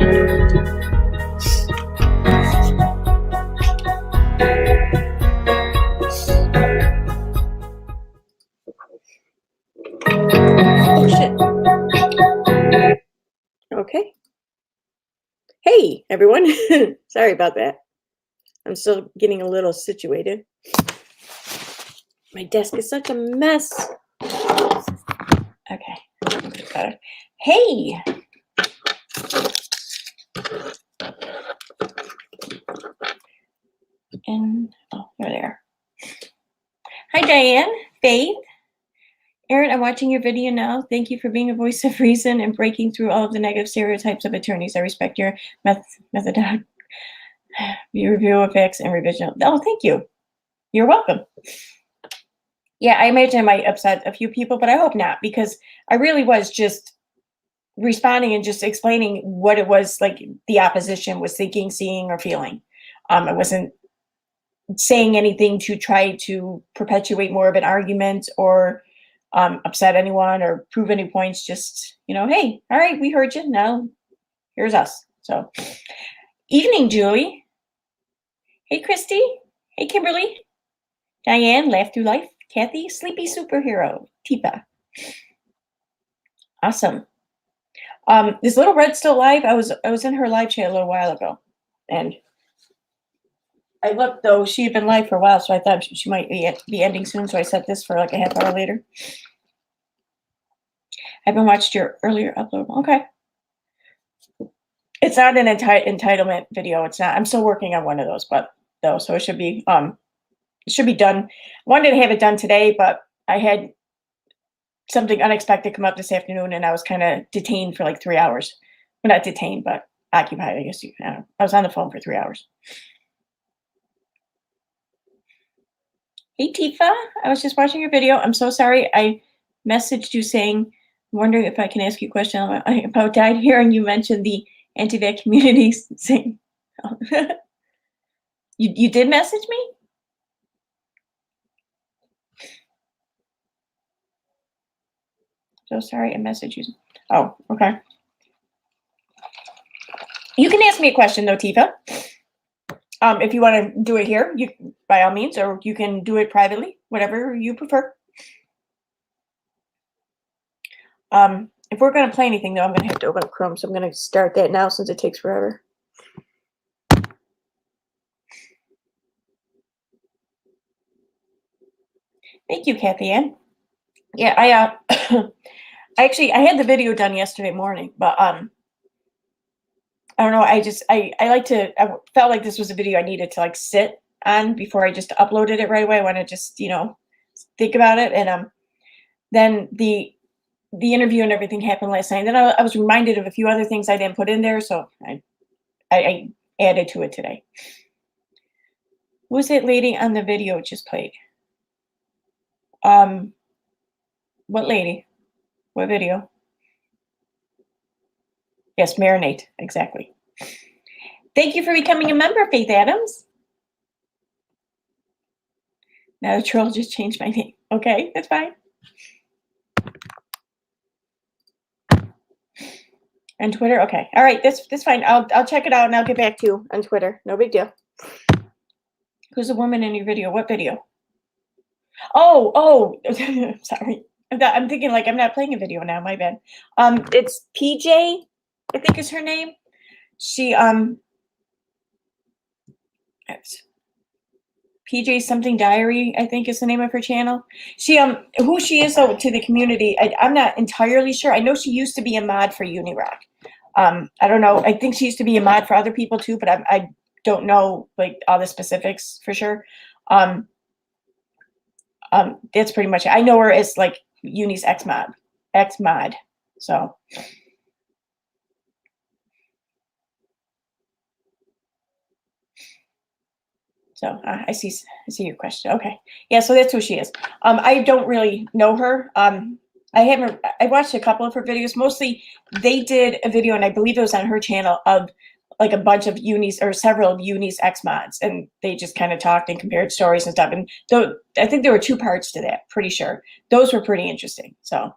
Oh, shit. Okay. Hey, everyone. Sorry about that. I'm still getting a little situated. My desk is such a mess. Okay. Better. Hey. And, oh, you're there. Hi, Diane. Faith. Erin, I'm watching your video now. Thank you for being a voice of reason and breaking through all of the negative stereotypes of attorneys. I respect your methodology, your review of facts and revision. Oh, thank you. You're welcome. Yeah, I imagine I might upset a few people, but I hope not, because I really was just responding and just explaining what it was like the opposition was thinking, seeing, or feeling. I wasn't saying anything to try to perpetuate more of an argument or upset anyone or prove any points. Just, hey, all right, we heard you. Now here's us. So, evening, Julie. Hey, Christy. Hey, Kimberly. Diane, Laugh Through Life. Kathy, Sleepy Superhero. Tifa. Awesome. Is Little Red still live? I was in her live chat a little while ago, and I looked, though she had been live for a while, so I thought she might be ending soon. So I set this for like a half hour later. I haven't watched your earlier upload. Okay. It's not an entitlement video. It's not. I'm still working on one of those, so it should be done. I wanted to have it done today, but I had something unexpected come up this afternoon, and I was kind of detained for like 3 hours. Well, not detained, but occupied, I guess. I was on the phone for 3 hours. Hey, Tifa. I was just watching your video. I'm so sorry. I messaged you saying, I'm wondering if I can ask you a question about died hearing you mentioned the anti-vax community saying, you did message me? So sorry, I messaged you. Oh, okay. You can ask me a question though, Tifa. If you want to do it here, you by all means, or you can do it privately, whatever you prefer. If we're going to play anything, though, I'm going to have to open up Chrome, so I'm going to start that now since it takes forever. Thank you, Kathy Ann. Yeah, I had the video done yesterday morning, but I don't know. I felt like this was a video I needed to like sit on before I just uploaded it right away. I want to just think about it, and then the interview and everything happened last night. Then I was reminded of a few other things I didn't put in there, so I added to it today. Who's that lady on the video just played? What lady? What video? Yes, Marinate, exactly. Thank you for becoming a member, Faith Adams. Now the troll just changed my name. Okay, that's fine. On Twitter, okay. All right, that's fine. I'll check it out and I'll get back to you on Twitter. No big deal. Who's the woman in your video? What video? Oh, sorry. I'm thinking like I'm not playing a video now. My bad. It's PJ, I think is her name. She it's PJ something diary, I think is the name of her channel. She who she is though to the community, I'm not entirely sure. I know she used to be a mod for Unirock. I don't know. I think she used to be a mod for other people too, but I don't know like all the specifics for sure. That's pretty much it. I know her as like Uni's X mod. So I see your question. Okay, yeah. So that's who she is. I don't really know her. I watched a couple of her videos. Mostly, they did a video, and I believe it was on her channel of like a bunch of Uni's or several of Uni's X mods, and they just kind of talked and compared stories and stuff. And though I think there were 2 parts to that. Pretty sure those were pretty interesting. So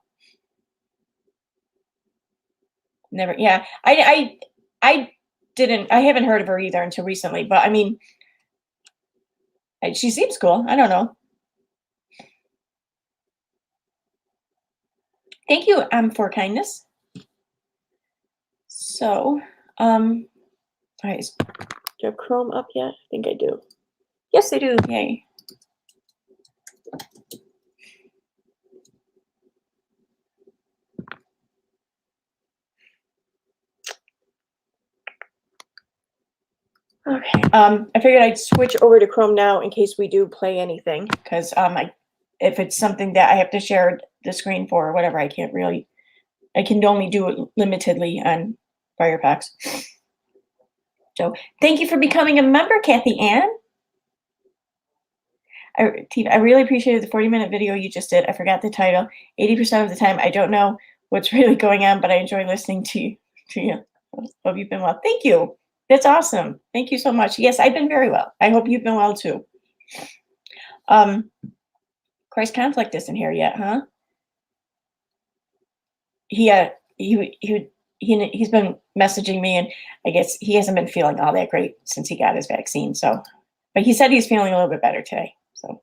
never, yeah. I haven't heard of her either until recently, but I mean, she seems cool. I don't know. Thank you for kindness. So, all right, is do I have Chrome up yet? I think I do. Yes, I do. Yay. Okay. I figured I'd switch over to Chrome now in case we do play anything, because if it's something that I have to share the screen for or whatever, I can only do it limitedly on Firefox. So thank you for becoming a member, Kathy Ann. I really appreciated the 40-minute video you just did. I forgot the title. 80% of the time, I don't know what's really going on, but I enjoy listening to you. Hope you've been well. Thank you. That's awesome. Thank you so much. Yes, I've been very well. I hope you've been well too. Christ Conflict isn't here yet, huh? He's been messaging me, and I guess he hasn't been feeling all that great since he got his vaccine. So, but he said he's feeling a little bit better today. So,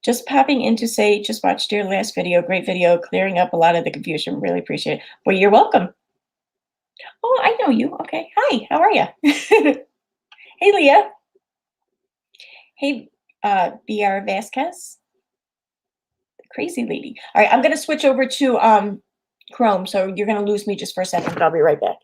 just popping in to say, just watched your last video. Great video, clearing up a lot of the confusion. Really appreciate it. Well, you're welcome. Oh, I know you. Okay. Hi. How are you? Hey, Leah. Hey, BR Vasquez. Crazy lady. All right, I'm going to switch over to Chrome, so you're going to lose me just for a second. I'll be right back.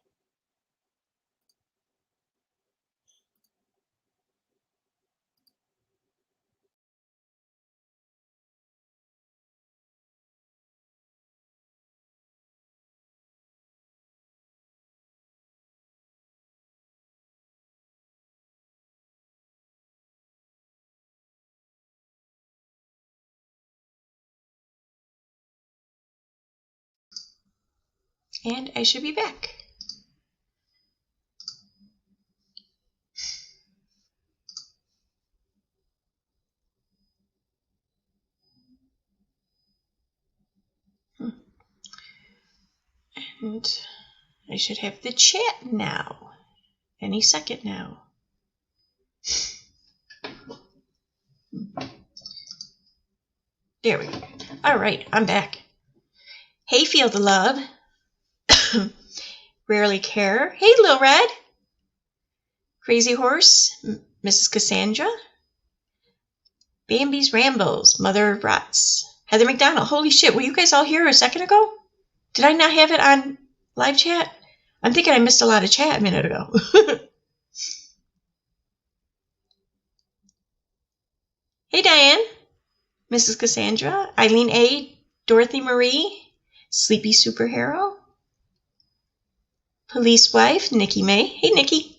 And I should be back. And I should have the chat now. Any second now. There we go. All right, I'm back. Hey, Field of Love. Rarely Care. Hey, Lil Red. Crazy Horse. Mrs. Cassandra. Bambi's Rambles. Mother of Rots. Heather McDonald. Holy shit, were you guys all here a second ago? Did I not have it on live chat? I'm thinking I missed a lot of chat a minute ago. Hey, Diane. Mrs. Cassandra. Eileen A. Dorothy Marie. Sleepy Superhero. Police Wife. Nikki May. Hey, Nikki.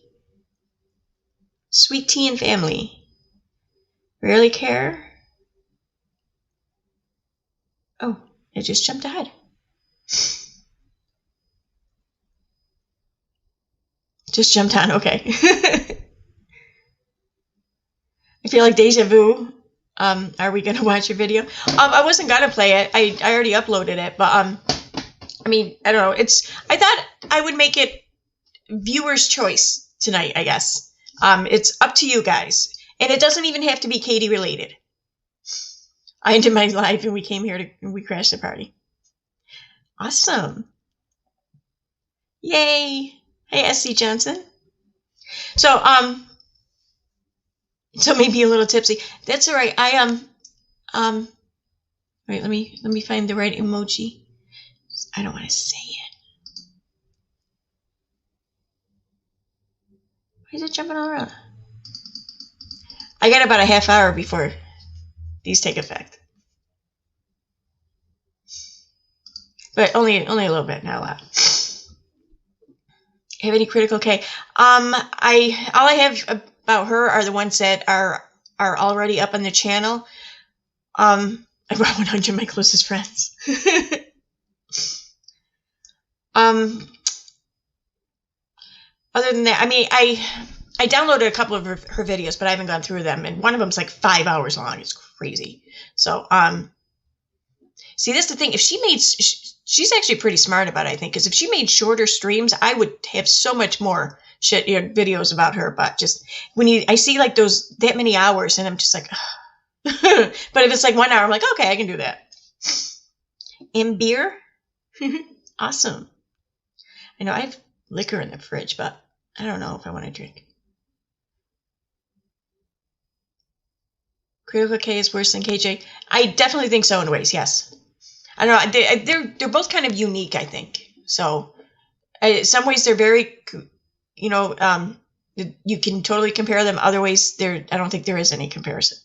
Sweet Tea and Family. Rarely Care. Oh, it just jumped ahead. Just jumped on, okay. I feel like deja vu. Are we gonna watch your video? I wasn't gonna play it. I already uploaded it, but I mean, I don't know. I thought I would make it viewer's choice tonight, I guess. It's up to you guys. And it doesn't even have to be Katie related. I ended my live and we came here and we crashed the party. Awesome. Yay. Hey, SC Johnson. So maybe a little tipsy. That's all right. Wait, let me find the right emoji. I don't want to say it. Why is it jumping all around? I got about a half hour before these take effect. But only a little bit, not a lot. Have any critical K? All I have about her are the ones that are already up on the channel. I brought 100 of my closest friends. Other than that, I mean, I downloaded a couple of her videos, but I haven't gone through them, and one of them's like 5 hours long. It's crazy. So, see, that's the thing. If she's actually pretty smart about it, I think, because if she made shorter streams, I would have so much more shit, videos about her. But just when I see like that many hours, and I'm just like, but if it's like 1 hour, I'm like, okay, I can do that. And beer, awesome. I know I have liquor in the fridge, but I don't know if I want to drink. Critical K is worse than KJ. I definitely think so in ways, yes. I don't know. They're both kind of unique, I think. So, in some ways they're very, you can totally compare them. Other ways, I don't think there is any comparison.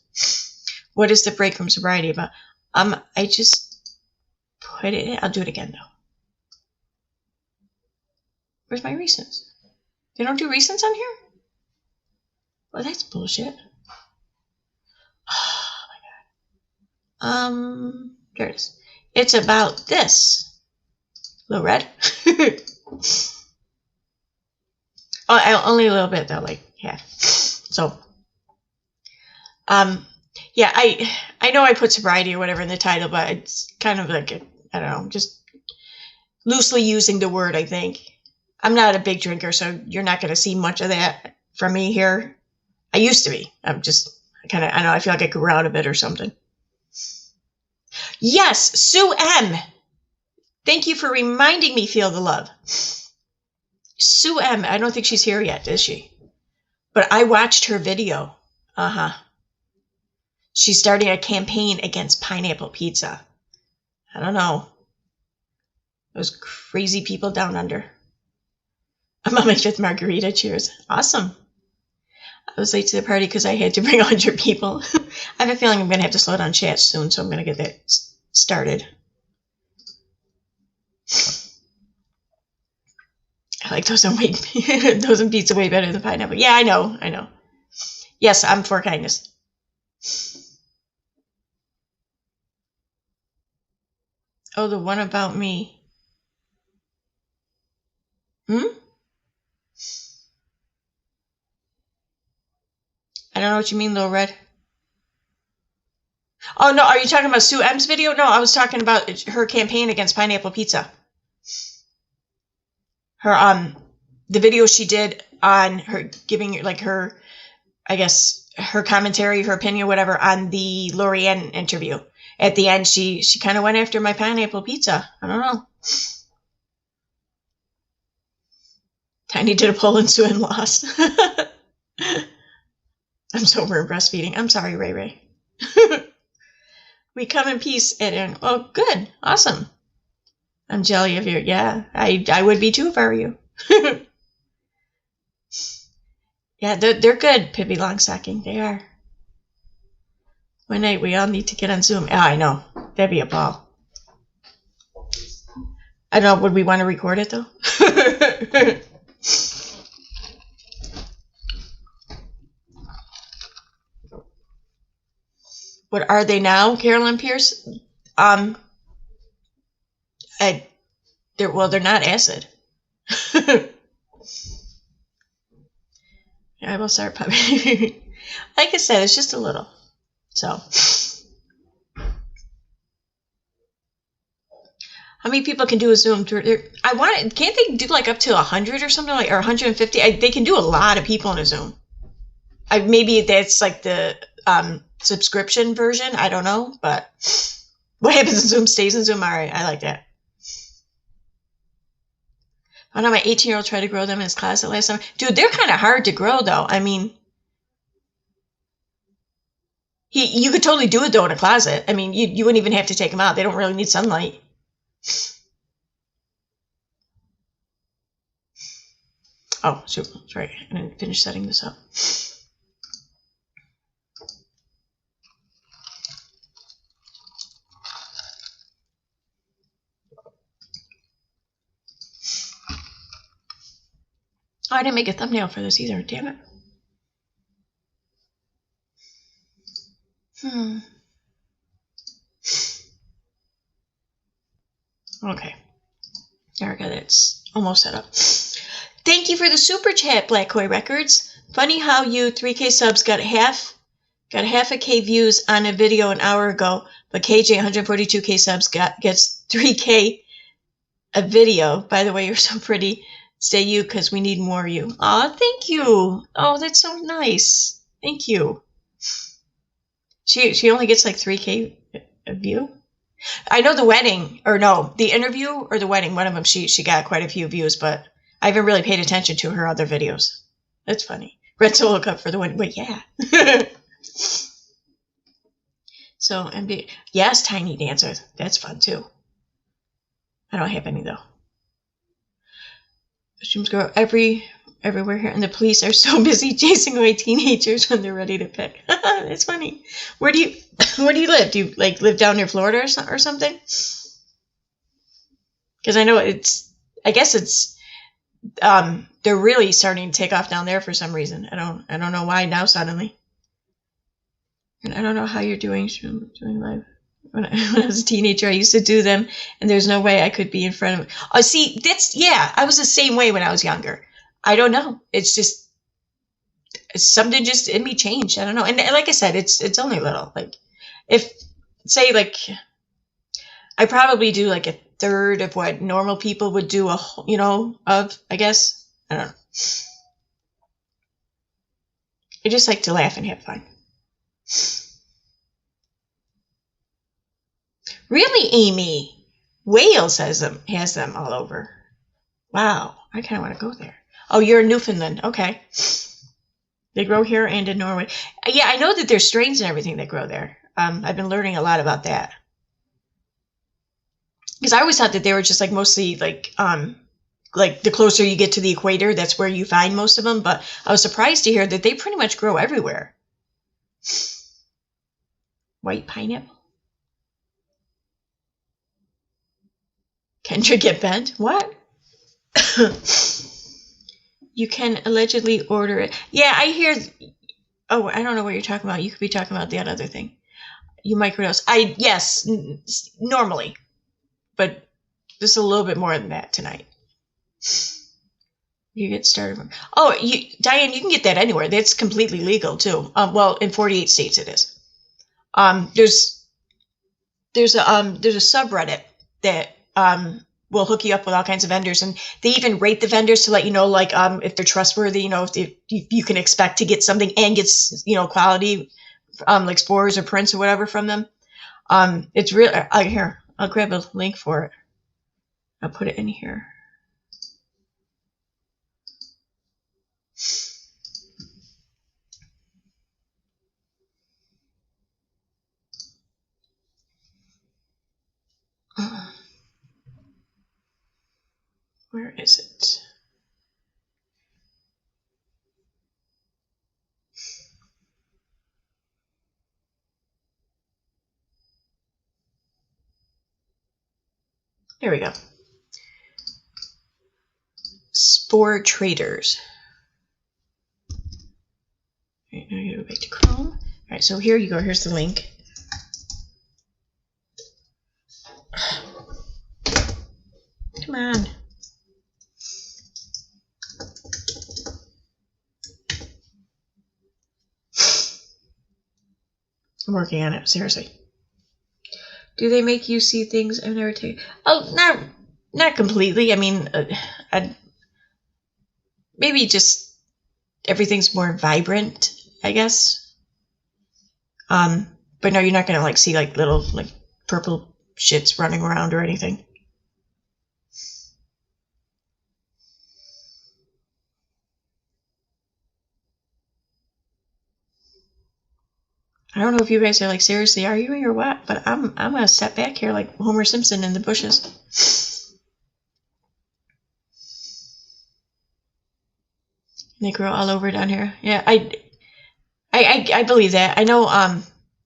What is the break from sobriety about? I just put it in. I'll do it again, though. Where's my recents? They don't do recents on here? Well, that's bullshit. Oh, my God. There it is. It's about this. Little red. Oh, only a little bit, though, like half. So, yeah, I know I put sobriety or whatever in the title, but it's kind of like, I don't know, just loosely using the word, I think. I'm not a big drinker, so you're not going to see much of that from me here. I used to be. I feel like I grew out of it or something. Yes, Sue M. Thank you for reminding me, Feel the Love. Sue M. I don't think she's here yet, is she? But I watched her video. She's starting a campaign against pineapple pizza. I don't know. Those crazy people down under. I'm on my 5th margarita. Cheers. Awesome. I was late to the party because I had to bring 100 people. I have a feeling I'm going to have to slow down chat soon, so I'm going to get that started. I like those in pizza way better than pineapple. Yeah, I know. Yes, I'm for kindness. Oh, the one about me. I don't know what you mean, Little Red. Oh, no, are you talking about Sue M's video? No, I was talking about her campaign against pineapple pizza. Her, the video she did on her giving, like, her, I guess, her commentary, her opinion, whatever, on the Lorianne interview. At the end, she kind of went after my pineapple pizza. I don't know. Tiny did a poll and Sue and lost. I'm sober and breastfeeding. I'm sorry, Ray Ray. We come in peace, Aaron. Oh, good. Awesome. I'm jelly of you. Yeah, I would be too if I were you. Yeah, they're good, Pippi Longstocking. They are. One night we all need to get on Zoom. Oh, I know. That'd be a ball. I don't know. Would we want to record it, though? What are they now, Carolyn Pierce? They're not acid. I will start pumping. Like I said, it's just a little. So, how many people can do a Zoom? Can't they do like up to 100 or something, like, or 150? They can do a lot of people in a Zoom. Maybe that's like the subscription version. I don't know, but what happens in Zoom stays in Zoom. All right, I like that. I know my 18-year-old tried to grow them in his closet last summer. Dude, they're kind of hard to grow, though. I mean, you could totally do it, though, in a closet. I mean, you wouldn't even have to take them out. They don't really need sunlight. Oh, shoot. Sorry. I didn't finish setting this up. Oh, I didn't make a thumbnail for this either. Damn it. Okay. There we go. That's almost set up. Thank you for the super chat, Black Koi Records. Funny how you 3K subs got half a K views on a video an hour ago, but KJ 142K subs gets 3K a video. By the way, you're so pretty. Say you, because we need more of you. Oh, thank you. Oh, that's so nice. Thank you. She only gets like 3K a view. I know the wedding, or no, the interview or the wedding, one of them, she got quite a few views, but I haven't really paid attention to her other videos. That's funny. Red Solo Cup for the wedding. But yeah. So, MD, yes, Tiny Dancer. That's fun too. I don't have any though. Costumes grow everywhere here, and the police are so busy chasing away teenagers when they're ready to pick. That's funny. Where do you live? Do you like live down near Florida or something? Because I know I guess it's they're really starting to take off down there for some reason. I don't know why now suddenly. And I don't know how you're doing live. When I was a teenager, I used to do them, and there's no way I could be in front of. Oh, see, I was the same way when I was younger. I don't know. It's just something just in me changed. I don't know. And like I said, it's only little. Like, if say like, I probably do like a third of what normal people would do. I guess I don't know. I just like to laugh and have fun. Really, Amy? Wales has them all over. Wow, I kind of want to go there. Oh, you're in Newfoundland. Okay. They grow here and in Norway. Yeah, I know that there's strains and everything that grow there. I've been learning a lot about that. Because I always thought that they were just like mostly like the closer you get to the equator, that's where you find most of them. But I was surprised to hear that they pretty much grow everywhere. White pineapple. Kendra get bent? What? You can allegedly order it. Yeah, I hear. Oh, I don't know what you're talking about. You could be talking about that other thing. You microdose. Yes, normally, but just a little bit more than that tonight. You get started. Oh, Diane, you can get that anywhere. That's completely legal too. Well, in 48 states it is. There's a subreddit that will hook you up with all kinds of vendors, and they even rate the vendors to let you know, like, if they're trustworthy, if you can expect to get something and get, quality, like spores or prints or whatever from them. It's real. Here, I'll grab a link for it. I'll put it in here. Where is it? There we go. Spore traders. All right, now you go back to Chrome. All right, so here you go. Here's the link. Come on. I'm working on it, seriously. Do they make you see things I've never taken? Oh, not completely. I mean, maybe just everything's more vibrant, I guess. But no, you're not gonna like see like little like purple shits running around or anything. I don't know if you guys are like seriously arguing or what, but I'm gonna step back here like Homer Simpson in the bushes. They grow all over down here. Yeah, I believe that. I know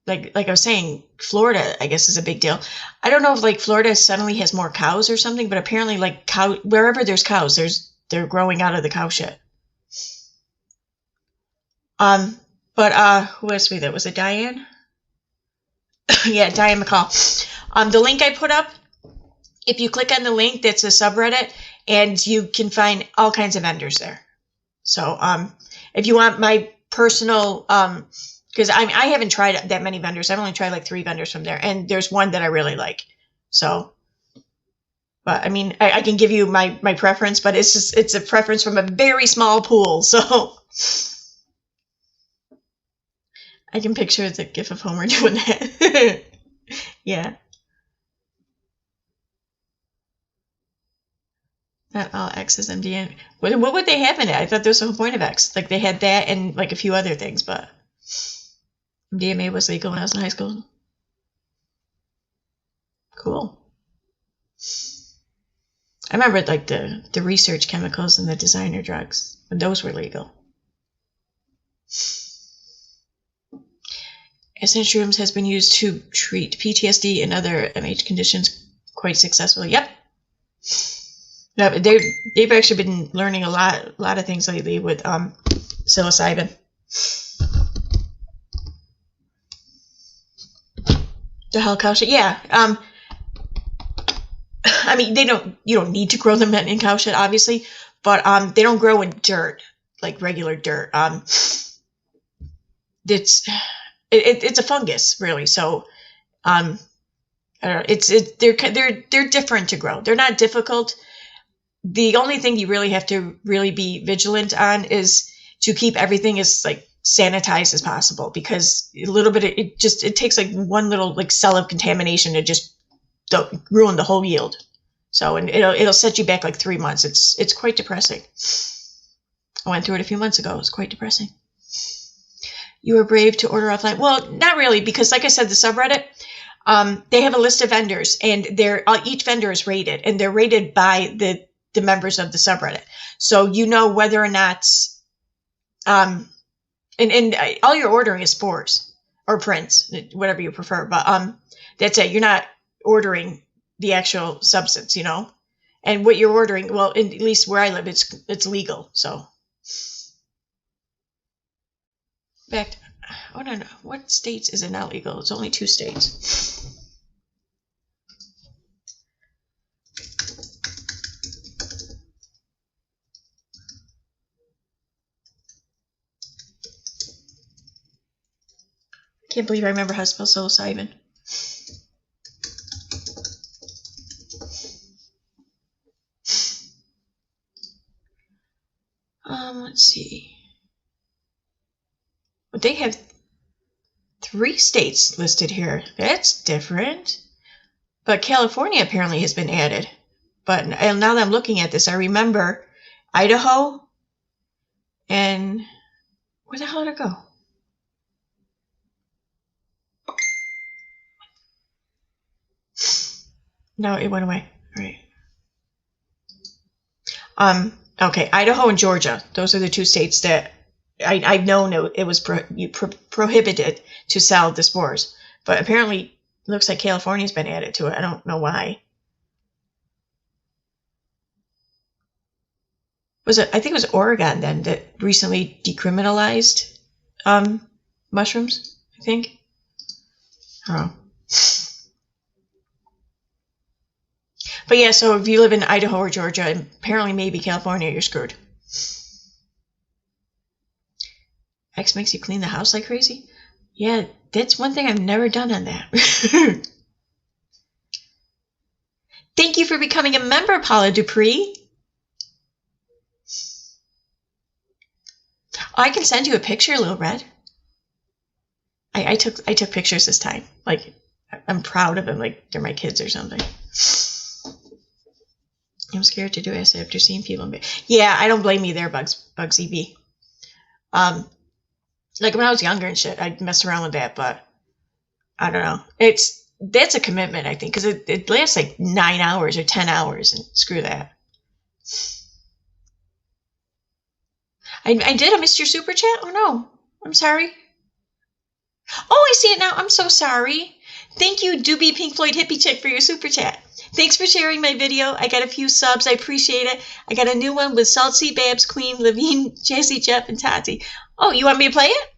like I was saying, Florida I guess is a big deal. I don't know if like Florida suddenly has more cows or something, but apparently like wherever there's cows, they're growing out of the cow shit. But who asked me that? Was it Diane? Yeah, Diane McCall. The link I put up, if you click on the link, that's a subreddit, and you can find all kinds of vendors there. So if you want my personal, because I haven't tried that many vendors. I've only tried like 3 vendors from there, and there's one that I really like. So But I mean, I can give you my preference, but it's a preference from a very small pool. So I can picture the gif of Homer doing that. Yeah. Not all X is MDMA. What would they have in it? I thought there was a whole point of X. Like they had that and like a few other things, but MDMA was legal when I was in high school. Cool. I remember like the research chemicals and the designer drugs when those were legal. Essential shrooms has been used to treat PTSD and other MH conditions quite successfully. Yep. No, they've actually been learning a lot of things lately with psilocybin. The hell cow shit, yeah. I mean, you don't need to grow them in cow shit, obviously, but they don't grow in dirt like regular dirt. It's a fungus, really. So, I don't know. They're different to grow. They're not difficult. The only thing you really have to really be vigilant on is to keep everything as like sanitized as possible, because a little bit it takes like one little like cell of contamination to just ruin the whole yield. So, and it'll set you back like 3 months. It's quite depressing. I went through it a few months ago. It was quite depressing. You were brave to order offline. Well, not really, because like I said, the subreddit, they have a list of vendors, and each vendor is rated, and they're rated by the members of the subreddit. So you know whether or not, and all you're ordering is spores or prints, whatever you prefer. But that's it. You're not ordering the actual substance, you know. And what you're ordering, well, at least where I live, it's legal. So, in fact, I don't know what states is it not legal. It's only 2 states. Can't believe I remember how to spell psilocybin. Let's see. Well, they have 3 states listed here. That's different. But California apparently has been added. But now that I'm looking at this, I remember Idaho and where the hell did it go? No, it went away. All right. Okay, Idaho and Georgia. Those are the 2 states that I've known it was prohibited to sell the spores. But apparently, it looks like California's been added to it. I don't know why. I think it was Oregon then that recently decriminalized mushrooms, I think. Oh. But yeah, so if you live in Idaho or Georgia, and apparently maybe California, you're screwed. X makes you clean the house like crazy? Yeah, that's one thing I've never done on that. Thank you for becoming a member, Paula Dupree. Oh, I can send you a picture, Lil Red. I took pictures this time. Like, I'm proud of them, like they're my kids or something. I'm scared to do acid after seeing people. Yeah, I don't blame you there, Bugsy B. Like when I was younger and shit, I'd mess around with that, but I don't know. That's a commitment, I think, because it lasts like 9 hours or 10 hours, and screw that. I did. I missed your super chat. Oh no, I'm sorry. Oh, I see it now. I'm so sorry. Thank you, Doobie Pink Floyd Hippie Chick, for your super chat. Thanks for sharing my video. I got a few subs. I appreciate it. I got a new one with Salty, Babs, Queen, Levine, Jesse, Jeff, and Tati. Oh, you want me to play it?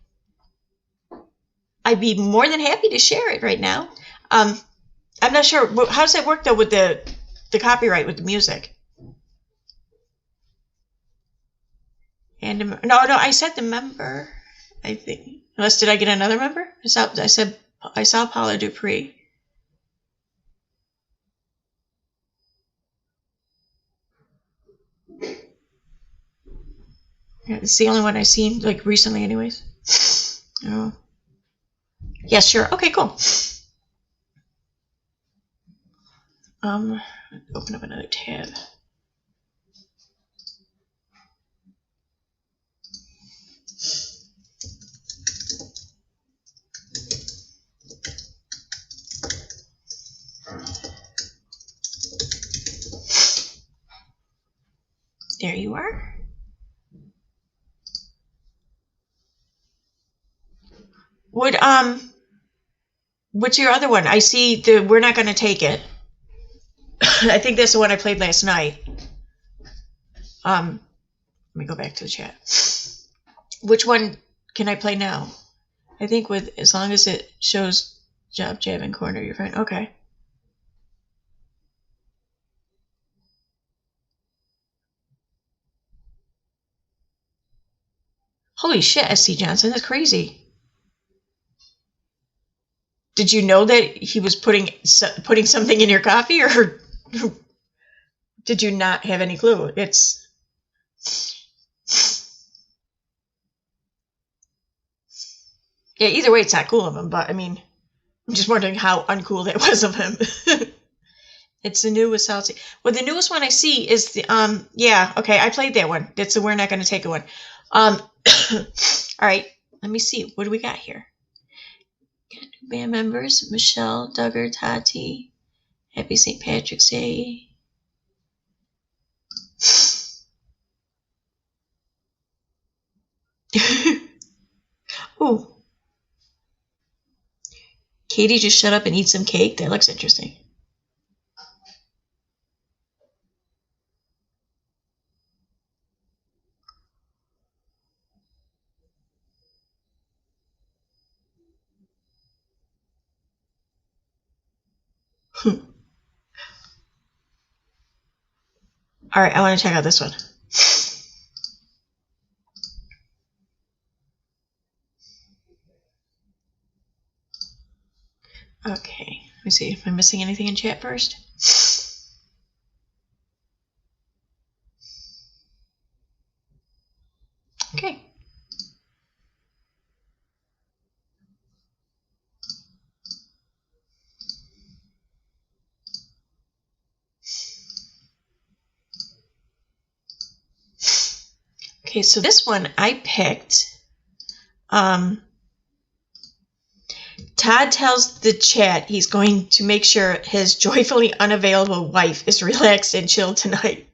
I'd be more than happy to share it right now. I'm not sure. How does that work, though, with the copyright, with the music? And no, I said the member, I think. Unless, did I get another member? I saw Paula Dupree. Yeah, it's the only one I've seen, like, recently anyways. Oh. Yeah, sure. Okay, cool. Open up another tab. There you are. What's your other one? I see the We're Not Gonna Take It. I think that's the one I played last night. Let me go back to the chat. Which one can I play now? I think as long as it shows job, jab, and corner, you're fine. Okay. Holy shit, SC Johnson, that's crazy. Did you know that he was putting something in your coffee, or did you not have any clue? It's yeah. Either way, it's not cool of him. But I mean, I'm just wondering how uncool that was of him. It's the newest salty. Well, the newest one I see is the yeah. Okay, I played that one. That's the We're Not Gonna Take It one. All right. Let me see. What do we got here? Got new band members: Michelle, Duggar, Tati. Happy St. Patrick's Day. Ooh. Katie, just shut up and eat some cake? That looks interesting. All right, I want to check out this one. Okay, let me see. Am I missing anything in chat first? Okay. Okay, so this one I picked. Todd tells the chat he's going to make sure his joyfully unavailable wife is relaxed and chill tonight.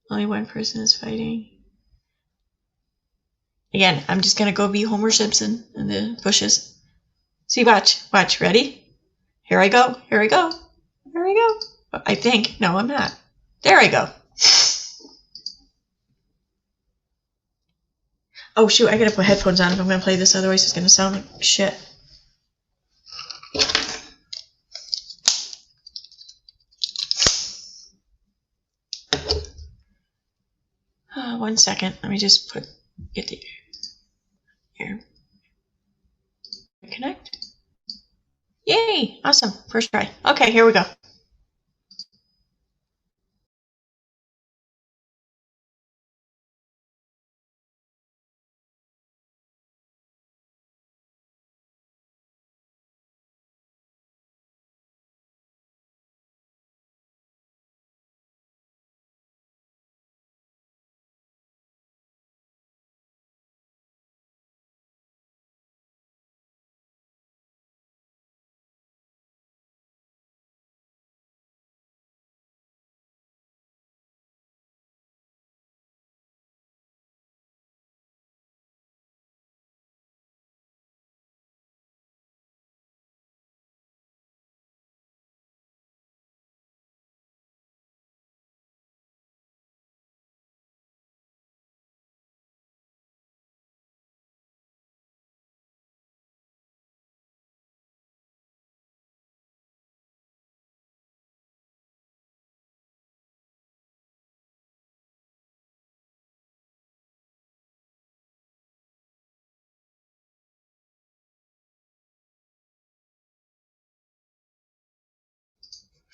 Only one person is fighting. Again, I'm just going to go be Homer Simpson in the bushes. See, watch. Ready? Here I go. Here I go. I think. No, I'm not. There I go. Oh, shoot. I got to put headphones on if I'm going to play this. Otherwise, it's going to sound like shit. One second. Let me just get the here. Connect. Yay! Awesome. First try. Okay, here we go.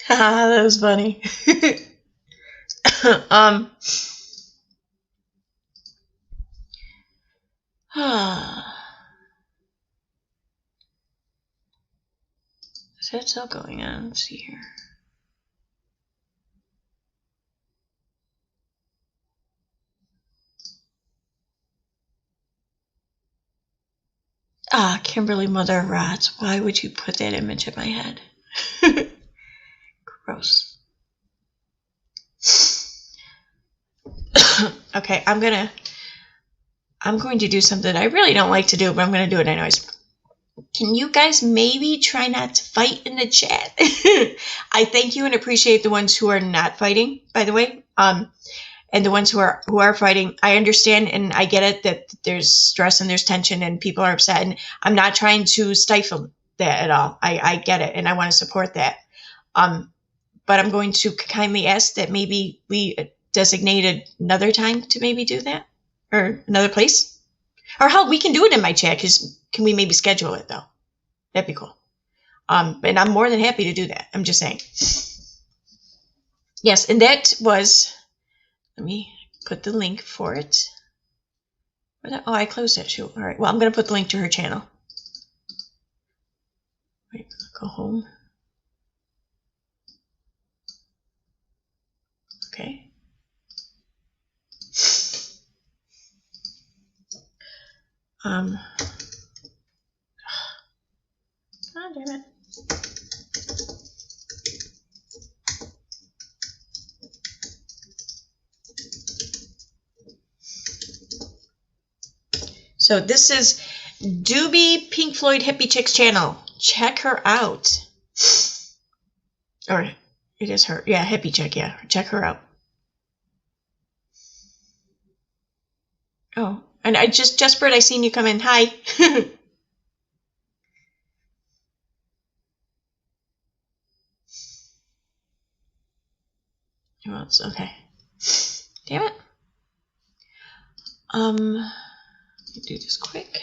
Haha, that was funny. um. Is that still going on? Let's see here. Ah, Kimberly Mother of Rots. Why would you put that image in my head? Gross. Okay, I'm going to do something I really don't like to do, but I'm going to do it anyways. Can you guys maybe try not to fight in the chat? I thank you and appreciate the ones who are not fighting, by the way. And the ones who are fighting, I understand and I get it that there's stress and there's tension and people are upset. And I'm not trying to stifle that at all. I get it and I want to support that. But I'm going to kindly ask that maybe we designate another time to maybe do that, or another place, or hell, we can do it in my chat. Can we maybe schedule it though? That'd be cool. And I'm more than happy to do that. I'm just saying. Yes, and that was. Let me put the link for it. Oh, I closed that. Shoot. All right. Well, I'm going to put the link to her channel. Wait, go home. Okay. Oh, damn it. So this is Doobie Pink Floyd Hippie Chicks channel. Check her out. Or it is her. Yeah, Hippie Chick. Yeah, check her out. Oh, and Jasper, I seen you come in. Hi. Who else? Okay. Damn it. Let me do this quick.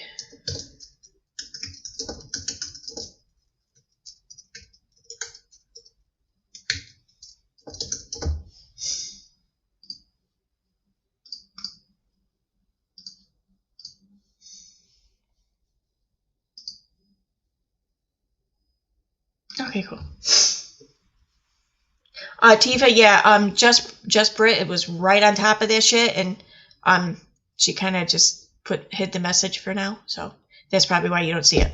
Okay, cool. Tifa, yeah, just Brit, it was right on top of that shit, and she kind of just hid the message for now, so that's probably why you don't see it.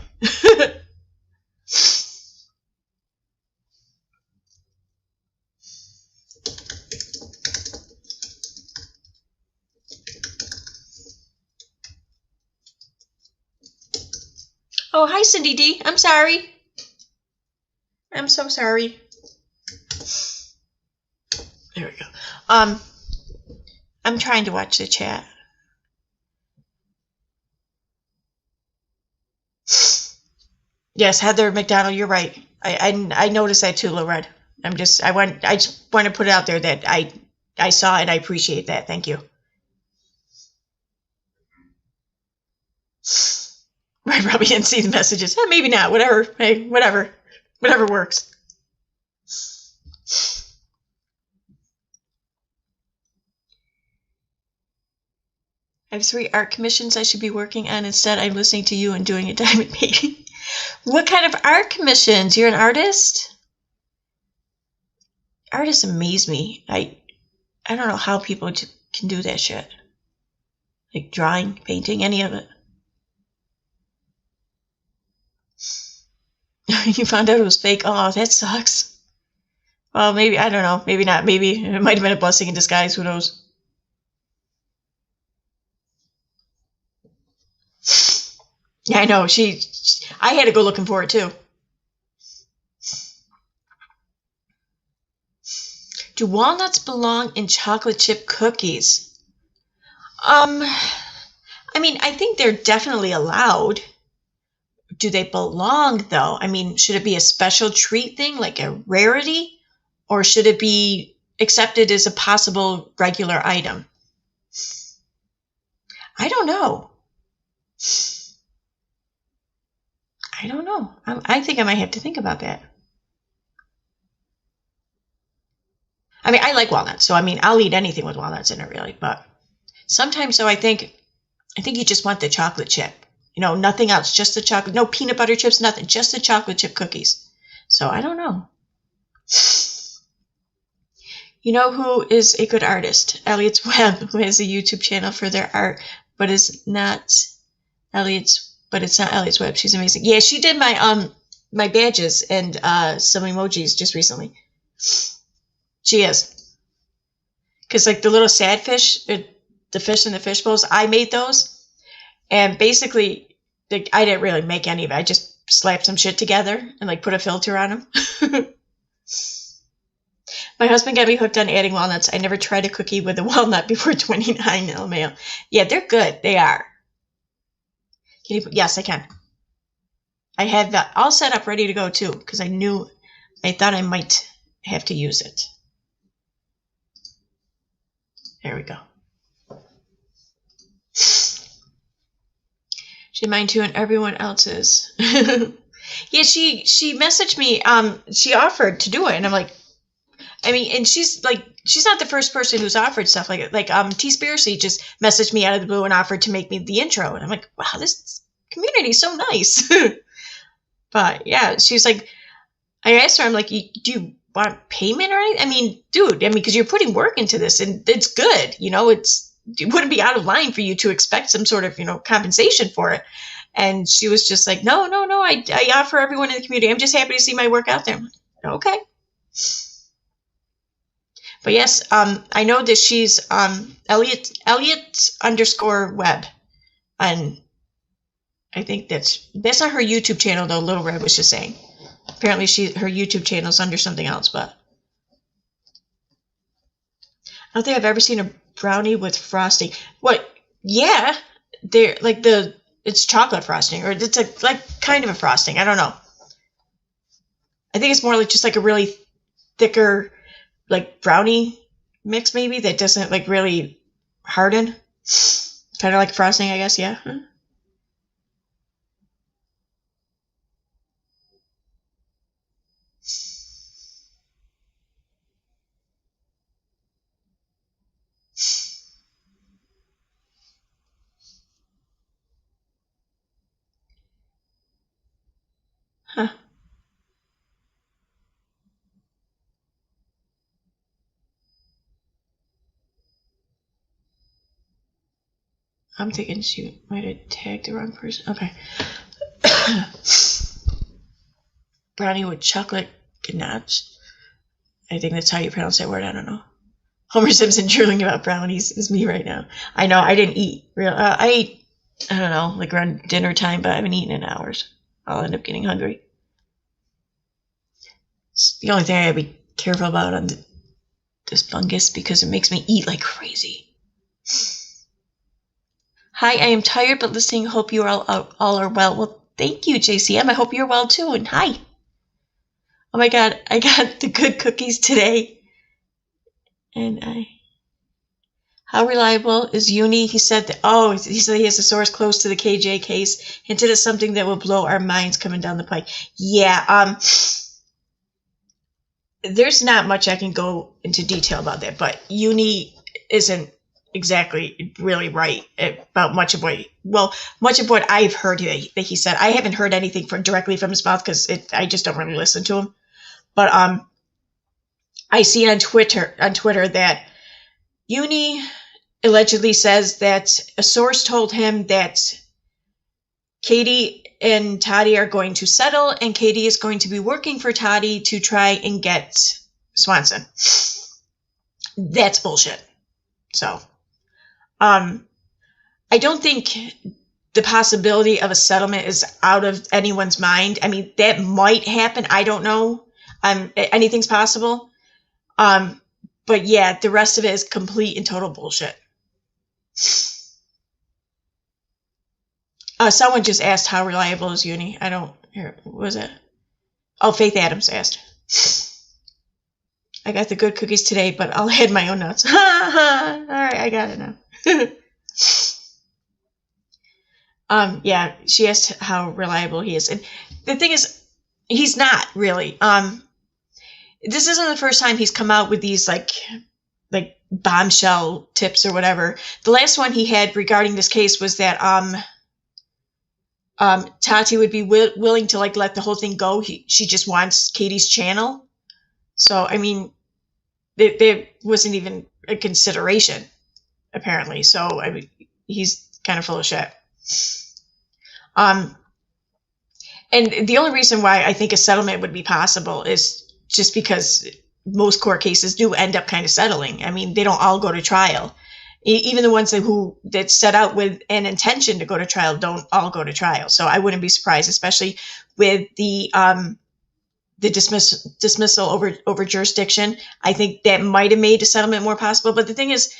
Oh, hi, Cindy D. I'm sorry. I'm so sorry. There we go. I'm trying to watch the chat. Yes, Heather McDonald, you're right. I noticed that too, Lil Red. I just want to put it out there that I saw and I appreciate that. Thank you. I probably didn't see the messages. Maybe not. Whatever. Hey, whatever. Whatever works. I have 3 art commissions I should be working on. Instead, I'm listening to you and doing a diamond painting. What kind of art commissions? You're an artist? Artists amaze me. I don't know how people can do that shit. Like drawing, painting, any of it. You found out it was fake. Oh, that sucks. Well, maybe, I don't know. Maybe not. Maybe it might have been a blessing in disguise. Who knows? Yeah, I know. I had to go looking for it too. Do walnuts belong in chocolate chip cookies? I mean, I think they're definitely allowed. Do they belong, though? I mean, should it be a special treat thing, like a rarity? Or should it be accepted as a possible regular item? I don't know. I don't know. I think I might have to think about that. I mean, I like walnuts, so I mean, I'll eat anything with walnuts in it, really. But sometimes, though, I think you just want the chocolate chip. You know, nothing else, just the chocolate. No peanut butter chips, nothing, just the chocolate chip cookies. So I don't know. You know who is a good artist? Elliot's Web, who has a YouTube channel for their art, but it's not it's not Elliot's Web. She's amazing. Yeah, she did my badges and some emojis just recently. She is. Because like the little sad fish, the fish in the fish bowls, I made those. And basically, I didn't really make any of it. I just slapped some shit together and like put a filter on them. My husband got me hooked on adding walnuts. I never tried a cookie with a walnut before 29, LMAO. Yeah, they're good. They are. Can you? Yes, I can. I had that all set up ready to go too because I thought I might have to use it. There we go. She mine too and everyone else's. Yeah, she messaged me. She offered to do it, and I'm like, I mean, and she's not the first person who's offered stuff like it. Like T-Spiracy just messaged me out of the blue and offered to make me the intro, and I'm like, wow, this community is so nice. But yeah, she's like, I asked her, I'm like, do you want payment or anything? I mean, dude, because you're putting work into this, and it's good, you know, it wouldn't be out of line for you to expect some sort of, you know, compensation for it. And she was just like, no, I offer everyone in the community. I'm just happy to see my work out there. Like, okay. But yes, I know that she's Elliot _Web, and I think that's not her YouTube channel though. Little Red was just saying. Apparently, her YouTube channel is under something else, but I don't think I've ever seen a brownie with frosting. What? Yeah, they're like it's chocolate frosting, or it's like kind of a frosting. I don't know. I think it's more like just like a really thicker, like brownie mix maybe that doesn't like really harden. Kind of like frosting, I guess. Yeah. Huh. I'm thinking she might have tagged the wrong person. Okay. Brownie with chocolate ganache. I think that's how you pronounce that word. I don't know. Homer Simpson drooling about brownies is me right now. I know. I didn't eat. I ate, I don't know, like around dinner time, but I haven't eaten in hours. I'll end up getting hungry. It's the only thing I gotta be careful about on this fungus because it makes me eat like crazy. Hi, I am tired but listening. Hope you all are well. Well, thank you, JCM. I hope you're well too. And hi. Oh my God, I got the good cookies today. And how reliable is Uni? He said that, he said he has a source close to the KJ case. Hinted at something that will blow our minds coming down the pike. Yeah, there's not much I can go into detail about that, but Uni isn't exactly really right about much of what I've heard that he said. I haven't heard anything directly from his mouth because I just don't really listen to him. But I see on Twitter that Uni allegedly says that a source told him that Katie and Toddy are going to settle, and Katie is going to be working for Toddy to try and get Swanson. That's bullshit. So, I don't think the possibility of a settlement is out of anyone's mind. I mean, that might happen. I don't know. Anything's possible. But yeah, the rest of it is complete and total bullshit. Someone just asked how reliable is Uni. I don't hear. What was it? Oh, Faith Adams asked. I got the good cookies today, but I'll add my own nuts. All right, I got it now. Yeah, she asked how reliable he is, and the thing is, he's not really. this isn't the first time he's come out with these like bombshell tips or whatever. The last one he had regarding this case was that Tati would be willing to like let the whole thing go. She just wants Katie's channel. So I mean, there wasn't even a consideration apparently. So I mean, he's kind of full of shit. And the only reason why I think a settlement would be possible is just because most court cases do end up kind of settling. I mean, they don't all go to trial. Even the ones that set out with an intention to go to trial don't all go to trial. So I wouldn't be surprised, especially with the dismissal over jurisdiction. I think that might have made a settlement more possible. But the thing is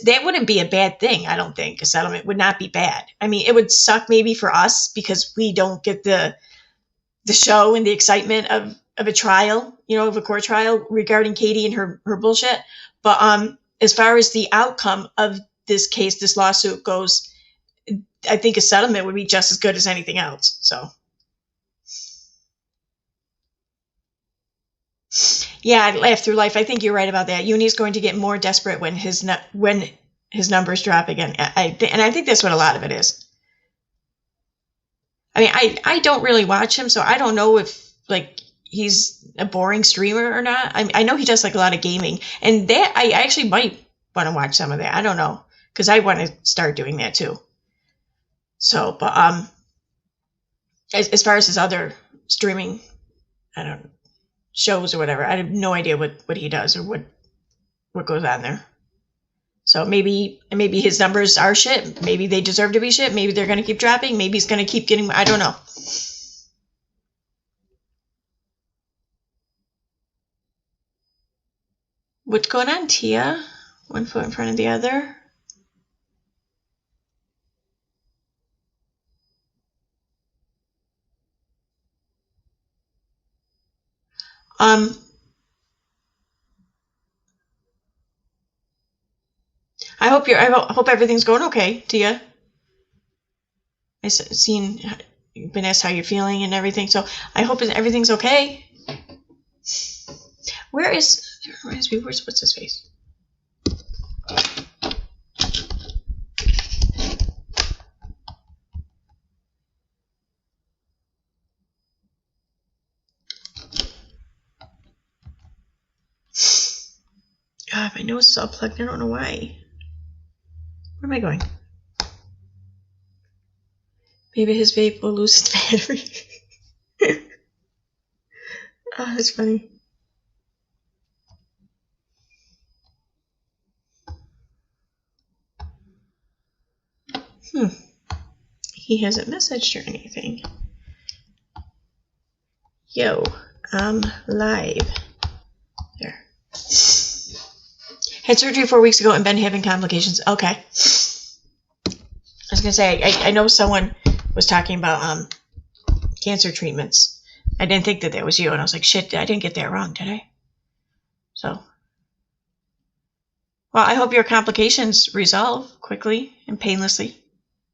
that wouldn't be a bad thing. I don't think a settlement would not be bad. I mean, it would suck maybe for us because we don't get the show and the excitement of a trial, of a court trial regarding Katie and her bullshit. But as far as the outcome of this case, this lawsuit goes, I think a settlement would be just as good as anything else. So yeah, I'd laugh through life. I think you're right about that. Uni's going to get more desperate when his numbers drop again. And I think that's what a lot of it is. I mean, I don't really watch him, so I don't know if like he's a boring streamer or not. I know he does like a lot of gaming, and that I actually might want to watch some of that. I don't know, because I want to start doing that too. So, but as far as his other streaming, I don't know, shows or whatever, I have no idea what he does or what goes on there. So maybe his numbers are shit. Maybe they deserve to be shit. Maybe they're going to keep dropping. Maybe he's going to keep getting, I don't know. What's going on, Tia? One foot in front of the other. I hope everything's going okay, Tia. I've seen, you've been asked how you're feeling and everything, so I hope everything's okay. What's his face? God, my nose is all plugged. I don't know why. Where am I going? Maybe his vape will lose its battery. Oh, that's funny. He hasn't messaged or anything. Yo, I'm live. There. Had surgery 4 weeks ago and been having complications. Okay. I was going to say, I know someone was talking about cancer treatments. I didn't think that was you. And I was like, shit, I didn't get that wrong, did I? So. Well, I hope your complications resolve quickly and painlessly.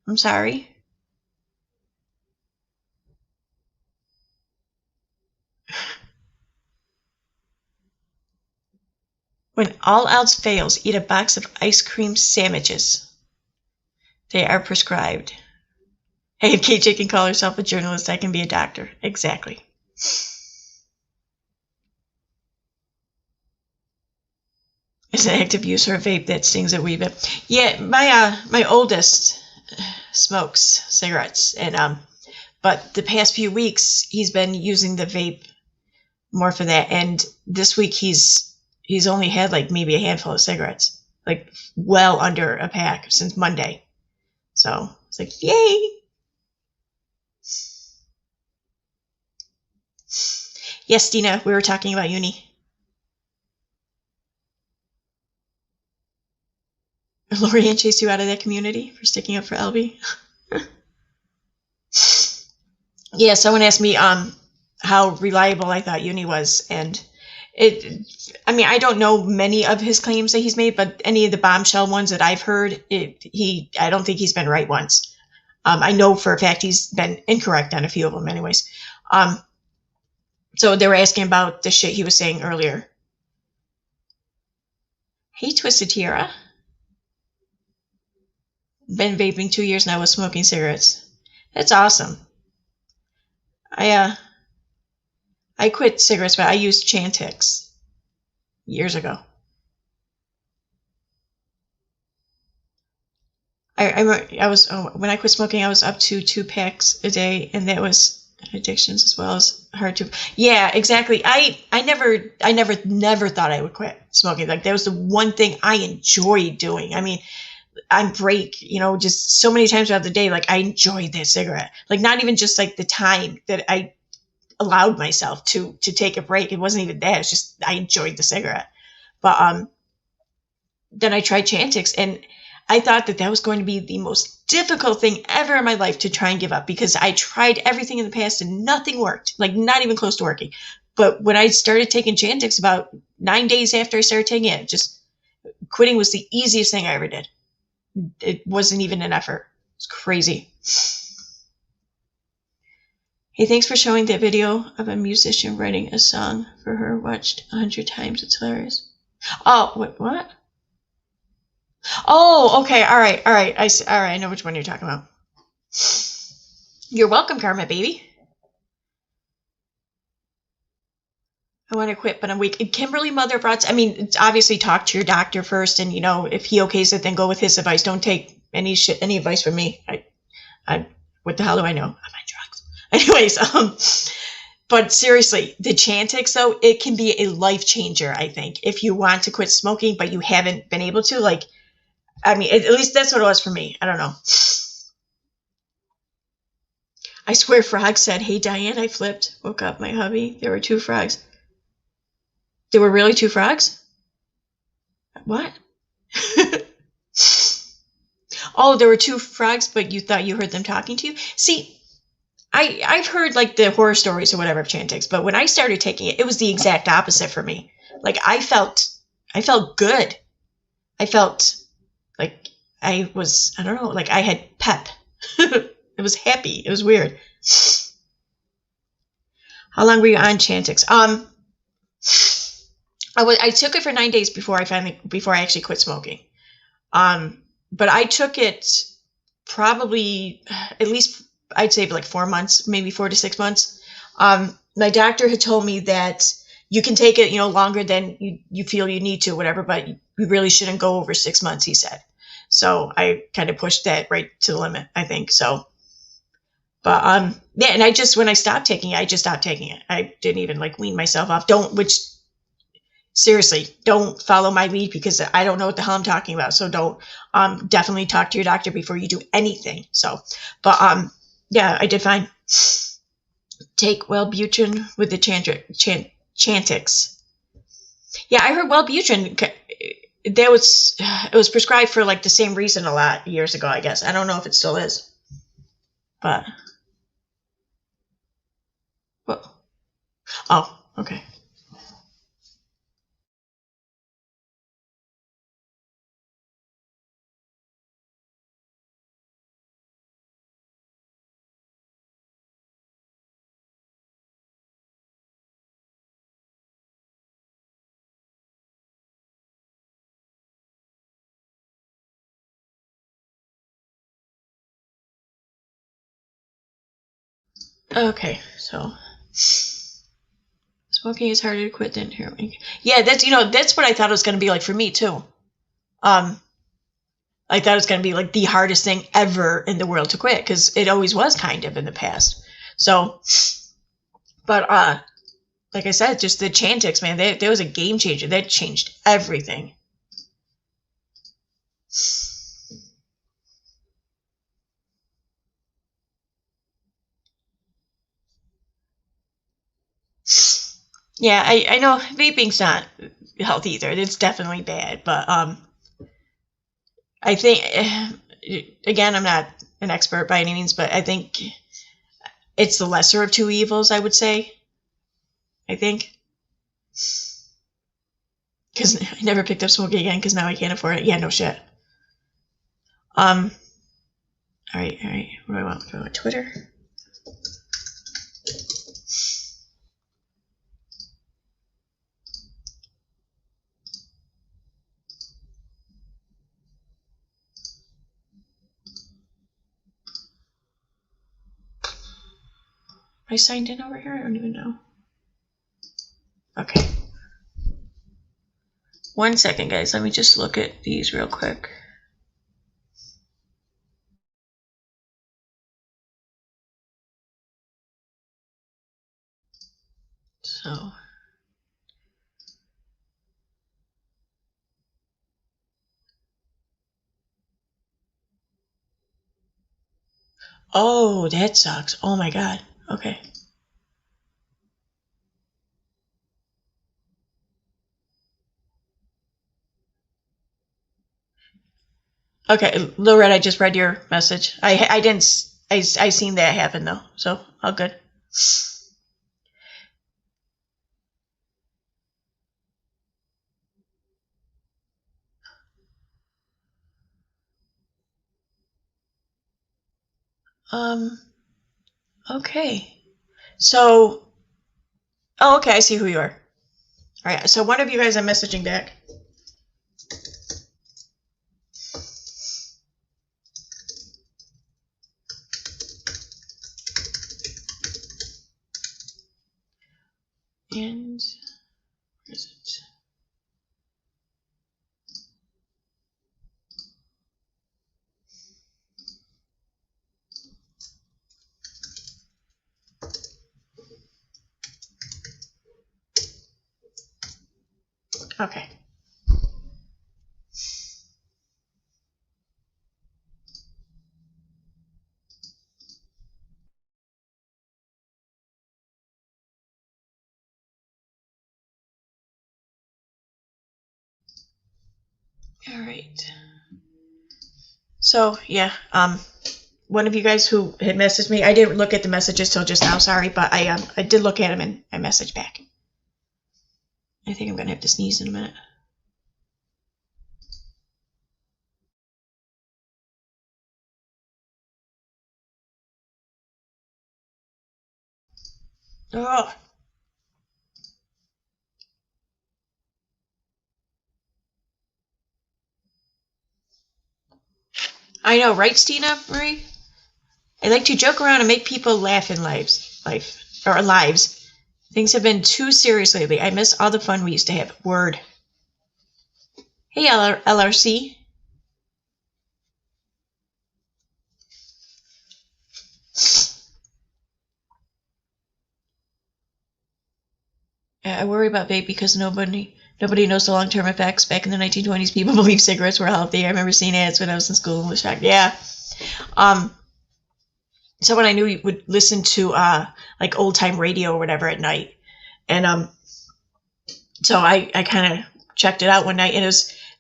I'm sorry. When all else fails, eat a box of ice cream sandwiches. They are prescribed. Hey, if KJ can call herself a journalist, I can be a doctor. Exactly. It's an active use or a vape that stings a wee bit. Yeah, my oldest smokes cigarettes, and but the past few weeks he's been using the vape more for that, and this week he's only had like maybe a handful of cigarettes, like well under a pack since Monday. So it's like, yay. Yes, Dina, we were talking about uni. Lorianne chased you out of that community for sticking up for LB. Yeah, someone asked me how reliable I thought uni was, and I don't know many of his claims that he's made, but any of the bombshell ones that I've heard, I don't think he's been right once. I know for a fact he's been incorrect on a few of them anyways. So they were asking about the shit he was saying earlier. Hey, Twisted Tiara. Been vaping 2 years now with smoking cigarettes. That's awesome. I quit cigarettes, but I used Chantix years ago. I was when I quit smoking, I was up to 2 packs a day, and that was addictions as well as hard to. Yeah, exactly. I never thought I would quit smoking. Like that was the one thing I enjoyed doing. I mean, on break, just so many times throughout the day, like I enjoyed that cigarette. Like not even just like the time that I allowed myself to take a break. It wasn't even that. It's just I enjoyed the cigarette. But then I tried Chantix, and I thought that was going to be the most difficult thing ever in my life to try and give up, because I tried everything in the past and nothing worked, like not even close to working. But when I started taking Chantix about 9 days after I started taking it, just quitting was the easiest thing I ever did. It wasn't even an effort. It's crazy. Hey, thanks for showing that video of a musician writing a song for her. Watched 100 times. It's hilarious. Oh, wait, what? Oh, okay. All right. All right. All right. I know which one you're talking about. You're welcome, Karma baby. I want to quit, but I'm weak. And Kimberly Mother brought. I mean, obviously talk to your doctor first, and if he okays it, then go with his advice. Don't take any advice from me. What the hell do I know? I'm on drugs. Anyways, but seriously, the Chantix though, it can be a life changer. I think if you want to quit smoking, but you haven't been able to, like, I mean, at least that's what it was for me. I don't know. I swear Frog said, "Hey, Diane, I flipped. Woke up my hubby. There were 2 frogs." There were really 2 frogs? What? Oh, there were 2 frogs, but you thought you heard them talking to you? See, I've heard like the horror stories or whatever of Chantix, but when I started taking it, it was the exact opposite for me. Like I felt good. I felt like I don't know, like I had pep. It was happy. It was weird. How long were you on Chantix? I took it for 9 days before I actually quit smoking. But I took it probably at least I'd say like 4 months, maybe 4 to 6 months. My doctor had told me that you can take it, longer than you feel you need to, whatever, but you really shouldn't go over 6 months, he said. So I kind of pushed that right to the limit, I think. So, but yeah, and when I stopped taking it, I just stopped taking it. I didn't even like wean myself off. Seriously, don't follow my lead, because I don't know what the hell I'm talking about. So don't, definitely talk to your doctor before you do anything. So, but yeah, I did fine. Take Wellbutrin with the Chantix. Yeah, I heard Wellbutrin. It was prescribed for like the same reason a lot years ago, I guess. I don't know if it still is, but well, oh, okay. Okay, so smoking is harder to quit than heroin. Yeah, that's what I thought it was going to be like for me too. I thought it was going to be like the hardest thing ever in the world to quit, because it always was kind of in the past. So, but like I said, just the Chantix, man, that was a game changer. That changed everything. Yeah, I know vaping's not healthy either. It's definitely bad, but I think, again, I'm not an expert by any means, but I think it's the lesser of 2 evils, I would say. I think. Because I never picked up smoking again, because now I can't afford it. Yeah, no shit. All right. What do I want? Twitter? I signed in over here? I don't even know. Okay. 1 second, guys. Let me just look at these real quick. So. Oh, that sucks. Oh my God. Okay. Okay, Lorette, I just read your message. I didn't. I seen that happen though, so all good. Okay. So, oh, okay, I see who you are. All right, so one of you guys I'm messaging back. And where is it? Okay. All right. So yeah, one of you guys who had messaged me, I didn't look at the messages till just now. Sorry, but I did look at them and I messaged back. I think I'm gonna have to sneeze in a minute. Oh. I know, right, Stina Marie? I like to joke around and make people laugh in lives. Things have been too serious lately. I miss all the fun we used to have. Word. Hey, LRC. I worry about vape because nobody knows the long-term effects. Back in the 1920s, people believed cigarettes were healthy. I remember seeing ads when I was in school and was shocked. Yeah. Someone I knew would listen to like old-time radio or whatever at night. And so I kind of checked it out one night, and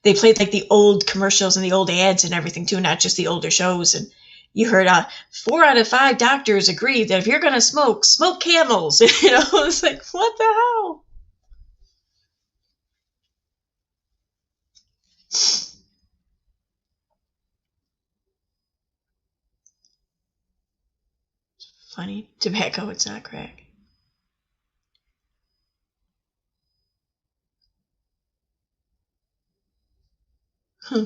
they played like the old commercials and the old ads and everything too, not just the older shows. And you heard 4 out of 5 doctors agree that if you're gonna smoke Camels. It's like, what the hell? Funny. Tobacco, it's not crack. Huh.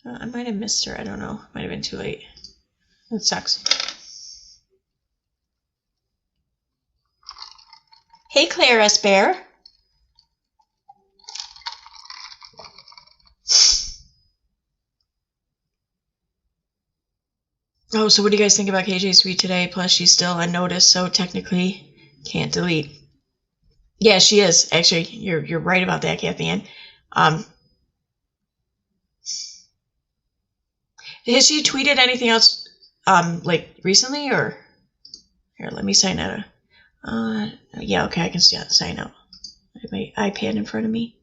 I might have missed her. I don't know. Might have been too late. It sucks. Hey, Claire S. Bear. Oh, so what do you guys think about KJ's tweet today? Plus, she's still unnoticed, so technically can't delete. Yeah, she is. Actually, you're right about that, Kathy Ann. Has she tweeted anything else, like recently, or here? Let me sign out. Yeah, okay, I can sign out. I have my iPad in front of me.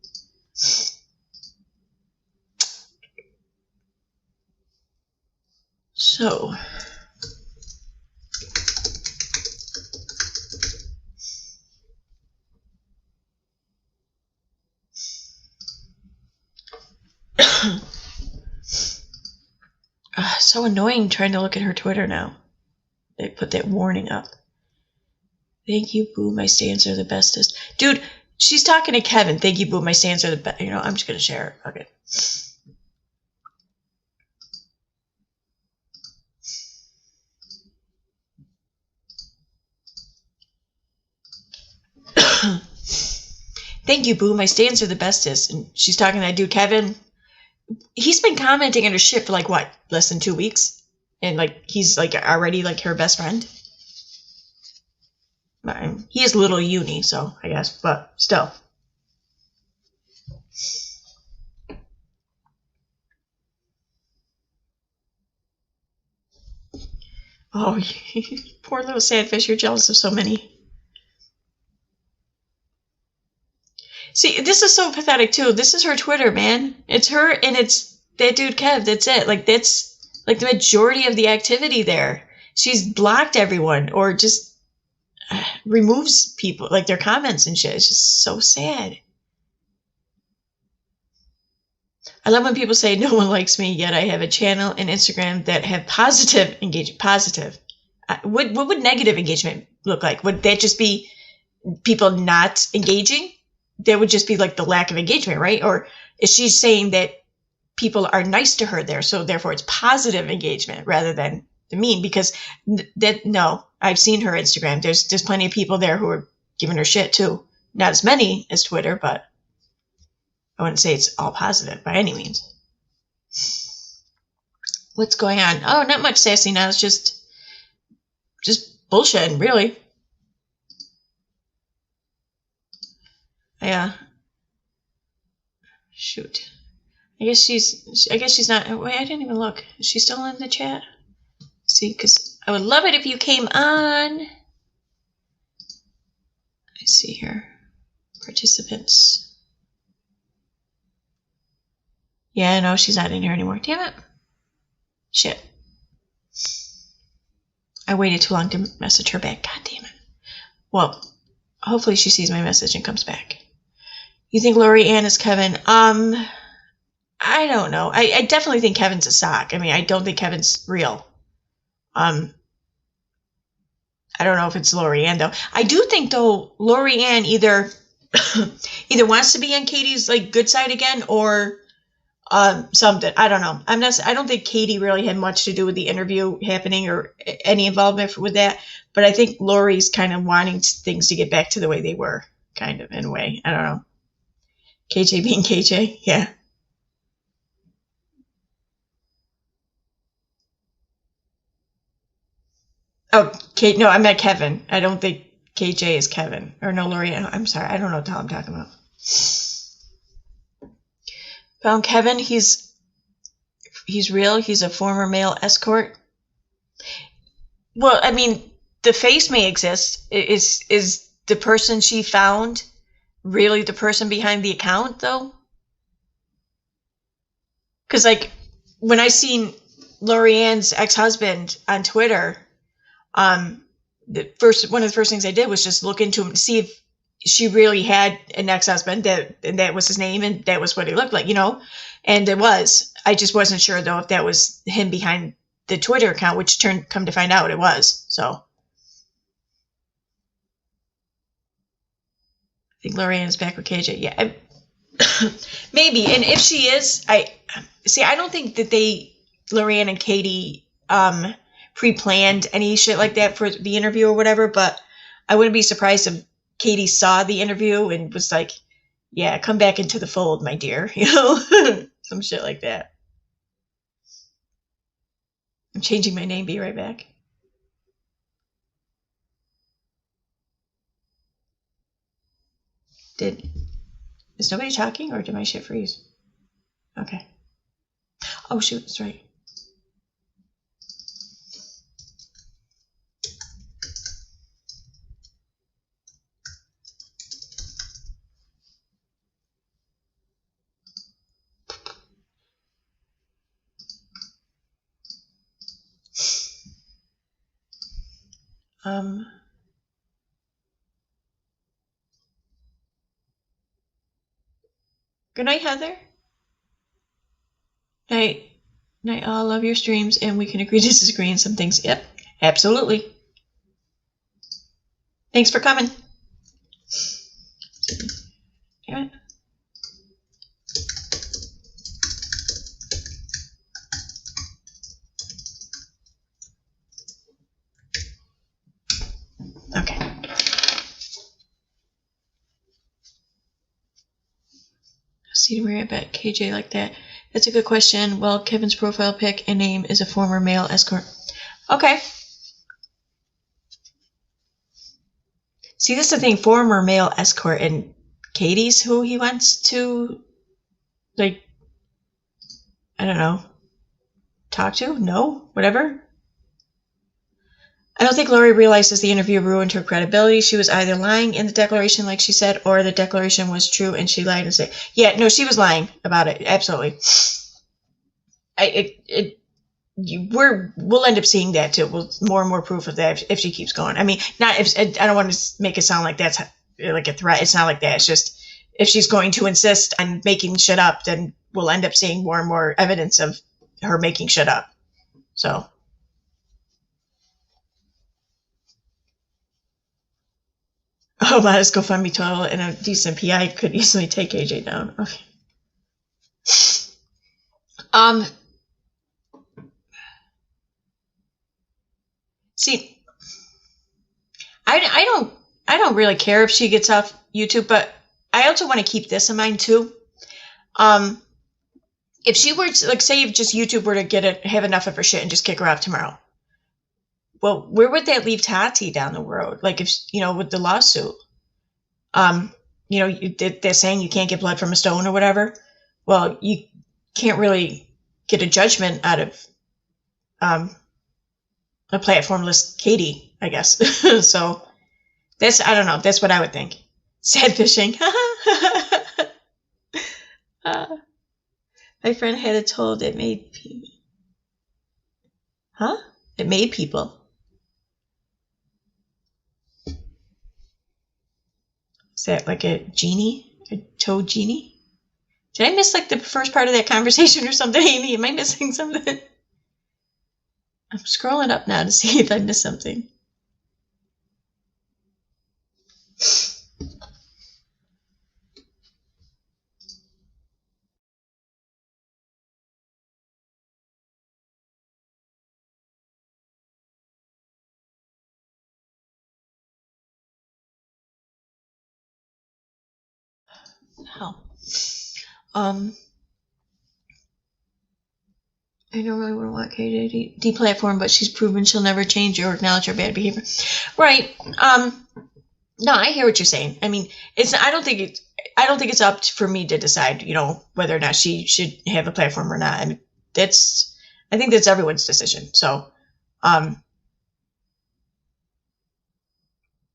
So. So annoying trying to look at her Twitter now. They put that warning up. Thank you, Boo. My stands are the bestest. Dude, she's talking to Kevin. Thank you, Boo. My stands are the best. I'm just going to share it. Okay. Thank you, Boo. My stands are the bestest. And she's talking to that dude, Kevin. He's been commenting on her shit for like, what, less than 2 weeks? And like, he's like already like her best friend. He is little uni, so I guess, but still. Oh, poor little sad fish. You're jealous of so many. See, this is so pathetic, too. This is her Twitter, man. It's her and it's that dude, Kev. That's it. Like, that's like the majority of the activity there. She's blocked everyone or just removes people, like their comments and shit. It's just so sad. I love when people say no one likes me, yet I have a channel and Instagram that have positive engagement. Positive. What would negative engagement look like? Would that just be people not engaging? That would just be like the lack of engagement, right? Or is she saying that people are nice to her there, so therefore it's positive engagement rather than the mean? Because no, I've seen her Instagram. There's plenty of people there who are giving her shit too. Not as many as Twitter, but I wouldn't say it's all positive by any means. What's going on? Oh, not much, Sassy. Now it's just bullshit, really. Yeah. Shoot. I guess she's not. Wait, I didn't even look. Is she still in the chat? See, because I would love it if you came on. I see here. Participants. Yeah, no, she's not in here anymore. Damn it. Shit. I waited too long to message her back. God damn it. Well, hopefully she sees my message and comes back. You think Lori Ann is Kevin? I don't know. I definitely think Kevin's a sock. I mean, I don't think Kevin's real. I don't know if it's Lori Ann though. I do think though Lori Ann either wants to be on Katie's like good side again or something. I don't know. I don't think Katie really had much to do with the interview happening or any involvement with that. But I think Lori's kind of wanting things to get back to the way they were, kind of in a way. I don't know. KJ being KJ, yeah. Oh, Kate. No, I meant Kevin. I don't think KJ is Kevin. Or no, Lori. I'm sorry. I don't know what the hell I'm talking about. Found Kevin. He's real. He's a former male escort. Well, I mean, the face may exist. Is the person she found really the person behind the account, though? Because, like, when I seen Lori Ann's ex-husband on Twitter, one of the first things I did was just look into him to see if she really had an ex-husband and that was his name and that was what he looked like, you know? And it was. I just wasn't sure, though, if that was him come to find out it was. So I think Lori Ann is back with KJ. Yeah, maybe. And if she is, I don't think that Lori Ann and Katie, pre-planned any shit like that for the interview or whatever, but I wouldn't be surprised if Katie saw the interview and was like, yeah, come back into the fold, my dear, you know, some shit like that. I'm changing my name, be right back. Is nobody talking or did my shit freeze? Okay. Oh shoot, that's right. Good night, Heather. Night. Night. I love your streams, and we can agree to disagree on some things. Yep, absolutely. Thanks for coming. Damn it. Okay. See, Maria, I bet KJ like that. That's a good question. Well, Kevin's profile pic and name is a former male escort. Okay. See, this is the thing. Former male escort, and Katie's who he wants to, like, I don't know, talk to? No? Whatever? I don't think Lori realizes the interview ruined her credibility. She was either lying in the declaration, like she said, or the declaration was true and she lied and said, yeah, no, she was lying about it. Absolutely. We'll end up seeing that too. More and more proof of that if she keeps going. I mean, not if I don't want to make it sound like that's like a threat. It's not like that. It's just if she's going to insist on making shit up, then we'll end up seeing more and more evidence of her making shit up. So. Oh, modest GoFundMe total and a decent PI could easily take AJ down. Okay. See, I don't really care if she gets off YouTube, but I also want to keep this in mind too. If she were to, like, say if just YouTube were to have enough of her shit and just kick her off tomorrow, well, where would that leave Tati down the road? Like, if, with the lawsuit, they're saying you can't get blood from a stone or whatever. Well, you can't really get a judgment out of a platformless Katie, I guess. So I don't know. That's what I would think. Sad fishing. My friend had it told it made people. Huh? It made people. Is that like a genie? A toad genie? Did I miss like the first part of that conversation or something, Amy? Am I missing something? I'm scrolling up now to see if I missed something. How? I don't really want Katie to deplatform, but she's proven she'll never change or acknowledge her bad behavior. Right. No, I hear what you're saying. I mean, I don't think it's up for me to decide, whether or not she should have a platform or not. I mean, I think that's everyone's decision. So,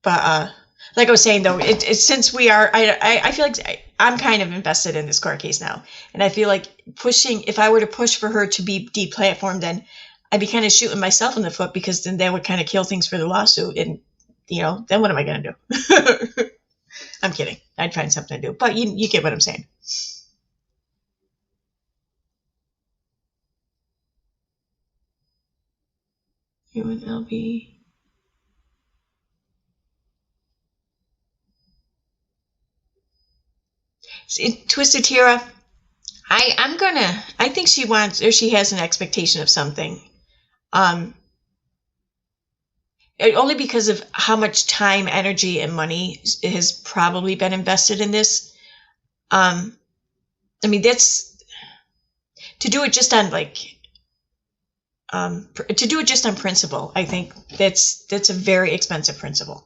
but like I was saying though, it's since we are, I feel like I'm kind of invested in this court case now, and I feel like if I were to push for her to be deplatformed, then I'd be kind of shooting myself in the foot, because then that would kind of kill things for the lawsuit, and then what am I going to do? I'm kidding. I'd find something to do, but you get what I'm saying. UNLV. Twisted Tira, I think she wants, or she has an expectation of something. Only because of how much time, energy, and money has probably been invested in this. I mean, that's to do it just on principle. I think that's a very expensive principle.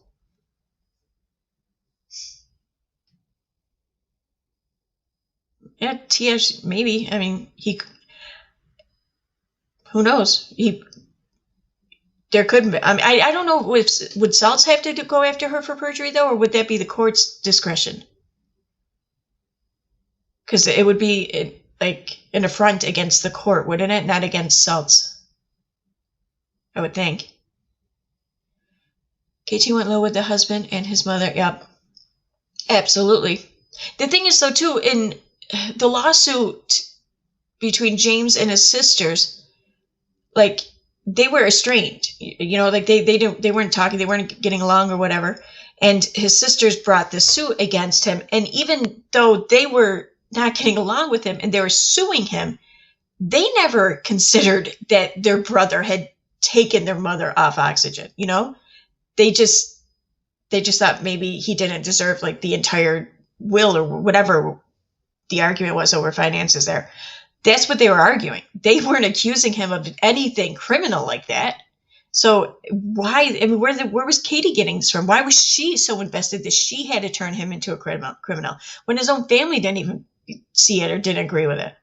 Yeah, TS maybe. I mean, who knows? There could be. I mean, I don't know if would Salts have to go after her for perjury though, or would that be the court's discretion? Because it would be like an affront against the court, wouldn't it? Not against Salts, I would think. KT went low with the husband and his mother. Yep, absolutely. The thing is, though, too, in the lawsuit between James and his sisters, like, they were estranged, like they weren't talking, they weren't getting along or whatever. And his sisters brought this suit against him. And even though they were not getting along with him and they were suing him, they never considered that their brother had taken their mother off oxygen. They just thought maybe he didn't deserve like the entire will or whatever the argument was over finances there. That's what they were arguing. They weren't accusing him of anything criminal like that. So why? I mean, where was Katie getting this from? Why was she so invested that she had to turn him into a criminal when his own family didn't even see it or didn't agree with it?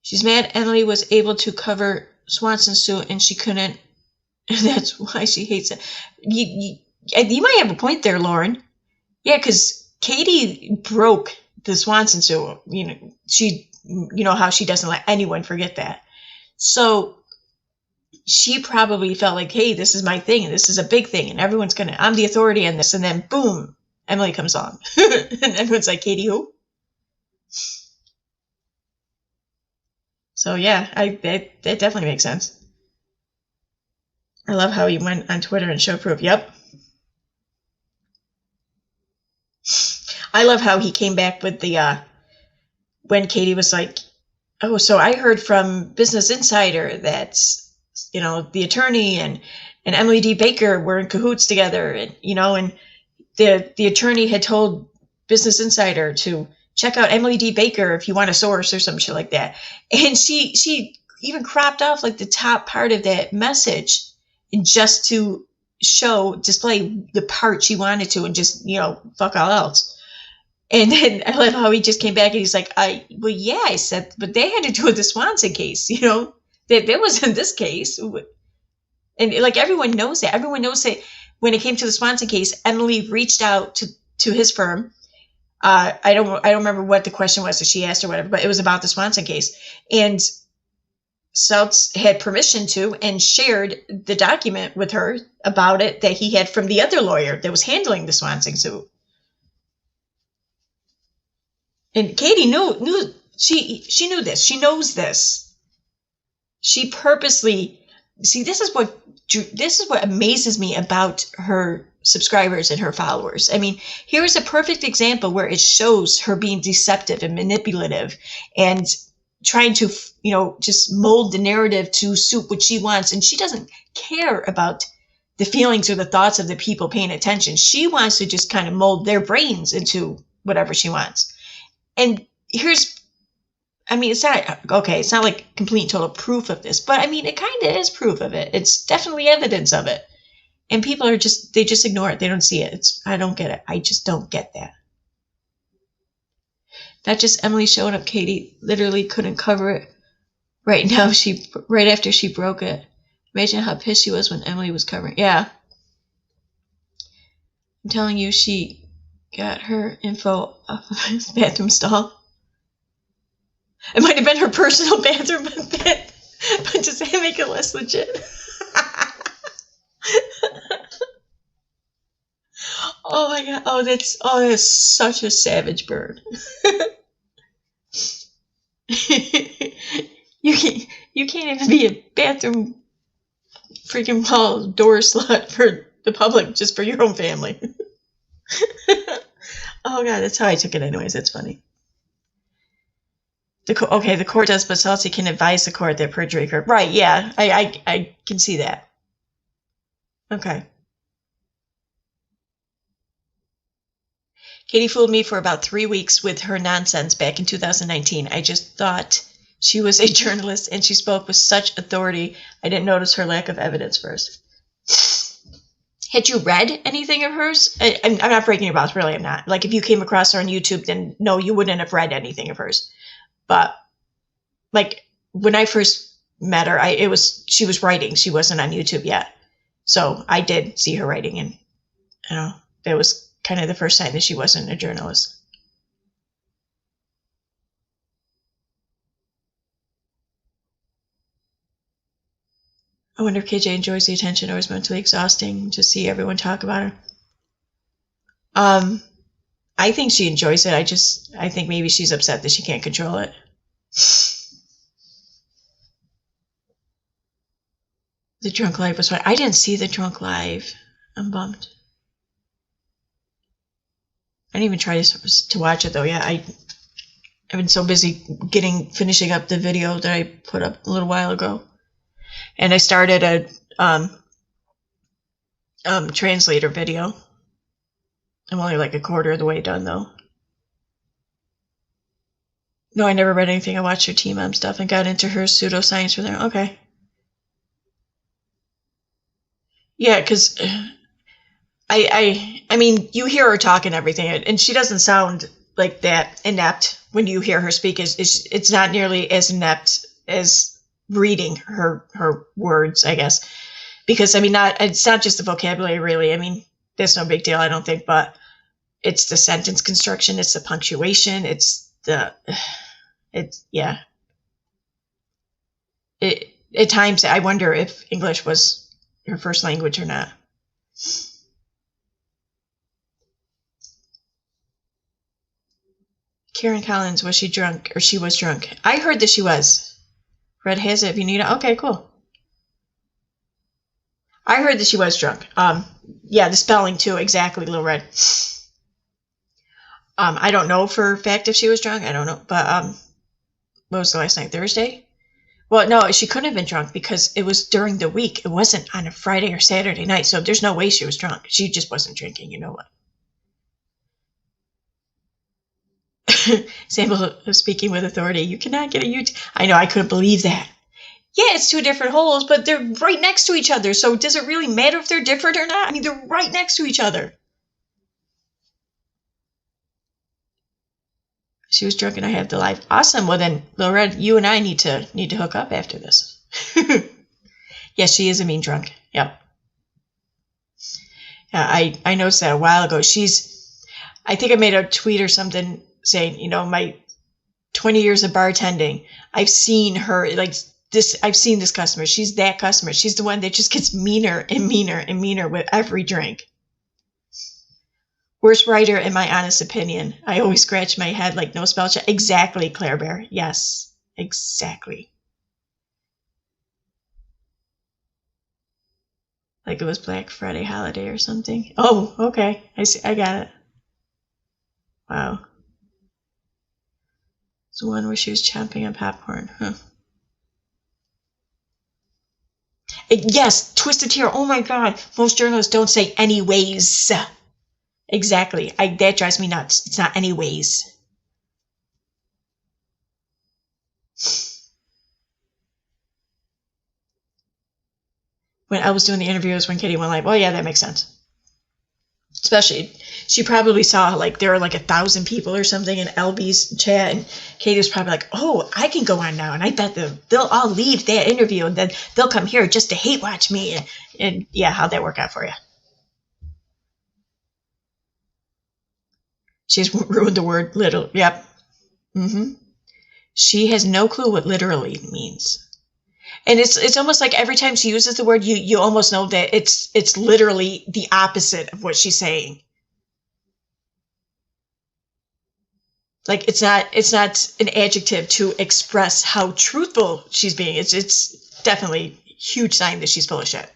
She's mad Emily was able to cover Swanson's suit and she couldn't. That's why she hates it. You might have a point there, Lauren. Yeah, because Katie broke the Swanson suit. You know how she doesn't let anyone forget that. So she probably felt like, hey, this is my thing and this is a big thing and I'm the authority on this. And then boom, Emily comes on. And everyone's like, Katie who? So yeah, that definitely makes sense. I love how he went on Twitter and showed proof. Yep. I love how he came back with the, when Katie was like, oh, so I heard from Business Insider that, the attorney and Emily D. Baker were in cahoots together. And, and the attorney had told Business Insider to check out Emily D. Baker if you want a source or some shit like that. And she even cropped off like the top part of that message just to display the part she wanted to and just, fuck all else. And then I love how he just came back and he's like, I said, but they had to do with the Swanson case, that wasn't this case. And like, everyone knows that. Everyone knows that when it came to the Swanson case, Emily reached out to his firm. I don't remember what the question was that she asked or whatever, but it was about the Swanson case. And Seltz had permission to and shared the document with her about it that he had from the other lawyer that was handling the Swanson suit. And Katie knew she knew this. She knows this. She purposely this is what amazes me about her subscribers and her followers. I mean, here is a perfect example where it shows her being deceptive and manipulative and trying to, just mold the narrative to suit what she wants. And she doesn't care about the feelings or the thoughts of the people paying attention. She wants to just kind of mold their brains into whatever she wants. And it's not like complete and total proof of this, but I mean, it kind of is proof of it. It's definitely evidence of it. And people they just ignore it. They don't see it. I don't get it. I just don't get that. Not just Emily showing up. Katie literally couldn't cover it. Right after she broke it. Imagine how pissed she was when Emily was covering. Yeah. I'm telling you, she got her info off of his bathroom stall. It might have been her personal bathroom, but does that make it less legit? Oh my god! Oh, that's such a savage bird. You can't even be a bathroom freaking wall door slut for the public, just for your own family. Oh god, that's how I took it anyways. That's funny. The court does, but Celsi can advise the court that perjury occurred. Right, yeah, I can see that. Okay. Katie fooled me for about 3 weeks with her nonsense back in 2019. I just thought she was a journalist and she spoke with such authority. I didn't notice her lack of evidence first. Had you read anything of hers? I'm not breaking your bounds, really, I'm not. Like, if you came across her on YouTube, then no, you wouldn't have read anything of hers. But, like, when I first met her, she was writing. She wasn't on YouTube yet. So I did see her writing, and that was kind of the first time that she wasn't a journalist. I wonder if KJ enjoys the attention or is mentally exhausting to see everyone talk about her. I think she enjoys it. I think maybe she's upset that she can't control it. The drunk live was fun. I didn't see the drunk live. I'm bummed. I didn't even try to watch it though. Yeah, I've been so busy finishing up the video that I put up a little while ago, and I started a translator video. I'm only like a quarter of the way done though. No, I never read anything. I watched her Teen Mom stuff and got into her pseudoscience from there. Okay. Yeah, because I mean, you hear her talk and everything, and she doesn't sound like that inept when you hear her speak. It's not nearly as inept as reading her words, I guess. Because I mean, it's not just the vocabulary, really. I mean, that's no big deal, I don't think, but it's the sentence construction, it's the punctuation, yeah. At times, I wonder if English was her first language or not. Karen Collins, was she drunk? Or she was drunk? I heard that she was. Red has it if you need it. Okay, cool. I heard that she was drunk. Yeah, the spelling too, exactly, Little Red. I don't know for a fact if she was drunk. I don't know, but what was the last night? Thursday? Well, no, she couldn't have been drunk because it was during the week. It wasn't on a Friday or Saturday night, so there's no way she was drunk. She just wasn't drinking. You know what? Sample of speaking with authority. You cannot get a UT. I know, I couldn't believe that. Yeah, it's two different holes, but they're right next to each other. So does it really matter if they're different or not? I mean, they're right next to each other. She was drunk and I have the life. Awesome. Well then, Lil Red, you and I need to hook up after this. Yes, she is a mean drunk. Yep. Yeah, I noticed that a while ago. I think I made a tweet or something saying, my 20 years of bartending, I've seen her like this. I've seen this customer. She's that customer. She's the one that just gets meaner and meaner and meaner with every drink. Worst writer, in my honest opinion. I always scratch my head like no spell check. Exactly, Claire Bear. Yes, exactly. Like it was Black Friday holiday or something. Oh, okay. I see. I got it. Wow. It's the one where she was chomping on popcorn. Huh. Yes, twisted tear. Oh my God. Most journalists don't say anyways. Exactly. That drives me nuts. It's not anyways. When I was doing the interviews, when Kitty went like, well, yeah, that makes sense. Especially, she probably saw like there were like 1,000 people or something in LB's chat, and Katie was probably like, "Oh, I can go on now," and I bet they'll all leave that interview and then they'll come here just to hate watch me. And yeah, how'd that work out for you? She's ruined the word little. Yep. Mm-hmm. She has no clue what literally means. And it's almost like every time she uses the word, you almost know that it's literally the opposite of what she's saying. Like it's not an adjective to express how truthful she's being. It's definitely a huge sign that she's full of shit.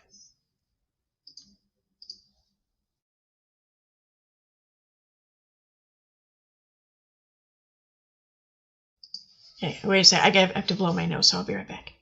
Okay, wait a second. I have to blow my nose, so I'll be right back.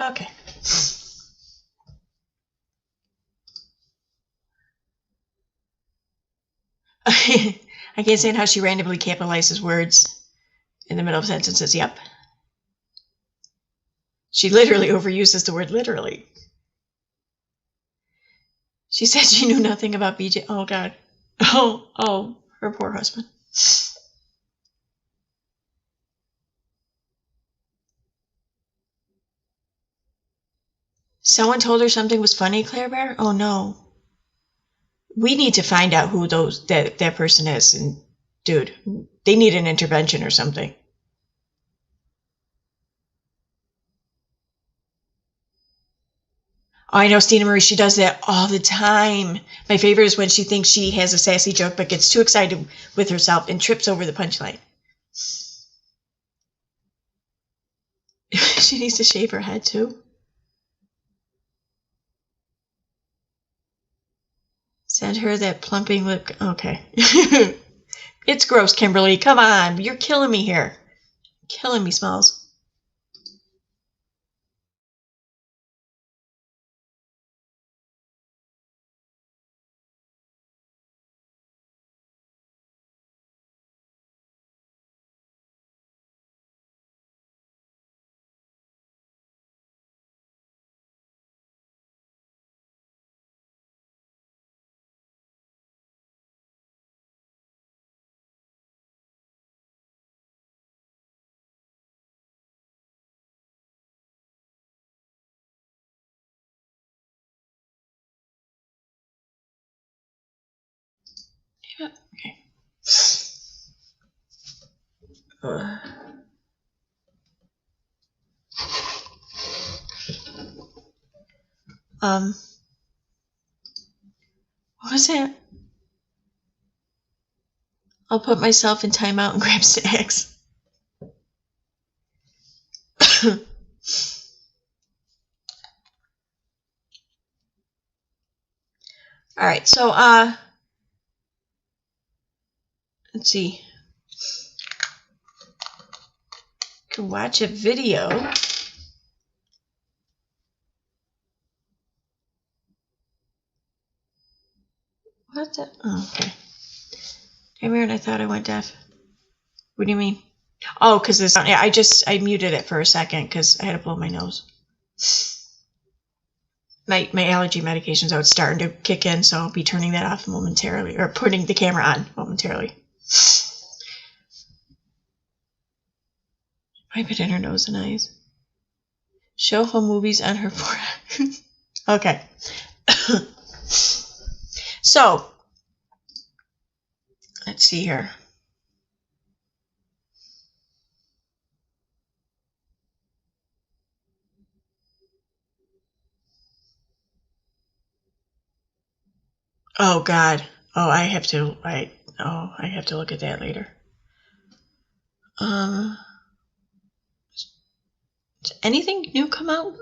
Okay. I can't stand how she randomly capitalizes words in the middle of sentences. Yep. She literally overuses the word literally. She said she knew nothing about BJ. Oh, God. Oh, her poor husband. Someone told her something was funny, Claire Bear? Oh no. We need to find out who that person is, and dude, they need an intervention or something. Oh, I know Stina Marie, she does that all the time. My favorite is when she thinks she has a sassy joke but gets too excited with herself and trips over the punchline. She needs to shave her head too. Send her that plumping look. Okay. It's gross, Kimberly. Come on. You're killing me here. Killing me, Smalls. Okay. What was that? I'll put myself in timeout and grab snacks. All right, so let's see. You can watch a video. What the? Oh, okay. Hey, Aaron, I thought I went deaf. What do you mean? Oh, because this. Yeah, I muted it for a second because I had to blow my nose. My allergy medications are starting to kick in, so I'll be turning that off momentarily, or putting the camera on momentarily. Wipe it in her nose and eyes. Show home movies on her forehead. Okay. So, let's see here. Oh God. Oh, I have to look at that later. Did anything new come out?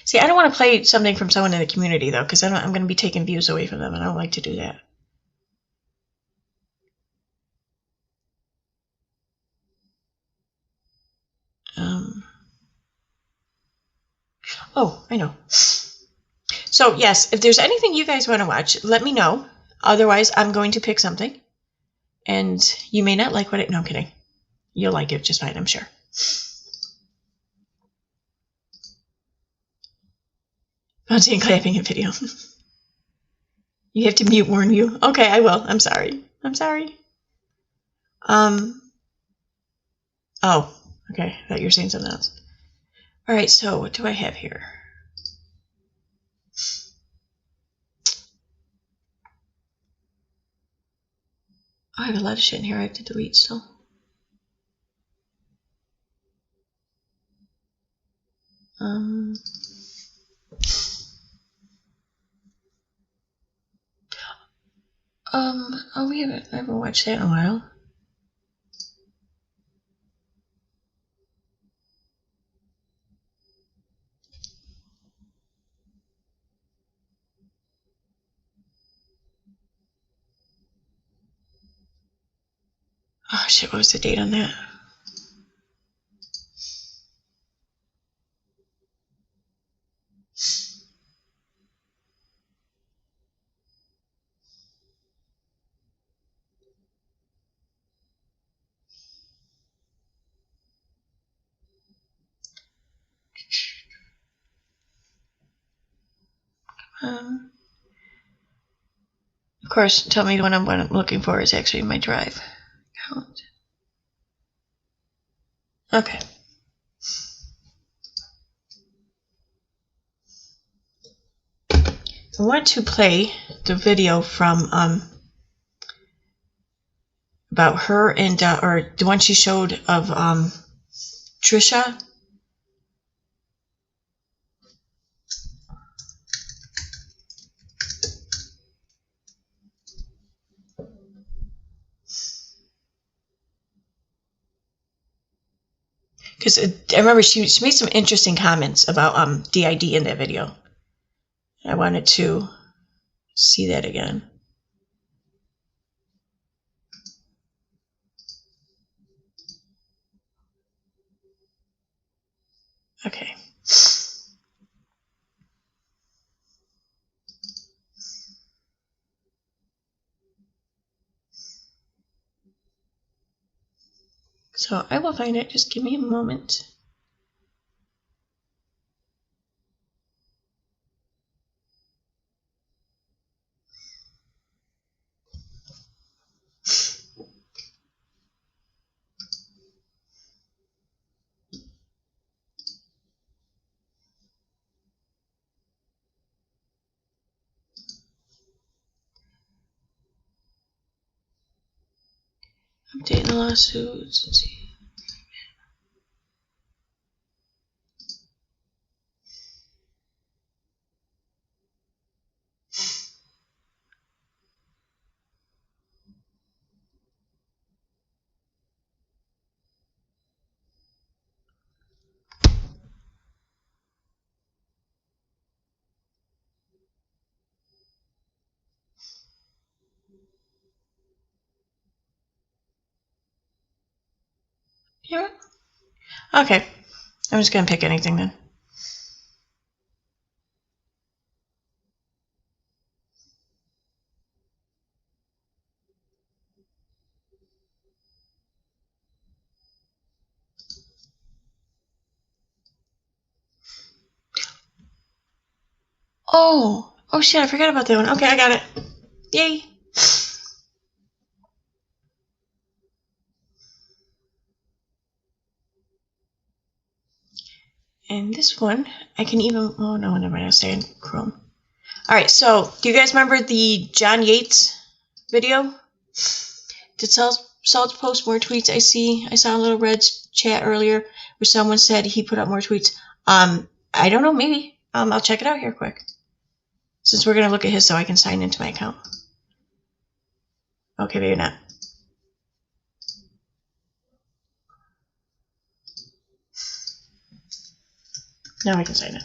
See, I don't want to play something from someone in the community though, because I'm going to be taking views away from them, and I don't like to do that. Oh, I know. So yes, if there's anything you guys want to watch, let me know. Otherwise, I'm going to pick something, and you may not like what it. No, I'm kidding. You'll like it just fine, I'm sure. Bouncing and clapping in video. You have to mute warn you. Okay, I will. I'm sorry. I'm sorry. Oh, okay. I thought you were saying something else. All right, so what do I have here? Oh, I have a lot of shit in here I have to delete still. Oh, I haven't watched that in a while. Oh shit, what was the date on that? Of course, tell me what I'm looking for is actually my drive count. Okay. I want to play the video from about her and or the one she showed of Trisha. Because I remember she made some interesting comments about DID in that video. I wanted to see that again. Okay. So I will find it. Just give me a moment. Updating the lawsuits. Let's see. Yeah. Okay. I'm just gonna pick anything then. Oh shit, I forgot about that one. Okay, I got it. Yay. And this one, I can even, oh no, never mind, I'll stay in Chrome. All right, so do you guys remember the John Yates video? Did Salt post more tweets? I saw a little red chat earlier where someone said he put up more tweets. I don't know, maybe. I'll check it out here quick. Since we're gonna look at his so I can sign into my account. Okay, maybe not. Now I can sign in.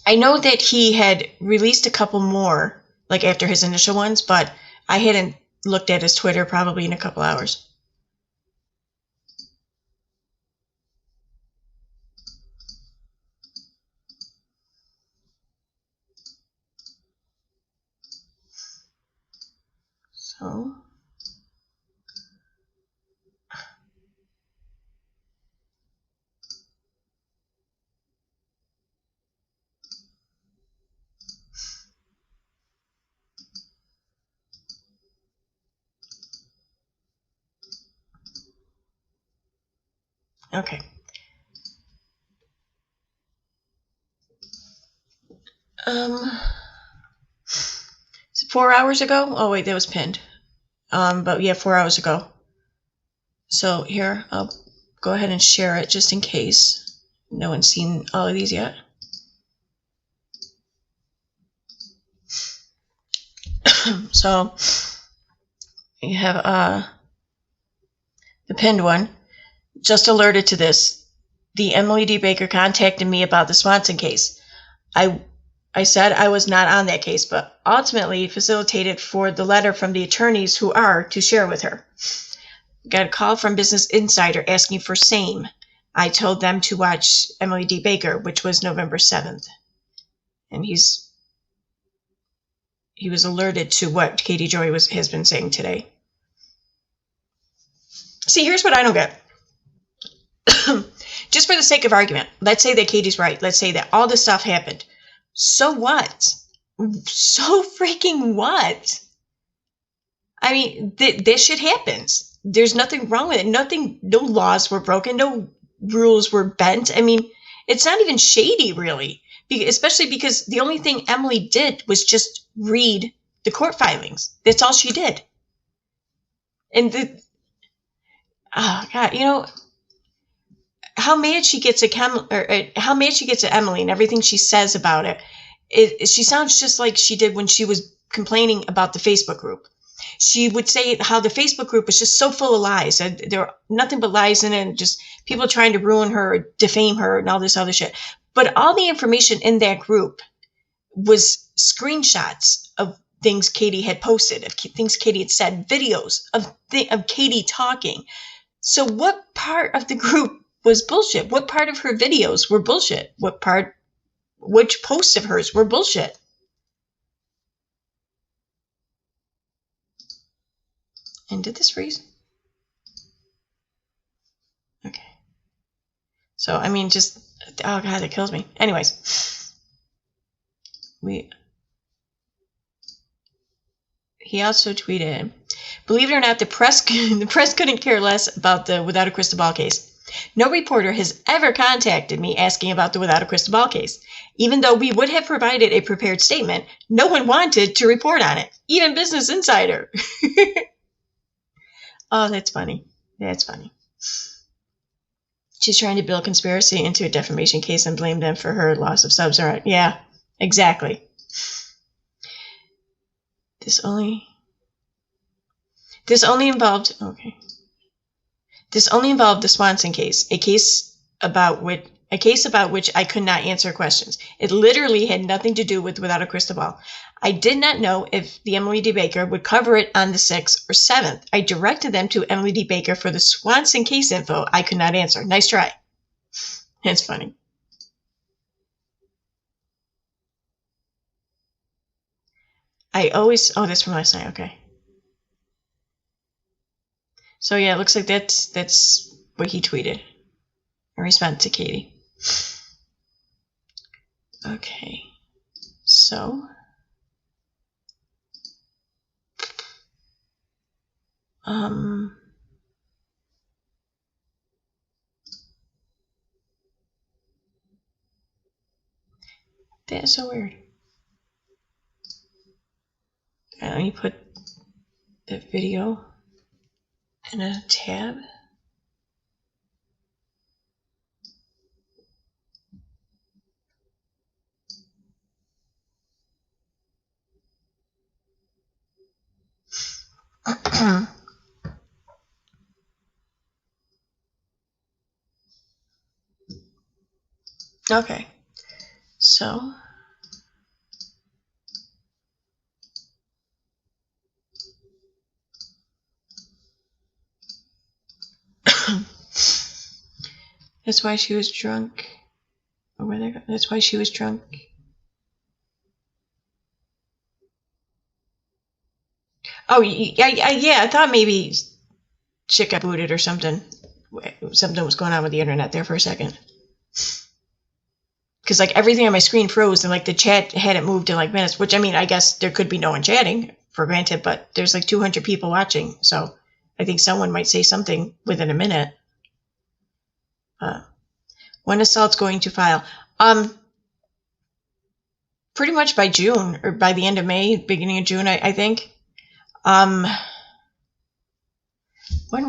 I know that he had released a couple more, like after his initial ones, but I hadn't looked at his Twitter probably in a couple hours. So, okay. Is it 4 hours ago? Oh wait, that was pinned. But yeah, 4 hours ago. So here, I'll go ahead and share it just in case no one's seen all of these yet. So you have the pinned one. Just alerted to this. The Emily D. Baker contacted me about the Swanson case. I said I was not on that case, but ultimately facilitated for the letter from the attorneys who are to share with her. Got a call from Business Insider asking for same. I told them to watch Emily D. Baker, which was November 7th. And he was alerted to what Katie Joy has been saying today. See, here's what I don't get. Just for the sake of argument, let's say that Katie's right. Let's say that all this stuff happened. So what? So freaking what? I mean, this shit happens. There's nothing wrong with it. No laws were broken. No rules were bent. I mean, it's not even shady, really. especially because the only thing Emily did was just read the court filings. That's all she did. And oh God, you know how mad she gets at how mad she gets at Emily and everything she says about it. She sounds just like she did when she was complaining about the Facebook group. She would say how the Facebook group was just so full of lies. There were nothing but lies in it, and just people trying to ruin her, defame her, and all this other shit. But all the information in that group was screenshots of things Katie had posted, of things Katie had said, videos of Katie talking. So what part of the group was bullshit? What part of her videos were bullshit? Which posts of hers were bullshit? And did this freeze? Okay. So, I mean, just, oh God, that kills me. Anyways, he also tweeted, believe it or not, the press couldn't care less about the Without a Crystal Ball case. No reporter has ever contacted me asking about the Without a Crystal Ball case. Even though we would have provided a prepared statement, no one wanted to report on it. Even Business Insider. Oh, that's funny. That's funny. She's trying to build conspiracy into a defamation case and blame them for her loss of subs. Yeah, exactly. This only involved the Swanson case, a case about which I could not answer questions. It literally had nothing to do with Without a Crystal Ball. I did not know if the Emily D. Baker would cover it on the 6th or 7th. I directed them to Emily D. Baker for the Swanson case info I could not answer. Nice try. That's funny. That's from last night. Okay. So yeah, it looks like that's what he tweeted. A response to Katie. Okay. So that is so weird. Let me put the video in a tab. Okay, so that's why she was drunk. That's why she was drunk. Oh, yeah, I thought maybe shit got booted or something. Something was going on with the internet there for a second. Because, like, everything on my screen froze and, like, the chat hadn't moved in, like, minutes. Which, I mean, I guess there could be no one chatting, for granted. But there's, like, 200 people watching. So I think someone might say something within a minute. When is Salt's going to file? Pretty much by June. Or by the end of May, beginning of June, I think. When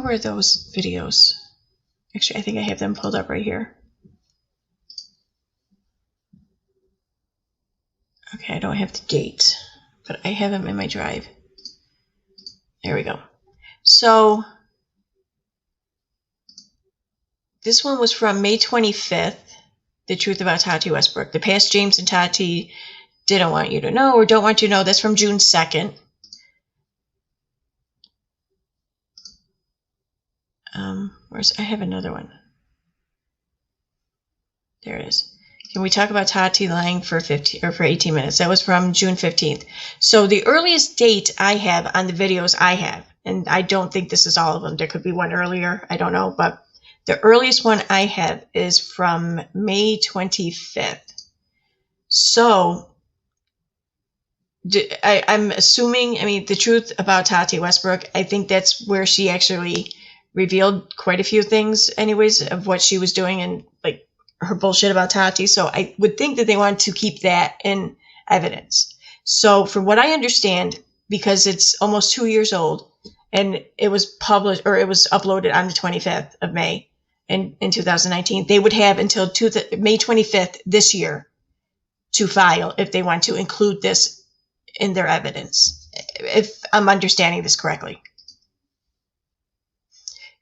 were those videos? Actually, I think I have them pulled up right here. Okay, I don't have the date, but I have them in my drive. There we go. So this one was from May 25th, The Truth About Tati Westbrook. The past James and Tati didn't want you to know or don't want you to know. That's from June 2nd. I have another one. There it is. Can we talk about Tati lying for 18 minutes? That was from June 15th. So the earliest date I have on the videos I have, and I don't think this is all of them. There could be one earlier. I don't know. But the earliest one I have is from May 25th. So I'm assuming, I mean, the truth about Tati Westbrook, I think that's where she actually revealed quite a few things anyways of what she was doing and like her bullshit about Tati. So I would think that they wanted to keep that in evidence. So from what I understand, because it's almost 2 years old and it was published or it was uploaded on the 25th of May in 2019, they would have until May 25th this year to file if they want to include this in their evidence, if I'm understanding this correctly.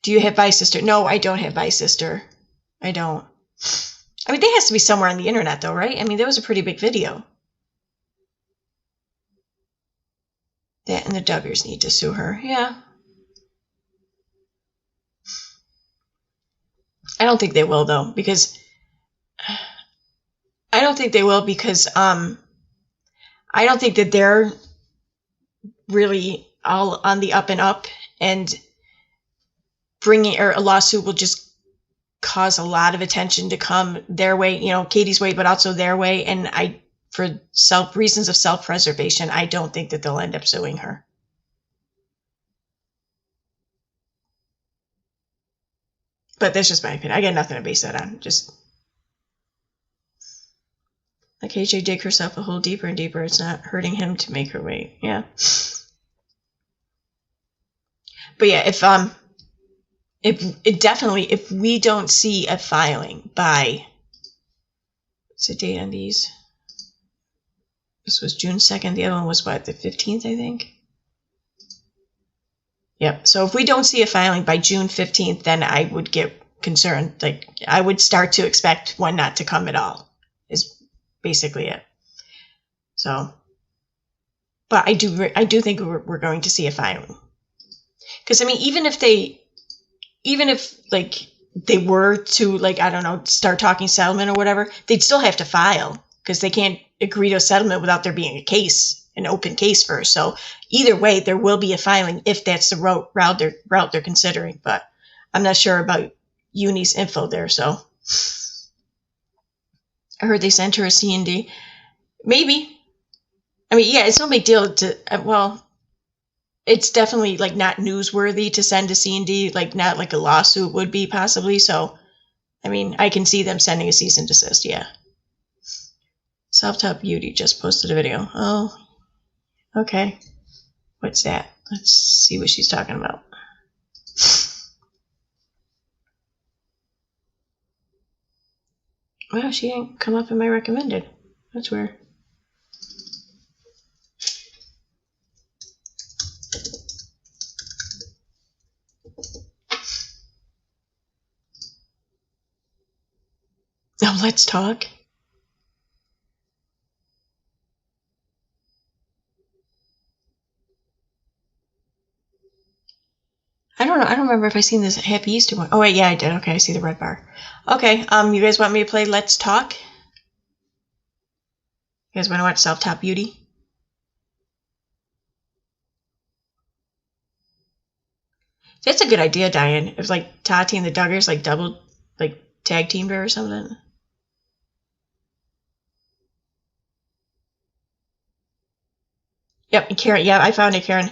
Do you have Vice Sister? No, I don't have Vice Sister. I don't. I mean, that has to be somewhere on the internet, though, right? I mean, that was a pretty big video. That and the Duggars need to sue her. Yeah. I don't think they will, though, because I don't think that they're really all on the up and up, and bringing or a lawsuit will just cause a lot of attention to come their way, Katie's way, but also their way. And for reasons of self-preservation, I don't think that they'll end up suing her. But that's just my opinion. I got nothing to base that on. Just like AJ dig herself a hole deeper and deeper. It's not hurting him to make her wait. Yeah. But yeah, if we don't see a filing by, what's the date on these? This was June 2nd. The other one was what, the 15th, I think? Yep. So if we don't see a filing by June 15th, then I would get concerned. Like, I would start to expect one not to come at all, is basically it. So, but I do think we're going to see a filing. Because, I mean, even if they were to, like, I don't know, start talking settlement or whatever, they'd still have to file, because they can't agree to a settlement without there being a case, an open case first. So either way, there will be a filing if that's the route they're considering. But I'm not sure about Uni's info there. So I heard they sent her a C&D. Maybe. I mean, yeah, it's no big deal it's definitely like not newsworthy to send a C&D, like not like a lawsuit would be possibly. So, I mean, I can see them sending a cease and desist. Yeah. Self-Taught Beauty just posted a video. Oh, okay. What's that? Let's see what she's talking about. Well, she ain't come up in my recommended. That's weird. Now let's talk. I don't know. I don't remember if I seen this Happy Easter one. Oh wait, yeah, I did. Okay, I see the red bar. Okay, you guys want me to play Let's Talk? You guys want to watch Self-Taught Beauty? That's a good idea, Diane. If like Tati and the Duggars like double, like tag teamed her or something. Yep, Karen. Yeah, I found it, Karen.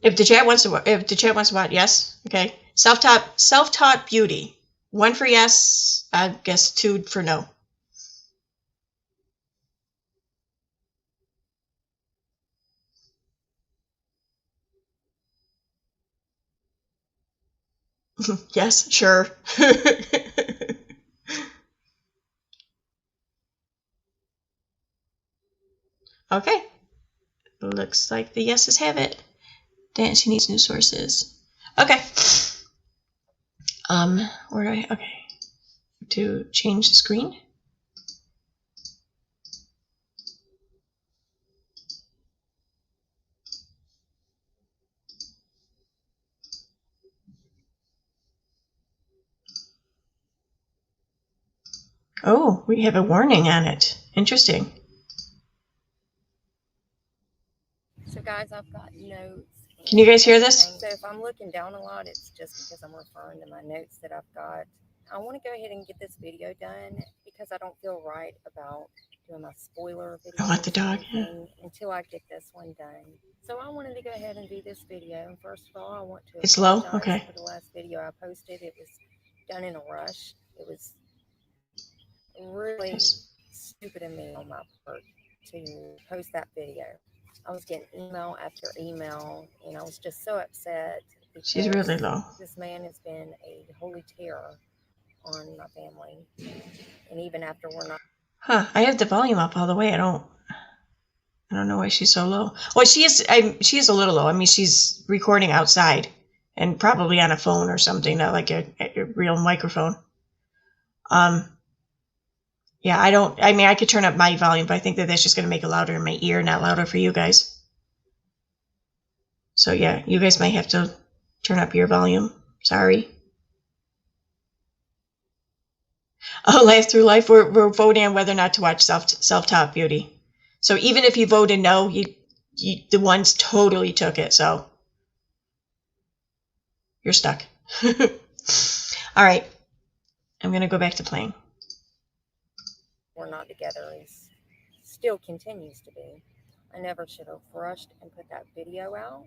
If the chat wants to watch, yes. Okay. Self-taught beauty. 1 for yes. I guess 2 for no. Yes, sure. Okay. Looks like the yeses have it. Dan, she needs new sources. Okay. Where do I? Okay. To change the screen. Oh, we have a warning on it. Interesting. So guys, I've got notes. Can you guys hear this? So if I'm looking down a lot, it's just because I'm referring to my notes that I've got. I want to go ahead and get this video done because I don't feel right about doing my spoiler video. I want the dog. Yeah. Until I get this one done. So I wanted to go ahead and do this video. And first of all, I want to apologize for the last video I posted. It was done in a rush. It was really Yes. stupid of me on my part to post that video. I was getting email after email, and I was just so upset She's because really low. this man has been a holy terror on my family. And even after we're not. Huh, I have the volume up all the way. I don't know why she's so low. Well, she is a little low. I mean, she's recording outside and probably on a phone or something, not like a real microphone. Yeah, I mean, I could turn up my volume, but I think that's just going to make it louder in my ear, not louder for you guys. So yeah, you guys might have to turn up your volume. Sorry. Oh, Laugh Through Life, we're voting on whether or not to watch Self-Taught Beauty. So even if you voted no, you the ones totally took it, so you're stuck. All right, I'm going to go back to playing. We're not together is still continues to be. I never should have rushed and put that video out.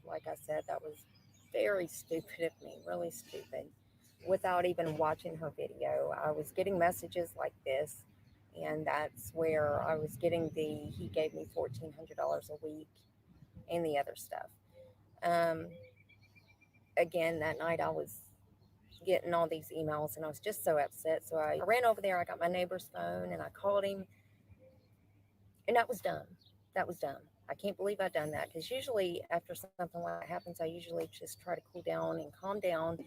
Like I said, that was very stupid of me, really stupid. Without even watching her video, I was getting messages like this, and that's where I was getting he gave me $1,400 a week and the other stuff. Again, that night I was getting all these emails, and I was just so upset. So I ran over there, I got my neighbor's phone, and I called him, and that was dumb. That was dumb. I can't believe I done that, because usually after something like that happens, I usually just try to cool down and calm down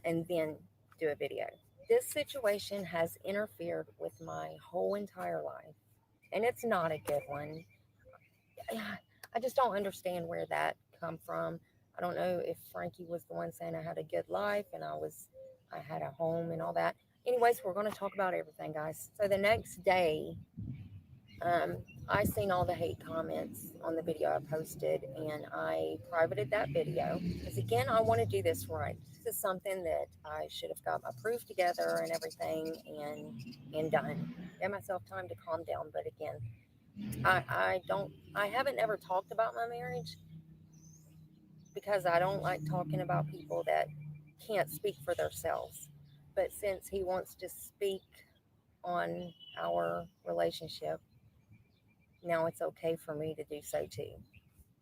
and then do a video. This situation has interfered with my whole entire life, and it's not a good one. I just don't understand where that come from. I don't know if Frankie was the one saying I had a good life and I had a home and all that. Anyways, we're going to talk about everything, guys. So the next day, I seen all the hate comments on the video I posted, and I privated that video because, again, I want to do this right. This is something that I should have got my proof together and everything and done. Give myself time to calm down, but again, I haven't ever talked about my marriage because I don't like talking about people that can't speak for themselves. But since he wants to speak on our relationship, now it's okay for me to do so too.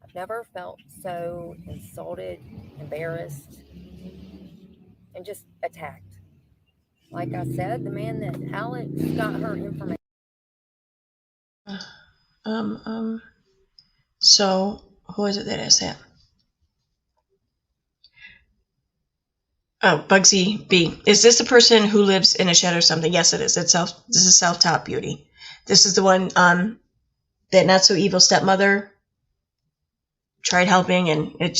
I've never felt so insulted, embarrassed, and just attacked. Like I said, the man that Alex got her information. So who is it that is that? Oh, Bugsy B. Is this the person who lives in a shed or something? Yes, it is. This is Self-Taught Beauty. This is the one that not so evil stepmother tried helping, and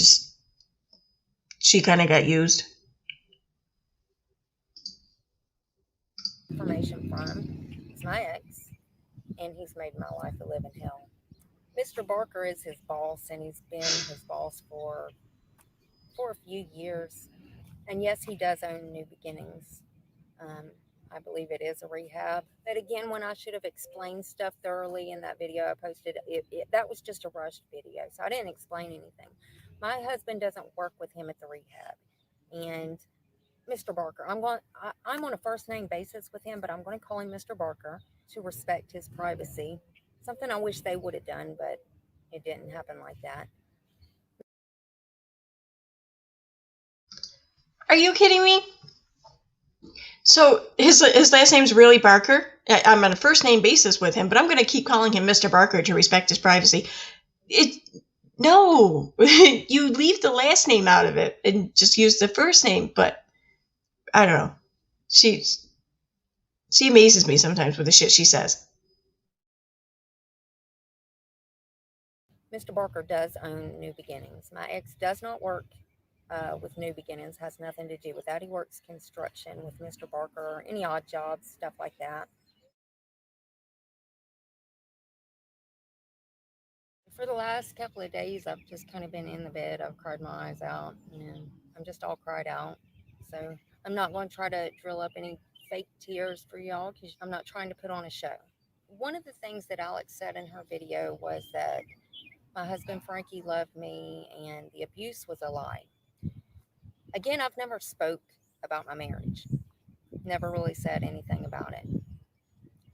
she kind of got used. Information from is my ex, and he's made my life a living hell. Mr. Barker is his boss, and he's been his boss for a few years. And yes, he does own New Beginnings. I believe it is a rehab. But again, when I should have explained stuff thoroughly in that video I posted, that was just a rushed video. So I didn't explain anything. My husband doesn't work with him at the rehab. And Mr. Barker, I'm on a first name basis with him, but I'm going to call him Mr. Barker to respect his privacy. Something I wish they would have done, but it didn't happen like that. Are you kidding me? So his last name's really Barker. I'm on a first name basis with him, but I'm going to keep calling him Mr. Barker to respect his privacy. No, you leave the last name out of it and just use the first name. But I don't know. She amazes me sometimes with the shit she says. Mr. Barker does own New Beginnings. My ex does not work with New Beginnings, has nothing to do with that. He works construction with Mr. Barker, any odd jobs, stuff like that. For the last couple of days, I've just kind of been in the bed. I've cried my eyes out, and I'm just all cried out. So I'm not going to try to drill up any fake tears for y'all because I'm not trying to put on a show. One of the things that Alex said in her video was that my husband Frankie loved me and the abuse was a lie. Again, I've never spoke about my marriage. Never really said anything about it.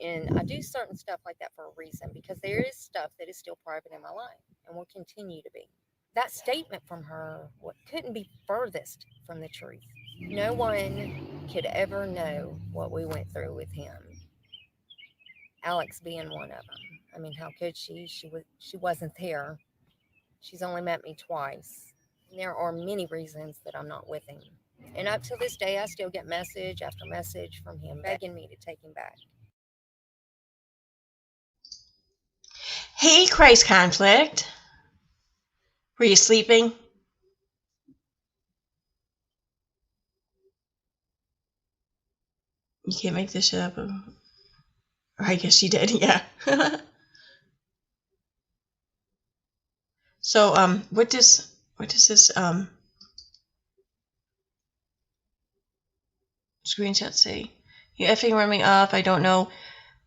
And I do certain stuff like that for a reason, because there is stuff that is still private in my life and will continue to be. That statement from her couldn't be furthest from the truth. No one could ever know what we went through with him, Alex being one of them. I mean, how could she? She wasn't there. She's only met me twice. And there are many reasons that I'm not with him. And up to this day, I still get message after message from him begging me to take him back. Hey, Christ Conflict. Were you sleeping? You can't make this shit up. Or I guess you did, yeah. So, what does this screenshot say? You effing run me off. I don't know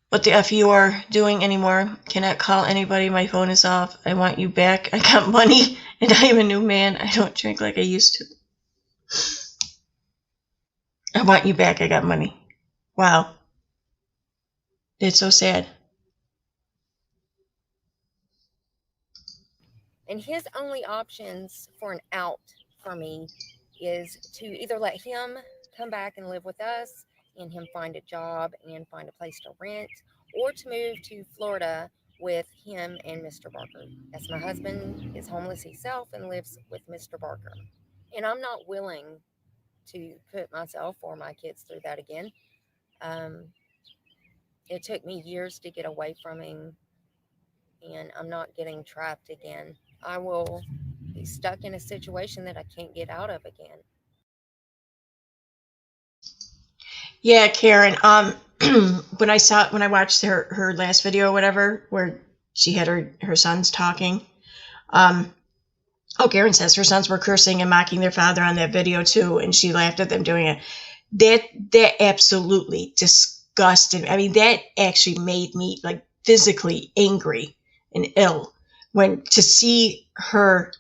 what the F you are doing anymore. Cannot call anybody. My phone is off. I want you back. I got money, and I am a new man. I don't drink like I used to. I want you back. I got money. Wow. It's so sad. And his only options for an out for me is to either let him come back and live with us and him find a job and find a place to rent, or to move to Florida with him and Mr. Barker. As my husband is homeless himself and lives with Mr. Barker. And I'm not willing to put myself or my kids through that again. It took me years to get away from him, and I'm not getting trapped again. I will be stuck in a situation that I can't get out of again. Yeah, Karen. When I watched her last video or whatever, where she had her sons talking, Karen says her sons were cursing and mocking their father on that video too, and she laughed at them doing it. That absolutely disgusted me. I mean, that actually made me like physically angry and ill when to see her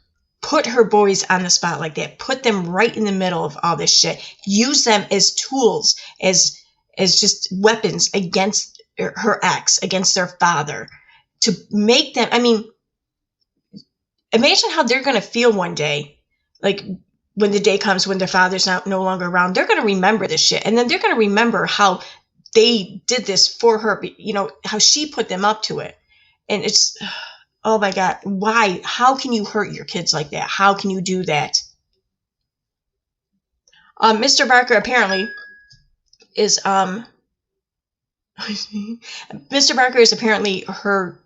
put her boys on the spot like that, put them right in the middle of all this shit, use them as tools, as just weapons against her ex, against their father, to make them, I mean, imagine how they're going to feel one day, like when the day comes when their father's no longer around. They're going to remember this shit, and then they're going to remember how they did this for her, you know, how she put them up to it. And it's, oh my God, why? How can you hurt your kids like that? How can you do that? Mr. Barker apparently is, Mr. Barker is apparently her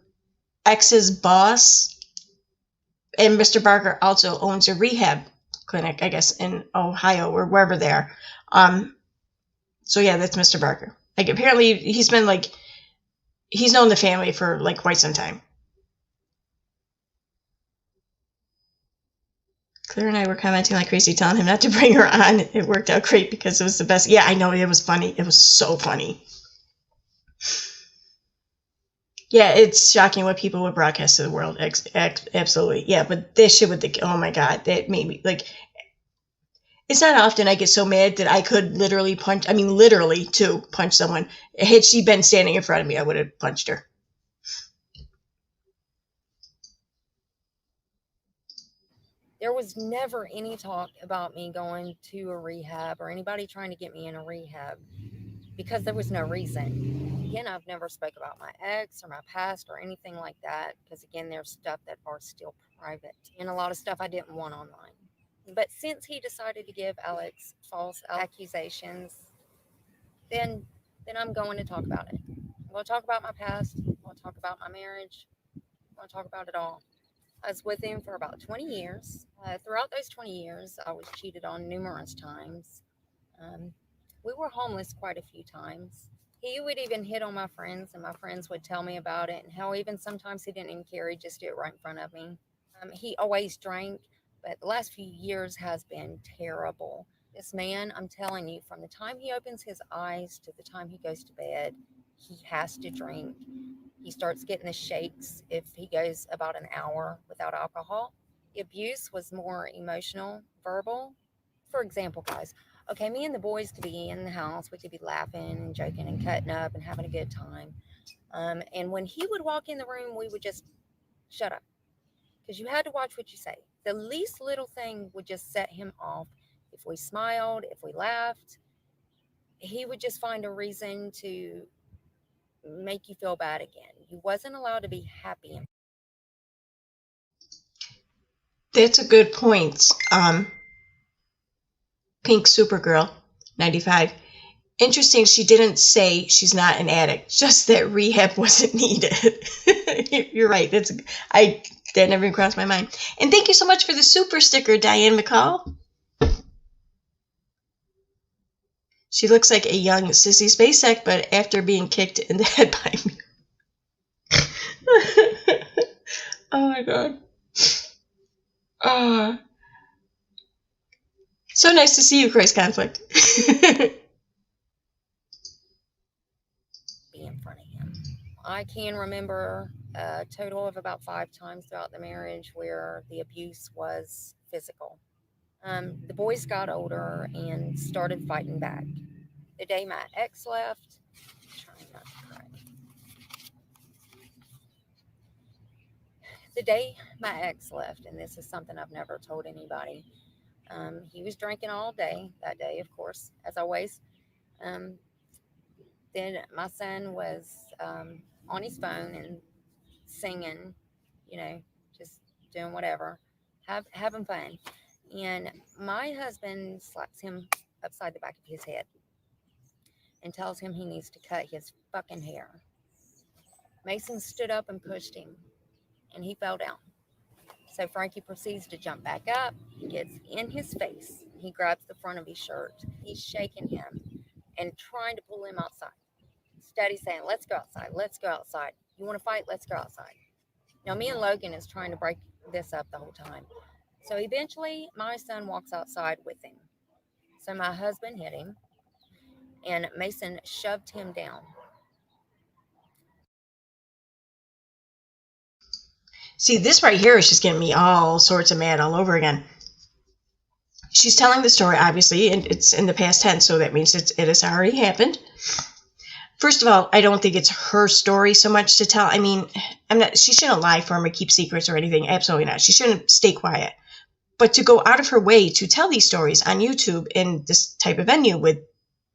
ex's boss. And Mr. Barker also owns a rehab clinic, I guess, in Ohio or wherever they are. So yeah, that's Mr. Barker. Like, apparently he's known the family for like quite some time. Claire and I were commenting like crazy, telling him not to bring her on. It worked out great because it was the best. Yeah, I know, it was funny. It was so funny. Yeah, it's shocking what people would broadcast to the world. Absolutely. Yeah, but this shit with oh my God, that made me like, it's not often I get so mad that I could literally punch someone. Had she been standing in front of me, I would have punched her. There was never any talk about me going to a rehab or anybody trying to get me in a rehab, because there was no reason. Again, I've never spoke about my ex or my past or anything like that, because again, there's stuff that are still private and a lot of stuff I didn't want online. But since he decided to give Alex false accusations, then I'm going to talk about it. I'm going to talk about my past. I'm going to talk about my marriage. I'm going to talk about it all. I was with him for about 20 years. Throughout those 20 years, I was cheated on numerous times. We were homeless quite a few times. He would even hit on my friends, and my friends would tell me about it, and how even sometimes he didn't even care, he'd just do it right in front of me. He always drank, but the last few years has been terrible. This man, I'm telling you, from the time he opens his eyes to the time he goes to bed, he has to drink. He starts getting the shakes if he goes about an hour without alcohol. The abuse was more emotional, verbal. For example, guys, Okay, me and the boys could be in the house. We could be laughing and joking and cutting up and having a good time. And when he would walk in the room, we would just shut up because you had to watch what you say. The least little thing would just set him off. If we smiled, if we laughed, he would just find a reason to make you feel bad again. You wasn't allowed to be happy. That's a good point. Pink Supergirl, 95. Interesting, she didn't say she's not an addict, just that rehab wasn't needed. You're right. That never even crossed my mind. And thank you so much for the super sticker, Diane McCall. She looks like a young Sissy Spacek, but after being kicked in the head by me. Oh my god. So nice to see you, Christ Conflict. Be in front of him. I can remember a total of about 5 times throughout the marriage where the abuse was physical. The boys got older and started fighting back. The day my ex left, trying not to cry. The day my ex left, and this is something I've never told anybody, he was drinking all day that day, of course, as always. Then my son was on his phone and singing, just doing whatever, having fun. And my husband slaps him upside the back of his head and tells him he needs to cut his fucking hair. Mason stood up and pushed him, and he fell down. So Frankie proceeds to jump back up. He gets in his face. He grabs the front of his shirt. He's shaking him and trying to pull him outside. Steady saying, let's go outside. Let's go outside. You want to fight? Let's go outside. Now, me and Logan is trying to break this up the whole time. So eventually, my son walks outside with him. So my husband hit him, and Mason shoved him down. See, this right here is just getting me all sorts of mad all over again. She's telling the story, obviously, and it's in the past tense, so that means it has already happened. First of all, I don't think it's her story so much to tell. I mean, she shouldn't lie for him or keep secrets or anything. Absolutely not. She shouldn't stay quiet. But to go out of her way to tell these stories on YouTube in this type of venue with,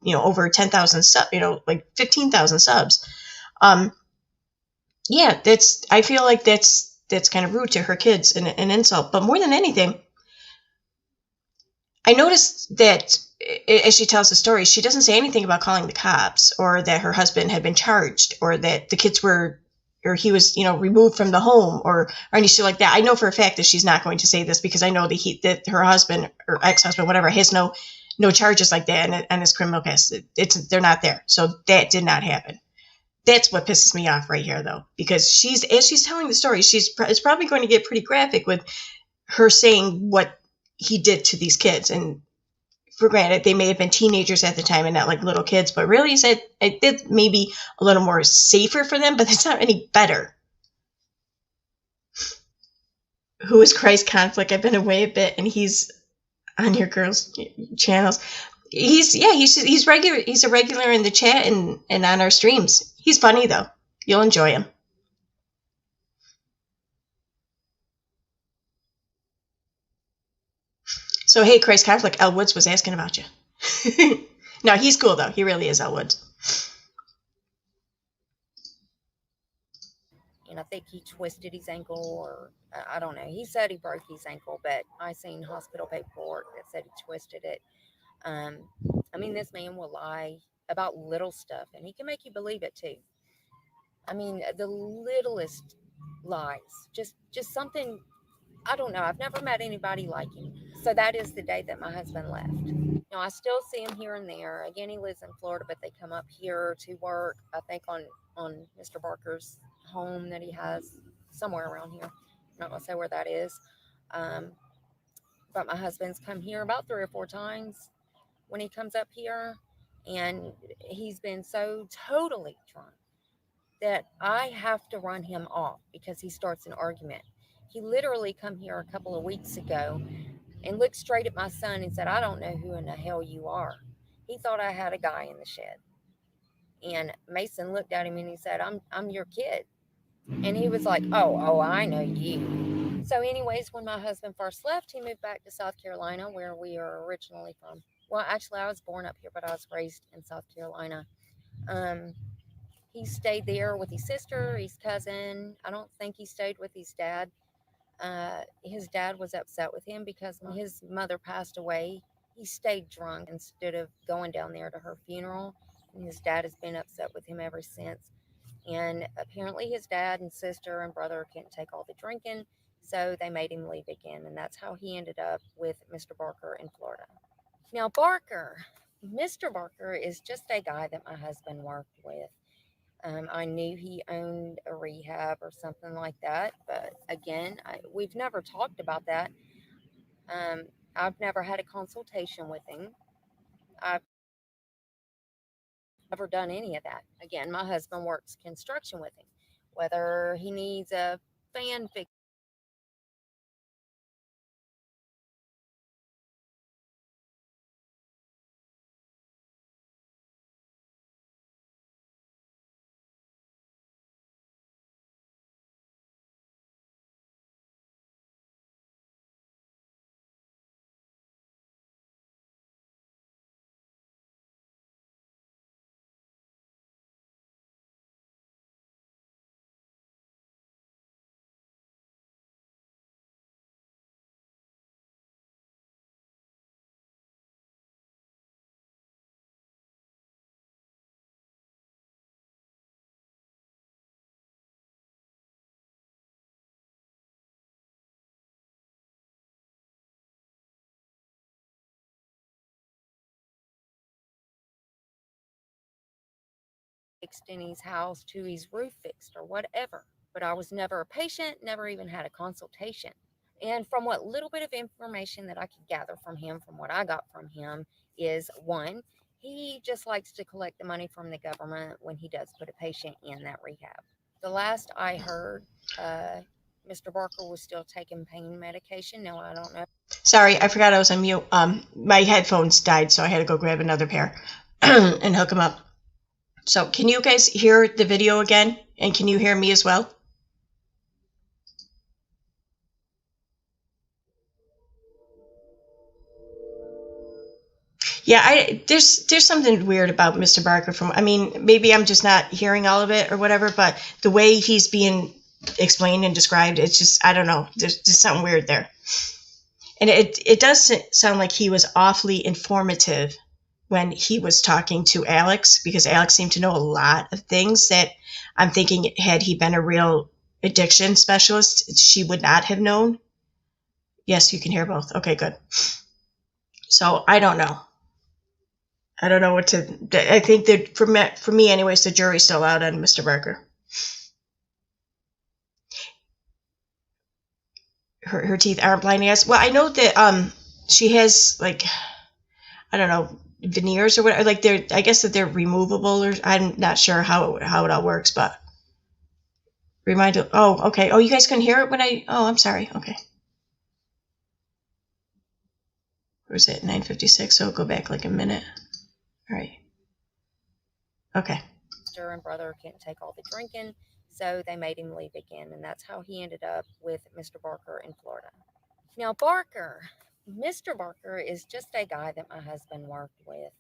over 10,000 subs, like 15,000 subs. Yeah, I feel like that's kind of rude to her kids and an insult. But more than anything, I noticed that as she tells the story, she doesn't say anything about calling the cops or that her husband had been charged or that the kids or he was, removed from the home or anything like that. I know for a fact that she's not going to say this because I know that her husband or ex-husband, whatever, has no charges like that on his criminal past. They're not there. So that did not happen. That's what pisses me off right here, though, because as she's telling the story, it's probably going to get pretty graphic with her saying what he did to these kids. And for granted, they may have been teenagers at the time and not like little kids, but really, it did maybe a little more safer for them, but it's not any better. Who is Christ Conflict? I've been away a bit, and he's on your girls' channels. He's regular. He's a regular in the chat and on our streams. He's funny though. You'll enjoy him. So hey, Christ Conflict, Elle Woods was asking about you. No, he's cool though. He really is Elle Woods. And I think he twisted his ankle, or I don't know. He said he broke his ankle, but I seen hospital paperwork that said he twisted it. I mean, this man will lie about little stuff, and he can make you believe it too. I mean, the littlest lies, just something. I don't know. I've never met anybody like him. So that is the day that my husband left. I still see him here and there. Again, he lives in Florida, but they come up here to work. I think on Mr. Barker's home that he has somewhere around here. I'm not gonna say where that is. But my husband's come here about 3 or 4 times when he comes up here, and he's been so totally drunk that I have to run him off because he starts an argument. He literally come here a couple of weeks ago and looked straight at my son and said, "I don't know who in the hell you are." He thought I had a guy in the shed. And Mason looked at him and he said, I'm your kid. And he was like, oh, I know you. So anyways, when my husband first left, he moved back to South Carolina, where we are originally from. Well, actually, I was born up here, but I was raised in South Carolina. He stayed there with his sister, his cousin. I don't think he stayed with his dad. His dad was upset with him because when his mother passed away, he stayed drunk instead of going down there to her funeral. And his dad has been upset with him ever since. And apparently his dad and sister and brother can't take all the drinking, so they made him leave again. And that's how he ended up with Mr. Barker in Florida. Now, Mr. Barker is just a guy that my husband worked with. I knew he owned a rehab or something like that, but again, we've never talked about that. I've never had a consultation with him. I've never done any of that. Again, my husband works construction with him. Whether he needs a fan fixed in his house to his roof fixed or whatever. But I was never a patient, never even had a consultation. And from what little bit of information that I could gather from him, from what I got from him, is one, he just likes to collect the money from the government when he does put a patient in that rehab. The last I heard, Mr. Barker was still taking pain medication. Now, I don't know. Sorry, I forgot I was on mute. My headphones died, so I had to go grab another pair and hook them up. So can you guys hear the video again? And can you hear me as well? Yeah, there's something weird about Mr. Barker maybe I'm just not hearing all of it or whatever, but the way he's being explained and described, it's just, I don't know, there's just something weird there. And it does sound like he was awfully informative when he was talking to Alex, because Alex seemed to know a lot of things that I'm thinking, had he been a real addiction specialist, she would not have known. Yes, you can hear both. Okay, good. So I don't know. I don't know what to. I think that for me, anyways, the jury's still out on Mr. Barker. Her teeth aren't blinding us. Well, I know that she has, like, I don't know, veneers or whatever. Like, they're, I guess that they're removable, or I'm not sure how it all works, but oh, okay. Oh, you guys couldn't hear it when I'm sorry. Okay. Where was it? 9:56. So I'll go back like a minute. All right. Okay. Sister and brother can't take all the drinking, so they made him leave again. And that's how he ended up with Mr. Barker in Florida. Now, Mr. Barker is just a guy that my husband worked with.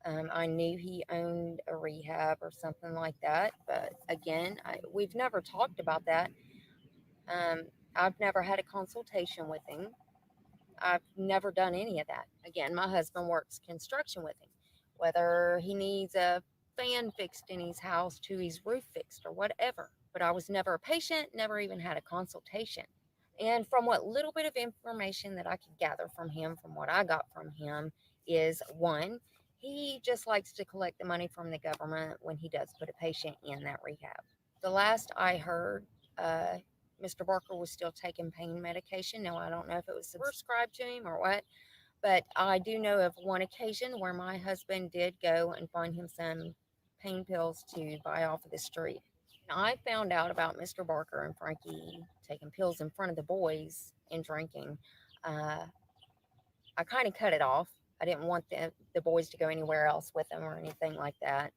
I knew he owned a rehab or something like that, but again, we've never talked about that. I've never had a consultation with him. I've never done any of that. Again, my husband works construction with him. Whether he needs a fan fixed in his house to his roof fixed or whatever. But I was never a patient, never even had a consultation. And from what little bit of information that I could gather from him, from what I got from him, is one, he just likes to collect the money from the government when he does put a patient in that rehab. The last I heard, Mr. Barker was still taking pain medication. Now, I don't know if it was prescribed to him or what, but I do know of one occasion where my husband did go and find him some pain pills to buy off of the street. I found out about Mr. Barker and Frankie taking pills in front of the boys and drinking I kind of cut it off. I didn't want the boys to go anywhere else with them or anything like that.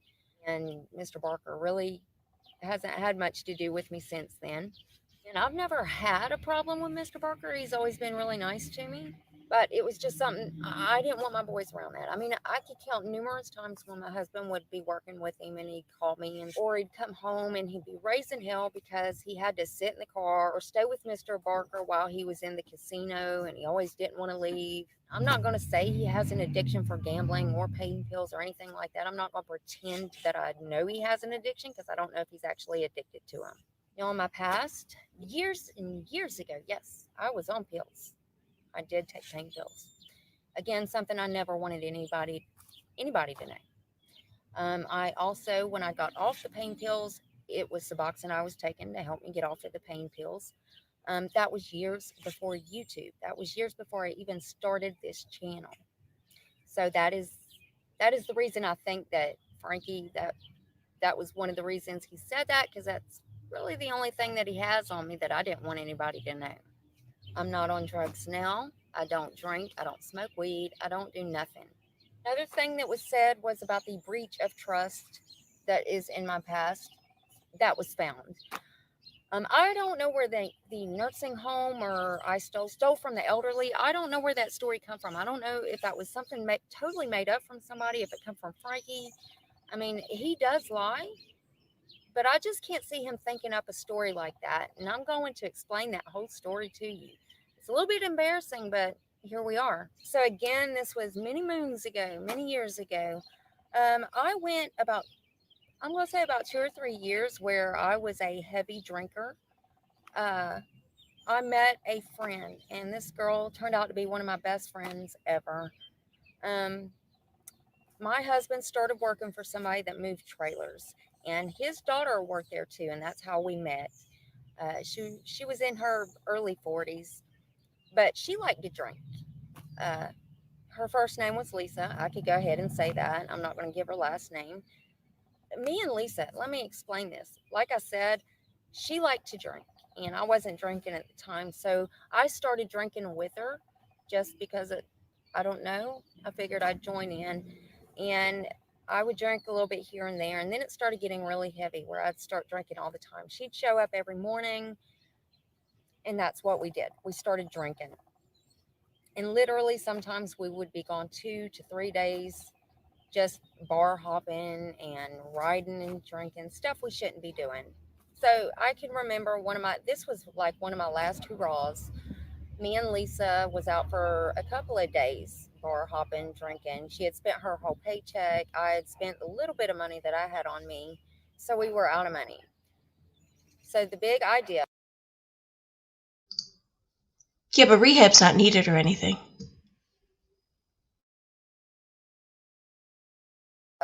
And Mr. Barker really hasn't had much to do with me since then. And I've never had a problem with Mr. Barker. He's always been really nice to me. But it was just something I didn't want my boys around that. I mean, I could count numerous times when my husband would be working with him and he'd call me, and or he'd come home and he'd be raising hell because he had to sit in the car or stay with Mr. Barker while he was in the casino, and he always didn't want to leave. I'm not going to say he has an addiction for gambling or pain pills or anything like that. I'm not going to pretend that I know he has an addiction because I don't know if he's actually addicted to them. You know, in my past, years and years ago, yes, I was on pills. I did take pain pills. Again, something I never wanted anybody to know. I also, when I got off the pain pills, it was Suboxone I was taking to help me get off of the pain pills. That was years before YouTube. That was years before I even started this channel. So that is the reason I think that Frankie, that was one of the reasons he said that, because that's really the only thing that he has on me that I didn't want anybody to know. I'm not on drugs now. I don't drink. I don't smoke weed. I don't do nothing. Another thing that was said was about the breach of trust that is in my past that was found. I don't know where the nursing home or I stole from the elderly. I don't know where that story come from. I don't know if that was something totally made up from somebody, if it come from Frankie. I mean, he does lie, but I just can't see him thinking up a story like that. And I'm going to explain that whole story to you. It's a little bit embarrassing, but here we are. So again, this was many moons ago, many years ago. I went about, I'm going to say about 2 or 3 years where I was a heavy drinker. I met a friend, and this girl turned out to be one of my best friends ever. My husband started working for somebody that moved trailers, and his daughter worked there too, and that's how we met. She was in her early 40s, but she liked to drink. Uh, her first name was Lisa. I could go ahead and say that. I'm not going to give her last name. Me and Lisa, let me explain this. Like I said, she liked to drink, and I wasn't drinking at the time, so I started drinking with her just because I don't know. I figured I'd join in, and I would drink a little bit here and there, and then it started getting really heavy where I'd start drinking all the time. She'd show up every morning, and that's what we did. We started drinking. And literally, sometimes we would be gone 2 to 3 days, just bar hopping and riding and drinking stuff we shouldn't be doing. So I can remember this was like one of my last hurrahs. Me and Lisa was out for a couple of days, bar hopping, drinking. She had spent her whole paycheck. I had spent the little bit of money that I had on me. So we were out of money. So the big idea. Yeah, but rehab's not needed or anything.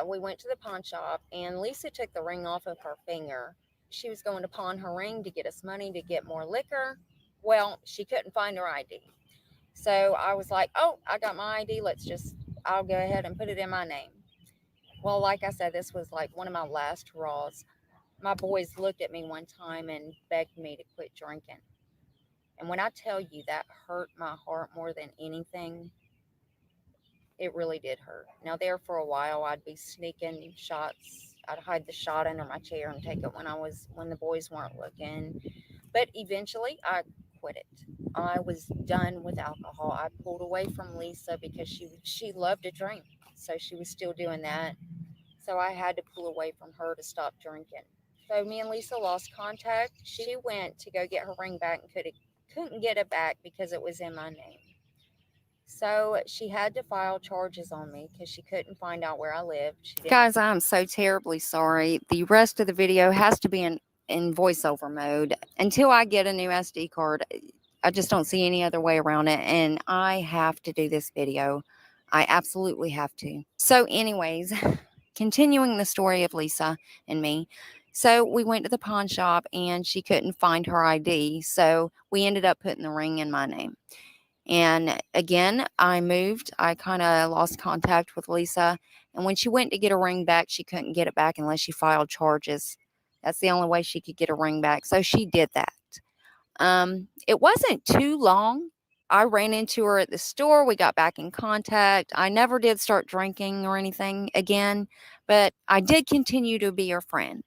We went to the pawn shop, and Lisa took the ring off of her finger. She was going to pawn her ring to get us money to get more liquor. Well, she couldn't find her ID. So I was like, oh, I got my ID. I'll go ahead and put it in my name. Well, like I said, this was like one of my last hurrahs. My boys looked at me one time and begged me to quit drinking. And when I tell you that hurt my heart more than anything, it really did hurt. Now, there for a while, I'd be sneaking shots. I'd hide the shot under my chair and take it when the boys weren't looking. But eventually, I quit it. I was done with alcohol. I pulled away from Lisa because she loved to drink, so she was still doing that. So I had to pull away from her to stop drinking. So me and Lisa lost contact. She went to go get her ring back and couldn't get it back because it was in my name. So she had to file charges on me because she couldn't find out where I lived. Guys, I'm so terribly sorry. The rest of the video has to be in voiceover mode until I get a new SD card. I just don't see any other way around it, and I have to do this video. I absolutely have to. So anyways, continuing the story of Lisa and me. So we went to the pawn shop, and she couldn't find her ID, so we ended up putting the ring in my name. And again, I moved. I kind of lost contact with Lisa. And when she went to get a ring back, she couldn't get it back unless she filed charges. That's the only way she could get a ring back. So she did that. It wasn't too long I ran into her at the store. We got back in contact. I never did start drinking or anything again, but I did continue to be her friend.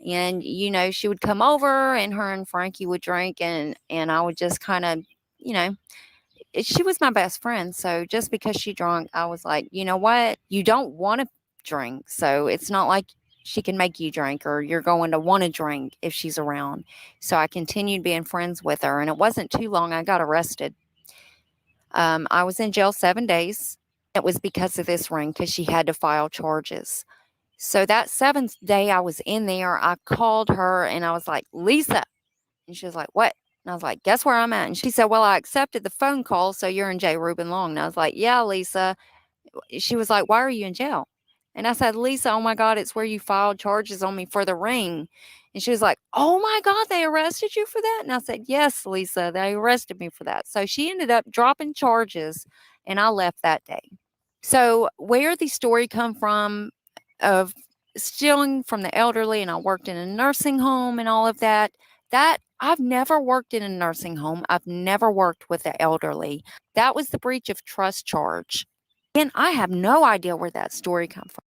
And, she would come over and her and Frankie would drink and I would just kind of, you know, she was my best friend. So just because she drank, I was like, you know what? You don't want to drink. So it's not like she can make you drink or you're going to want to drink if she's around. So I continued being friends with her. And it wasn't too long I got arrested. I was in jail 7 days. It was because of this ring, because she had to file charges. So that seventh day I was in there, I called her and I was like, Lisa. And she was like, what? And I was like, guess where I'm at? And she said, well, I accepted the phone call. So you're in J. Reuben Long. And I was like, yeah, Lisa. She was like, why are you in jail? And I said, Lisa, oh my God, it's where you filed charges on me for the ring. And she was like, oh my God, they arrested you for that? And I said, yes, Lisa, they arrested me for that. So she ended up dropping charges and I left that day. So where the story come from of stealing from the elderly, and I worked in a nursing home and all of that, I've never worked in a nursing home. I've never worked with the elderly. That was the breach of trust charge. And I have no idea where that story come from.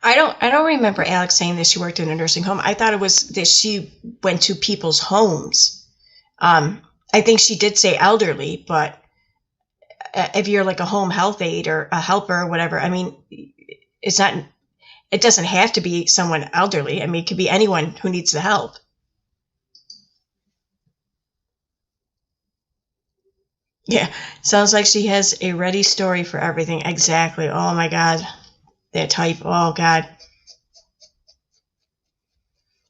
I don't remember Alex saying that she worked in a nursing home. I thought it was that she went to people's homes. I think she did say elderly, but if you're like a home health aide or a helper or whatever, I mean, it doesn't have to be someone elderly. I mean, it could be anyone who needs the help. Yeah, sounds like she has a ready story for everything. Exactly. Oh my God. That type. Oh God.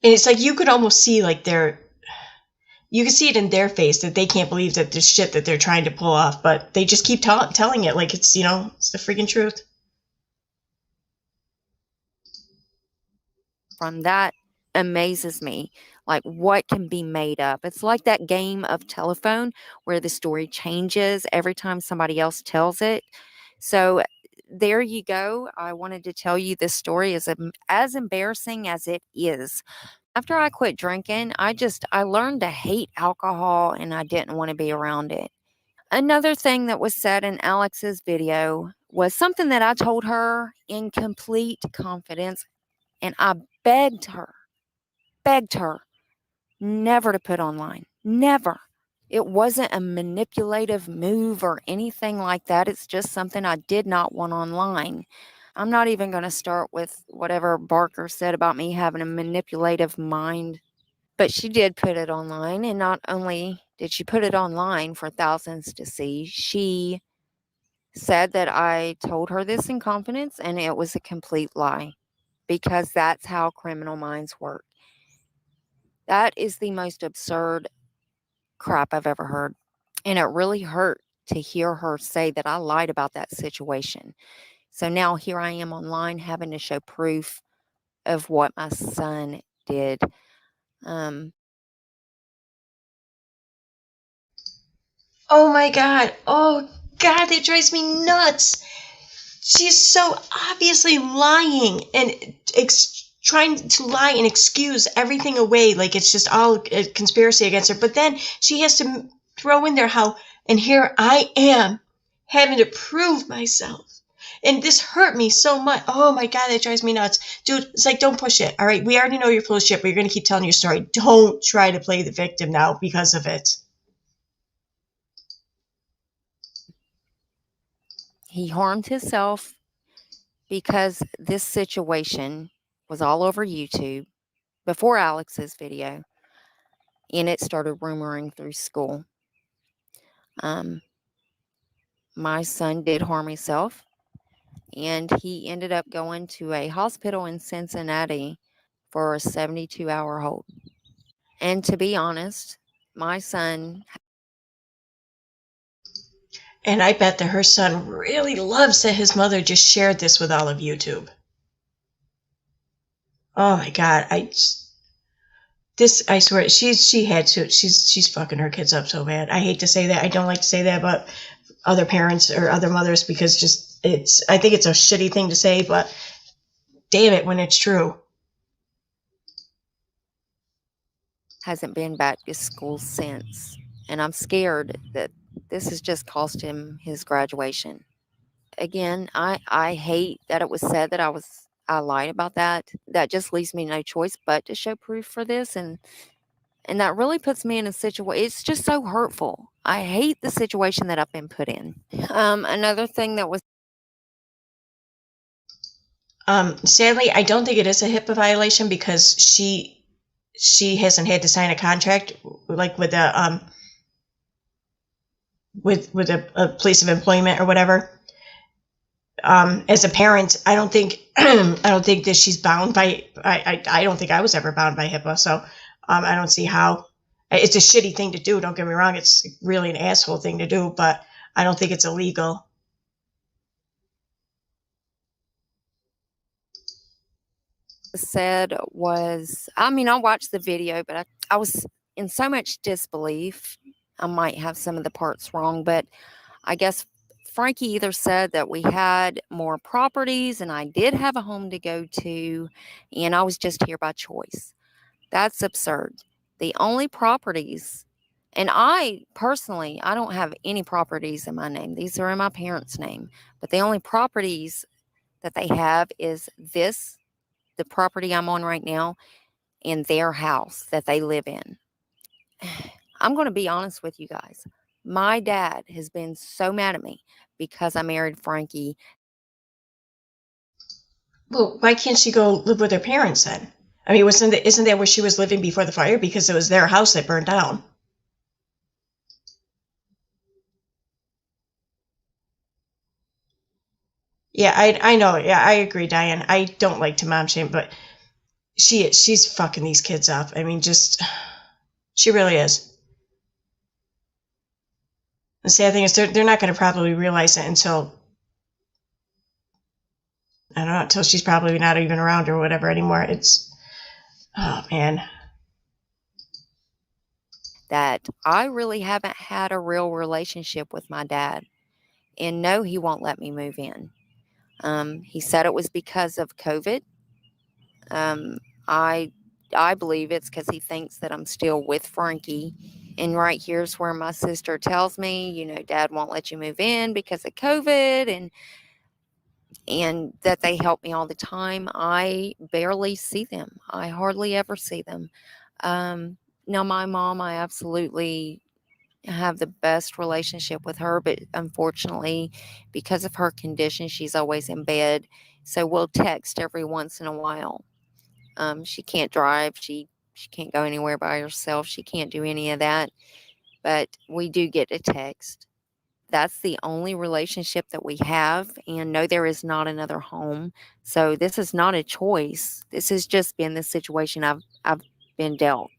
And it's like you could almost see like you can see it in their face that they can't believe that the shit that they're trying to pull off, but they just keep telling it like it's, it's the freaking truth. From that amazes me, like what can be made up. It's like that game of telephone where the story changes every time somebody else tells it. So there you go. I wanted to tell you this story is as embarrassing as it is. After I quit drinking, I learned to hate alcohol and I didn't want to be around it. Another thing that was said in Alex's video was something that I told her in complete confidence, and I begged her never to put online. Never. It wasn't a manipulative move or anything like that. It's just something I did not want online. I'm not even going to start with whatever Barker said about me having a manipulative mind. But she did put it online, and not only did she put it online for thousands to see, she said that I told her this in confidence, and it was a complete lie, because that's how criminal minds work. That is the most absurd crap I've ever heard. And it really hurt to hear her say that I lied about that situation. So now here I am online having to show proof of what my son did. Oh my God. Oh God, that drives me nuts. She's so obviously lying and trying to lie and excuse everything away like it's just all a conspiracy against her. But then she has to throw in there how, and here I am having to prove myself. And this hurt me so much. Oh my God, that drives me nuts. Dude, it's like, don't push it. All right, we already know you're full of shit, but you're going to keep telling your story. Don't try to play the victim now because of it. He harmed himself because this situation was all over YouTube before Alex's video, and it started rumoring through school. My son did harm himself, and he ended up going to a hospital in Cincinnati for a 72-hour hold. And to be honest, my son... And I bet that her son really loves that his mother just shared this with all of YouTube. Oh my God, I swear she's fucking her kids up so bad. I hate to say that. I don't like to say that about other parents or other mothers because I think it's a shitty thing to say, but damn it when it's true. hasn't been back to school since. And I'm scared that this has just cost him his graduation. Again, I hate that it was said that I lied about that. That just leaves me no choice but to show proof for this, and that really puts me in a situation. It's just so hurtful. I hate the situation that I've been put in. Another thing that was Sadly, I don't think it is a HIPAA violation because she hasn't had to sign a contract like with a with a place of employment or whatever. As a parent, I don't think I don't think that she's bound by. I don't think I was ever bound by HIPAA, so I don't see how. It's a shitty thing to do. Don't get me wrong; it's really an asshole thing to do, but I don't think it's illegal. said was, I mean, I watched the video, but I was in so much disbelief. I might have some of the parts wrong, but I guess Frankie either said that we had more properties and I did have a home to go to, and I was just here by choice. That's absurd. The only properties, and I personally, I don't have any properties in my name. These are in my parents' name. But the only properties that they have is this, the property I'm on right now, and their house that they live in. I'm going to be honest with you guys. My dad has been so mad at me because I married Frankie. Well, why can't she go live with her parents then? I mean, isn't that where she was living before the fire? Because it was their house that burned down. Yeah, I know. Yeah, I agree, Diane. I don't like to mom shame, but she's fucking these kids up. I mean, just she really is. The sad thing is they're not going to probably realize it until I don't know, until she's probably not even around or whatever anymore. It's oh man. That I really haven't had a real relationship with my dad. And no, he won't let me move in. He said it was because of COVID. Um, I I believe it's because he thinks that I'm still with Frankie. And right here's where my sister tells me, Dad won't let you move in because of COVID, and that they help me all the time. I barely see them. I hardly ever see them. Now, my mom, I absolutely have the best relationship with her, but unfortunately, because of her condition, she's always in bed. So we'll text every once in a while. She can't drive. She can't go anywhere by herself. She can't do any of that. But we do get a text. That's the only relationship that we have. And no, there is not another home. So this is not a choice. This has just been the situation I've been dealt.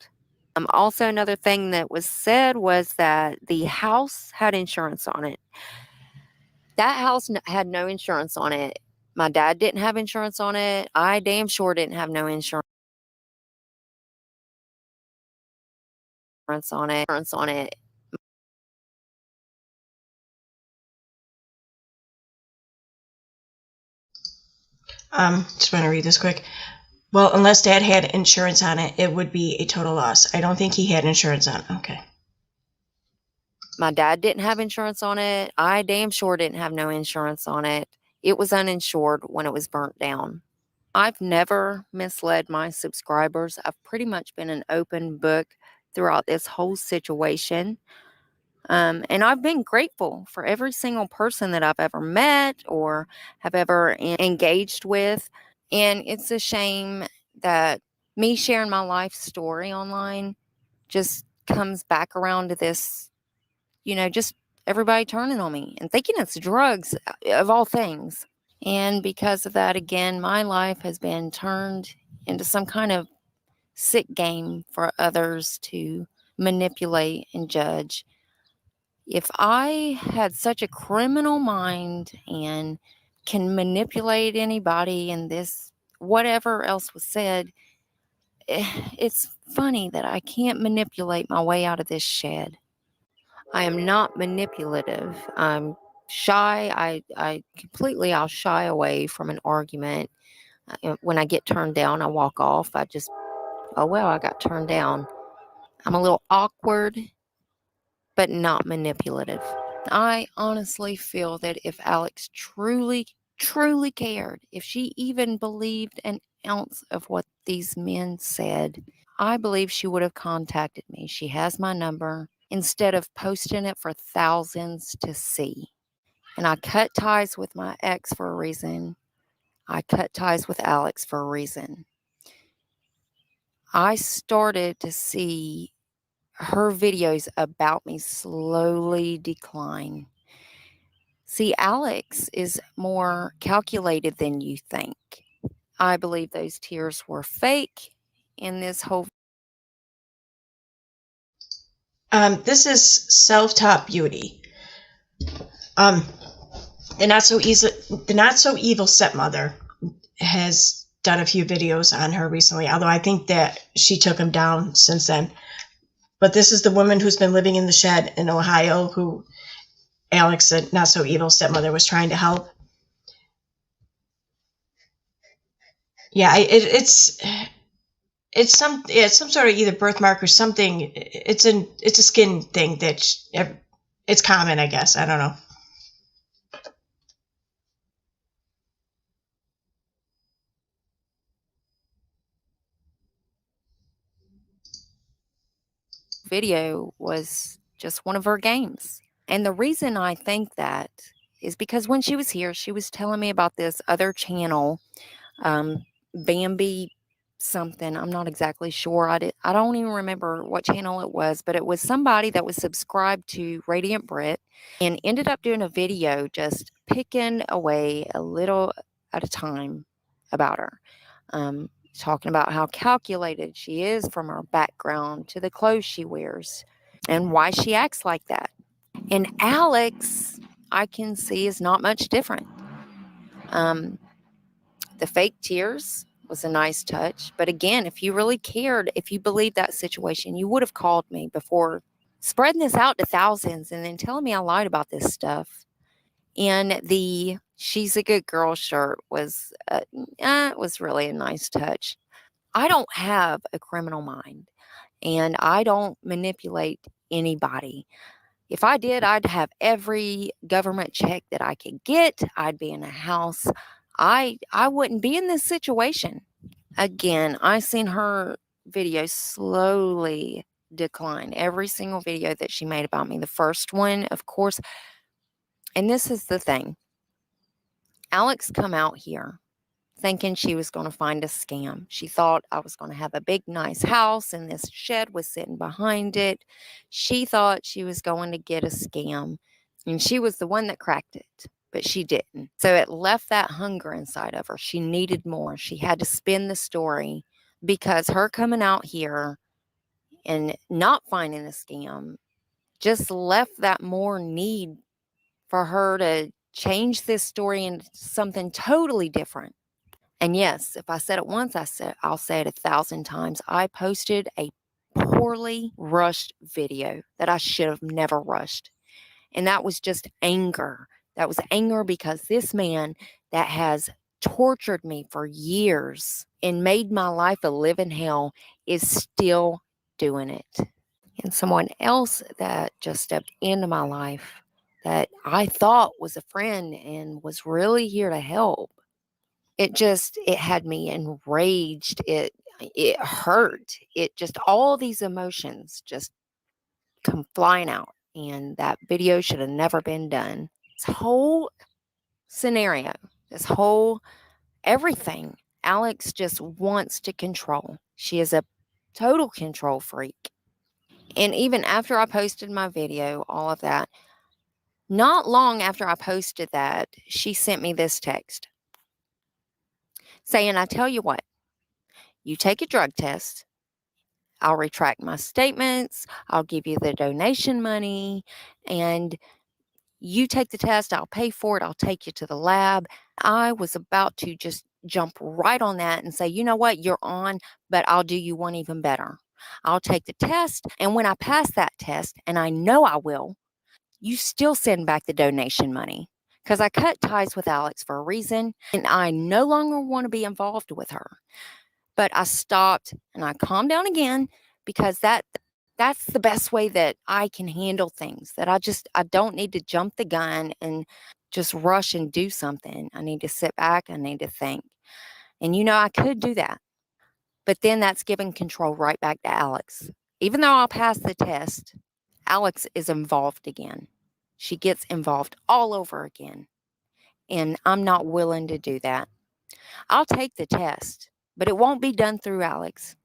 Also, another thing that was said was that the house had insurance on it. That house had no insurance on it. My dad didn't have insurance on it. I damn sure didn't have no insurance on it. Just want to read this quick. Well, unless Dad had insurance on it, it would be a total loss. I don't think he had insurance on it. Okay. My dad didn't have insurance on it. I damn sure didn't have no insurance on it. It was uninsured when it was burnt down. I've never misled my subscribers. I've pretty much been an open book throughout this whole situation. And I've been grateful for every single person that I've ever met or have ever engaged with. And it's a shame that me sharing my life story online just comes back around to this, just everybody turning on me and thinking it's drugs of all things. And because of that, again, my life has been turned into some kind of sick game for others to manipulate and judge. If I had such a criminal mind and can manipulate anybody and this, whatever else was said, it's funny that I can't manipulate my way out of this shed. I am not manipulative. I'm shy. I'll shy away from an argument. When I get turned down, I walk off. Oh, well, I got turned down. I'm a little awkward, but not manipulative. I honestly feel that if Alex truly cared, if she even believed an ounce of what these men said, I believe she would have contacted me. She has my number instead of posting it for thousands to see. And I cut ties with my ex for a reason. I cut ties with Alex for a reason. I started to see her videos about me slowly decline. See, Alex is more calculated than you think. I believe those tears were fake in this whole. This is self-taught beauty. The not so evil stepmother has done a few videos on her recently, although I think that she took them down since then. But this is the woman who's been living in the shed in Ohio, who Alex, the not so evil stepmother, was trying to help. Yeah, it's some sort of either birthmark or something. It's a skin thing that it's common, I guess. I don't know. Video was just one of her games. And the reason I think that is because when she was here, she was telling me about this other channel, Bambi something. I'm not exactly sure. I don't even remember what channel it was, but it was somebody that was subscribed to Radiant Brit and ended up doing a video just picking away a little at a time about her. Talking about how calculated she is from her background to the clothes she wears and why she acts like that. And Alex, I can see, is not much different. The fake tears was a nice touch. But again, if you really cared, if you believed that situation, you would have called me before spreading this out to thousands and then telling me I lied about this stuff. And the "she's a good girl" shirt was it was really a nice touch. I don't have a criminal mind, and I don't manipulate anybody. If I did, I'd have every government check that I could get. I'd be in a house. I wouldn't be in this situation. Again, I seen her videos slowly decline. Every single video that she made about me. The first one, of course, and this is the thing. Alex come out here thinking she was going to find a scam. She thought I was going to have a big, nice house and this shed was sitting behind it. She thought she was going to get a scam, and she was the one that cracked it, but she didn't. So it left that hunger inside of her. She needed more. She had to spin the story because her coming out here and not finding the scam just left that more need for her to change this story into something totally different. And yes, if I said it once, I'll say it 1,000 times. I posted a poorly rushed video that I should have never rushed. And that was just anger. That was anger because this man that has tortured me for years and made my life a living hell is still doing it. And someone else that just stepped into my life that I thought was a friend and was really here to help, it had me enraged. It hurt. It just, all these emotions just come flying out. And that video should have never been done. This whole scenario, this whole everything, Alex just wants to control. She is a total control freak. And even after I posted my video, all of that, not long after I posted that, she sent me this text saying, "I tell you what, you take a drug test, I'll retract my statements, I'll give you the donation money, and you take the test, I'll pay for it, I'll take you to the lab." I was about to just jump right on that and say, "You know what, you're on, but I'll do you one even better. I'll take the test, and when I pass that test, and I know I will, you still send back the donation money." Because I cut ties with Alex for a reason, and I no longer want to be involved with her. But I stopped and I calmed down again because that That's the best way that I can handle things, that I don't need to jump the gun and just rush and do something. I need to sit back. I need to think. And I could do that. But then that's giving control right back to Alex. Even though I'll pass the test, Alex is involved again. She gets involved all over again. And I'm not willing to do that. I'll take the test, but it won't be done through Alex.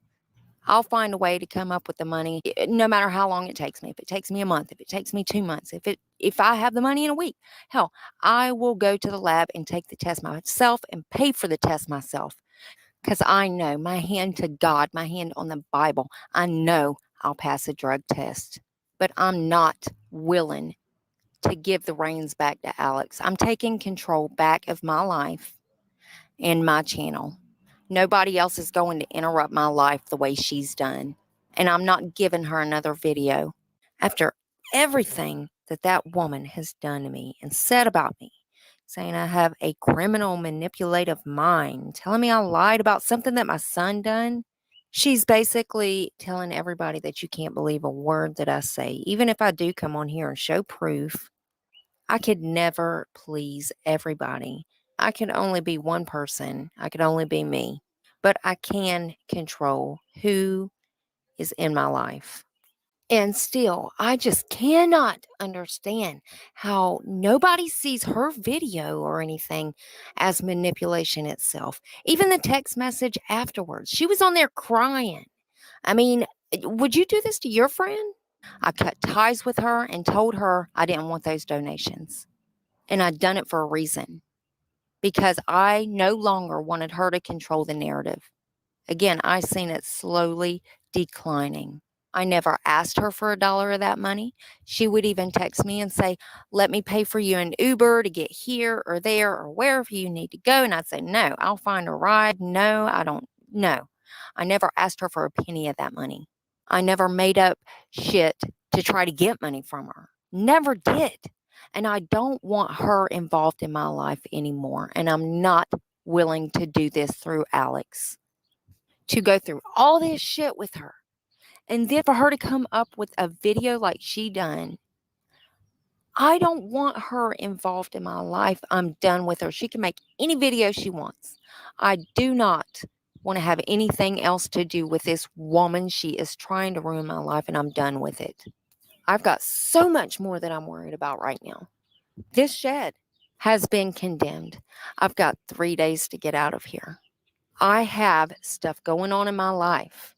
I'll find a way to come up with the money, no matter how long it takes me. If it takes me a month, if it takes me 2 months, if I have the money in a week, hell, I will go to the lab and take the test myself and pay for the test myself. Because I know, my hand to God, my hand on the Bible, I know I'll pass a drug test. But I'm not willing to give the reins back to Alex. I'm taking control back of my life and my channel. Nobody else is going to interrupt my life the way she's done. And I'm not giving her another video. After everything that that woman has done to me and said about me, saying I have a criminal manipulative mind, telling me I lied about something that my son done, she's basically telling everybody that you can't believe a word that I say. Even if I do come on here and show proof, I could never please everybody. I can only be one person. I could only be me. But I can control who is in my life. And still, I just cannot understand how nobody sees her video or anything as manipulation itself. Even the text message afterwards, she was on there crying. I mean, would you do this to your friend? I cut ties with her and told her I didn't want those donations. And I'd done it for a reason, because I no longer wanted her to control the narrative. Again, I seen it slowly declining. I never asked her for $1 of that money. She would even text me and say, let me pay for you an Uber to get here or there or wherever you need to go. And I'd say, no, I'll find a ride. No, I don't. No, I never asked her for a penny of that money. I never made up shit to try to get money from her. Never did. And I don't want her involved in my life anymore. And I'm not willing to do this through Alex. To go through all this shit with her. And then for her to come up with a video like she done. I don't want her involved in my life. I'm done with her. She can make any video she wants. I do not want to have anything else to do with this woman. She is trying to ruin my life, and I'm done with it. I've got so much more that I'm worried about right now. This shed has been condemned. I've got 3 days to get out of here. I have stuff going on in my life,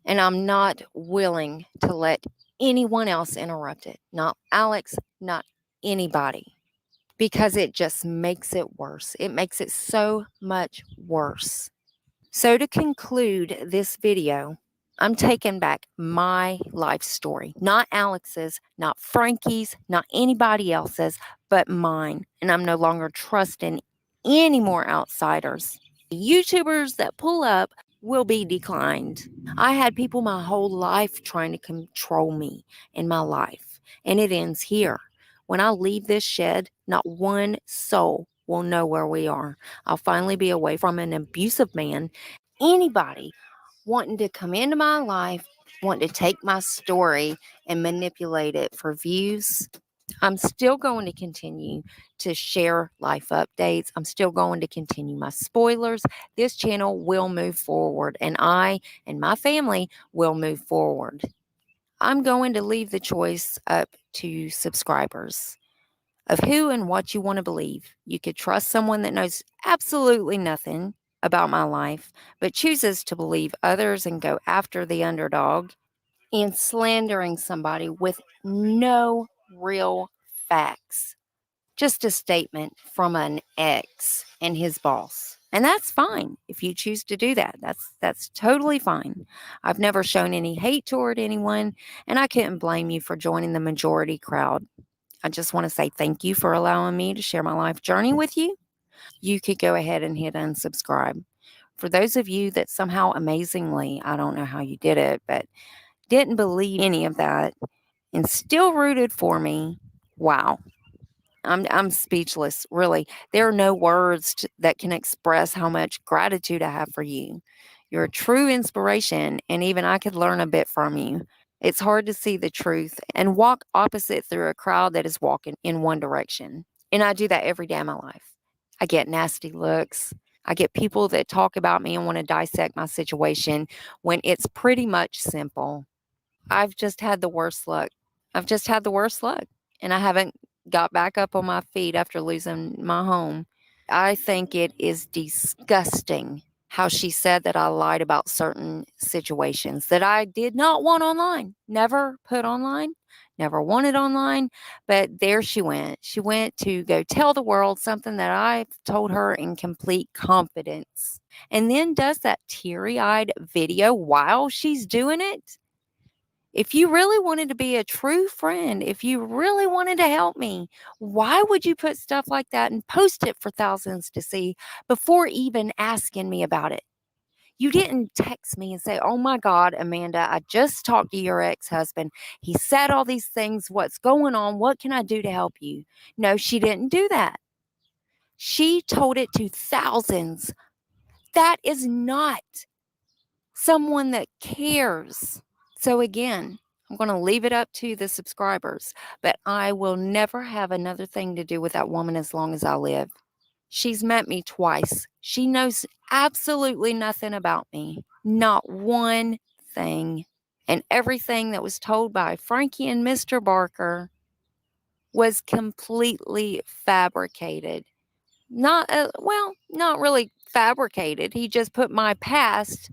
and I'm not willing to let anyone else interrupt it. Not Alex, not anybody, because it just makes it worse. It makes it so much worse. So to conclude this video, I'm taking back my life story, not Alex's, not Frankie's, not anybody else's, but mine. And I'm no longer trusting any more outsiders. YouTubers that pull up will be declined. I had people my whole life trying to control me in my life, and it ends here. When I leave this shed, not one soul will know where we are. I'll finally be away from an abusive man. Anybody wanting to come into my life, wanting to take my story and manipulate it for views, I'm still going to continue to share life updates. I'm still going to continue my spoilers. This channel will move forward, and I and my family will move forward. I'm going to leave the choice up to subscribers of who and what you want to believe. You could trust someone that knows absolutely nothing about my life, but chooses to believe others and go after the underdog and slandering somebody with no real facts. Just a statement from an ex and his boss. And that's fine if you choose to do that. That's totally fine. I've never shown any hate toward anyone, and I couldn't blame you for joining the majority crowd. I just want to say thank you for allowing me to share my life journey with you. You could go ahead and hit unsubscribe. For those of you that somehow amazingly, I don't know how you did it, but didn't believe any of that and still rooted for me, wow. I'm speechless, really. There are no words that can express how much gratitude I have for you. You're a true inspiration, and even I could learn a bit from you. It's hard to see the truth and walk opposite through a crowd that is walking in one direction. And I do that every day of my life. I get nasty looks. I get people that talk about me and want to dissect my situation when it's pretty much simple. I've just had the worst luck. I've just had the worst luck. And I haven't got back up on my feet after losing my home. I think it is disgusting how she said that I lied about certain situations that I did not want online, never put online, never wanted online. But there she went. She went to go tell the world something that I told her in complete confidence. And then does that teary eyed video while she's doing it. If you really wanted to be a true friend, if you really wanted to help me, why would you put stuff like that and post it for thousands to see before even asking me about it? You didn't text me and say, "Oh my God, Amanda, I just talked to your ex husband. He said all these things. What's going on? What can I do to help you?" No, she didn't do that. She told it to thousands. That is not someone that cares. So again, I'm going to leave it up to the subscribers, but I will never have another thing to do with that woman as long as I live. She's met me twice. She knows absolutely nothing about me. Not one thing. And everything that was told by Frankie and Mr. Barker was completely fabricated. Not really fabricated. He just put my past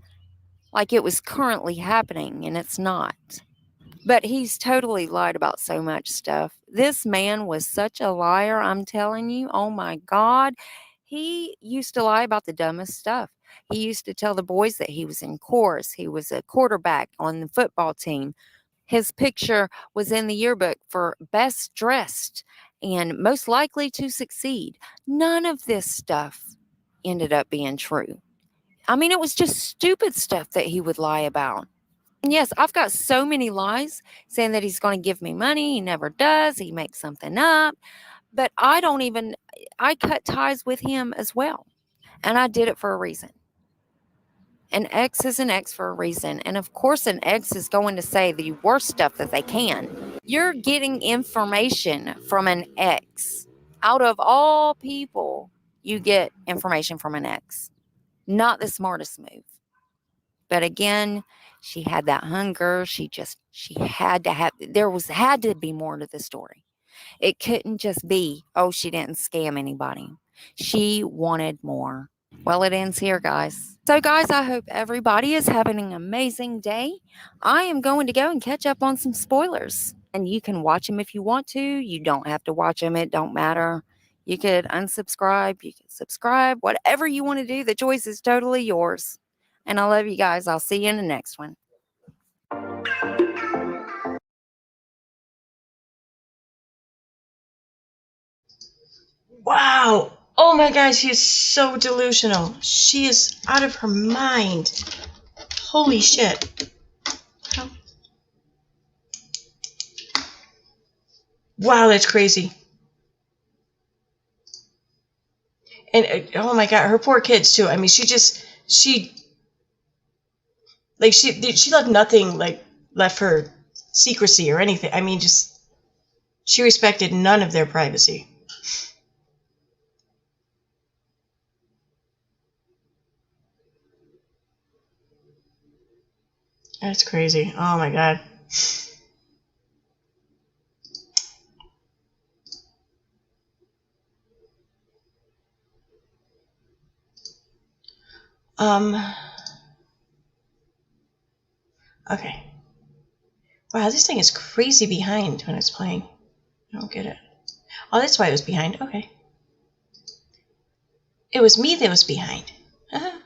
like it was currently happening, and it's not. But he's totally lied about so much stuff. This man was such a liar, I'm telling you. Oh my God. He used to lie about the dumbest stuff. He used to tell the boys that he was in chorus, he was a quarterback on the football team. His picture was in the yearbook for best dressed and most likely to succeed. None of this stuff ended up being true. I mean, it was just stupid stuff that he would lie about. Yes, I've got so many lies saying that he's going to give me money. He never does. He makes something up. But I cut ties with him as well. And I did it for a reason. An ex is an ex for a reason. And of course, an ex is going to say the worst stuff that they can. You're getting information from an ex. Out of all people, you get information from an ex. Not the smartest move. But again, she had that hunger. She had to have, had to be more to the story. It couldn't just be, oh, she didn't scam anybody. She wanted more. Well, it ends here, guys. So, guys, I hope everybody is having an amazing day. I am going to go and catch up on some spoilers. And you can watch them if you want to. You don't have to watch them. It don't matter. You could unsubscribe. You could subscribe. Whatever you want to do, the choice is totally yours. And I love you guys. I'll see you in the next one. Wow. Oh my God, she is so delusional. She is out of her mind. Holy shit. Wow, that's crazy. And oh my God, her poor kids too. I mean, she left nothing left for secrecy or anything. I mean, she respected none of their privacy. That's crazy. Oh my God. Okay. Wow, this thing is crazy behind when it's playing. I don't get it. Oh, that's why it was behind. Okay. It was me that was behind. Uh-huh.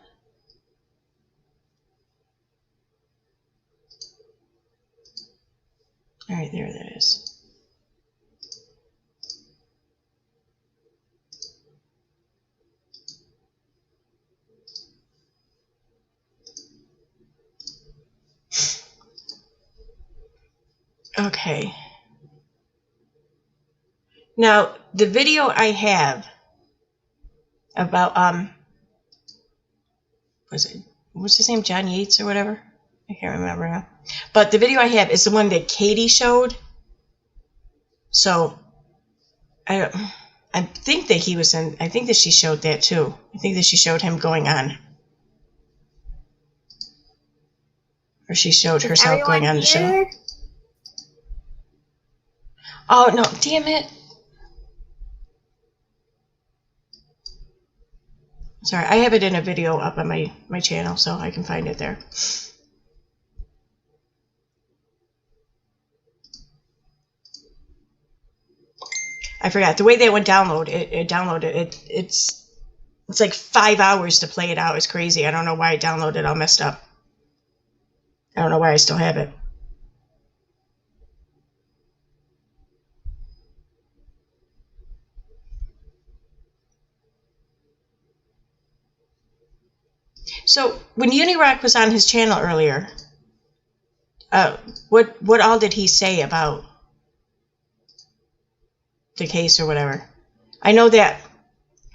All right, there that is. Okay. Now, the video I have about what's his name, John Yates or whatever? I can't remember now. But the video I have is the one that Katie showed. So I think that he was in. I think that she showed that too. I think that she showed him going on, or she showed herself going on the show. Oh no! Damn it! Sorry, I have it in a video up on my channel, so I can find it there. I forgot the way they would download it. It downloaded it. It's like 5 hours to play it out. It's crazy. I don't know why it downloaded all messed up. I don't know why I still have it. So when Unirock was on his channel earlier, what all did he say about the case or whatever? I know that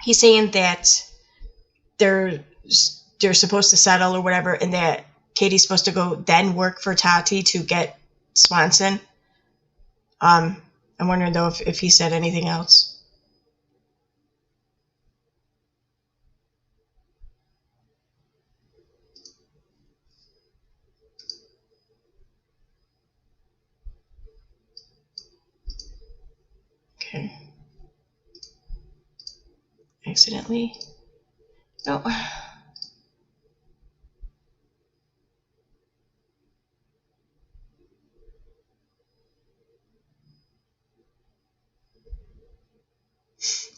he's saying that they're supposed to settle or whatever, and that Katie's supposed to go then work for Tati to get Swanson. I'm wondering though if he said anything else. Okay. Accidentally. No.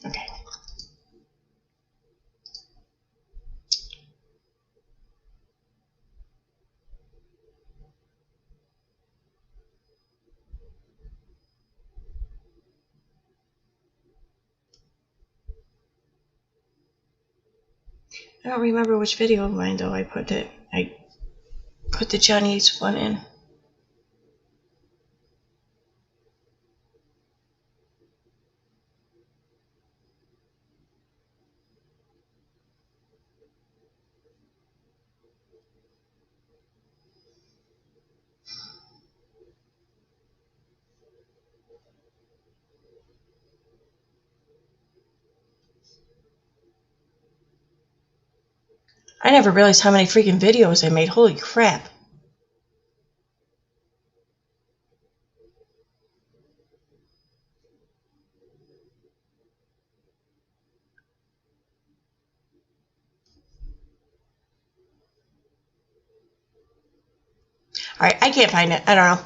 Okay. I don't remember which video of mine though I put the Chinese one in. I never realized how many freaking videos I made. Holy crap. Alright, I can't find it. I don't know.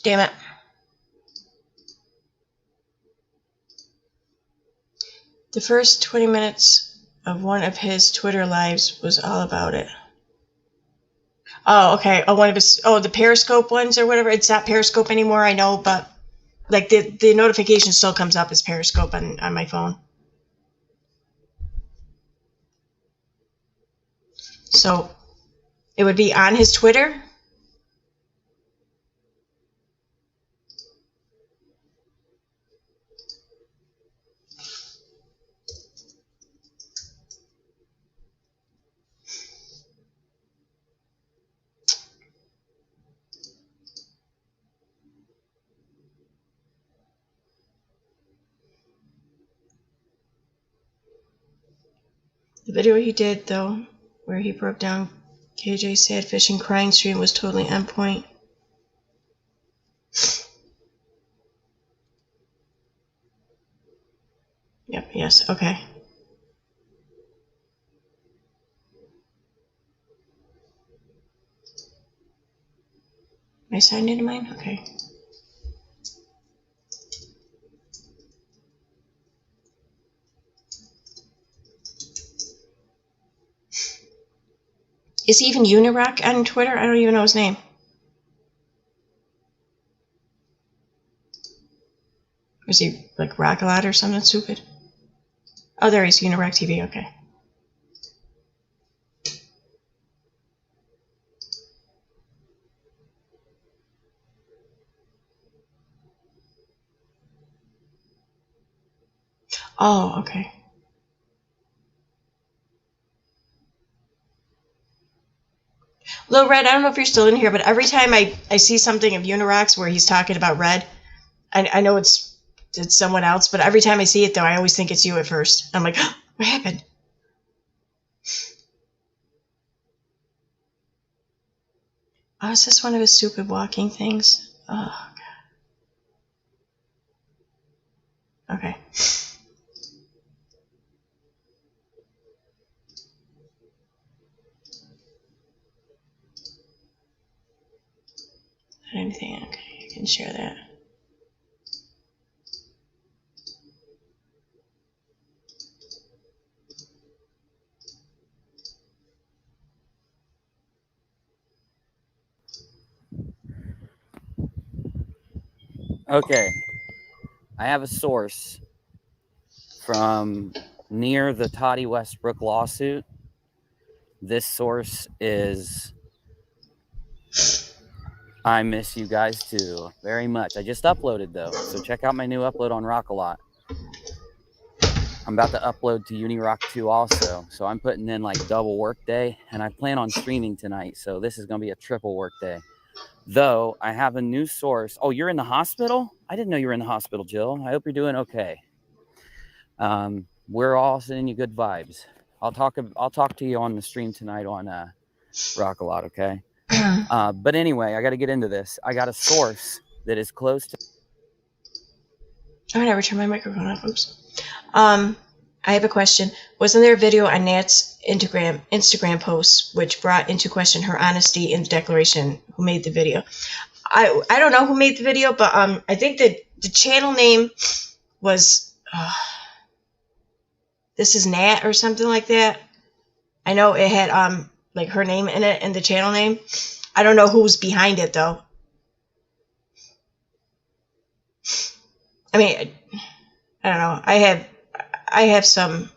Damn it. The first 20 minutes of one of his Twitter lives was all about it. Oh, okay. Oh, one of his, the Periscope ones or whatever. It's not Periscope anymore, I know, but like the notification still comes up as Periscope on my phone. So it would be on his Twitter. The video he did, though, where he broke down KJ's sad fishing crying stream was totally on point. Yep, yes, okay. Am I signed into mine? Okay. Is he even Unirock on Twitter? I don't even know his name. Or is he like Rock a Lot or something stupid? Oh, there he's Unirock TV, okay. Oh, okay. Lil Red, I don't know if you're still in here, but every time I see something of Unirock's where he's talking about Red, I know it's someone else, but every time I see it, though, I always think it's you at first. I'm like, oh, what happened? Oh, is this one of his stupid walking things? Oh, God. Okay. Anything? Okay, you can share that. Okay, I have a source from near the Toddy Westbrook lawsuit. This source is, I miss you guys too very much. I just uploaded though, so check out my new upload on Rock-A-Lot. I'm about to upload to Unirock 2 also, so I'm putting in like double work day, and I plan on streaming tonight, so this is going to be a triple work day. Though I have a new source. Oh, you're in the hospital? I didn't know you were in the hospital, Jill. I hope you're doing okay. We're all sending you good vibes. I'll talk to you on the stream tonight on Rock-A-Lot, okay? But anyway, I got to get into this. I got a source that is close to. Oh, I never turned my microphone off. Oops. I have a question. Wasn't there a video on Nat's Instagram post which brought into question her honesty in the declaration? Who made the video? I don't know who made the video, but I think that the channel name was This Is Nat or something like that. I know it had like her name in it and the channel name. I don't know who's behind it though. I mean, I don't know. I have some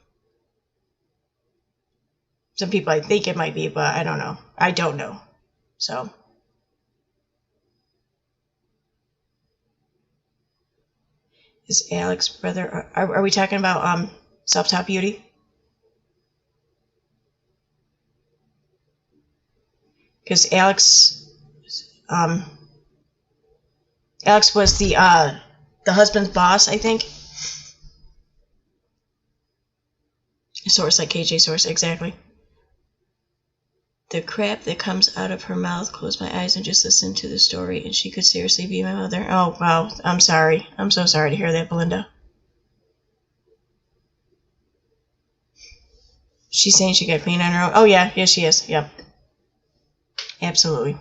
people I think it might be, but I don't know. I don't know. So. Is Alex brother? Are we talking about Self-Taught Beauty? Because Alex was the husband's boss, I think. Source like KJ Source, exactly. The crap that comes out of her mouth. Close my eyes and just listen to the story, and she could seriously be my mother. Oh, wow. I'm sorry. I'm so sorry to hear that, Belinda. She's saying she got clean on her own. Oh, yeah. Yes, she is. Yep. Absolutely.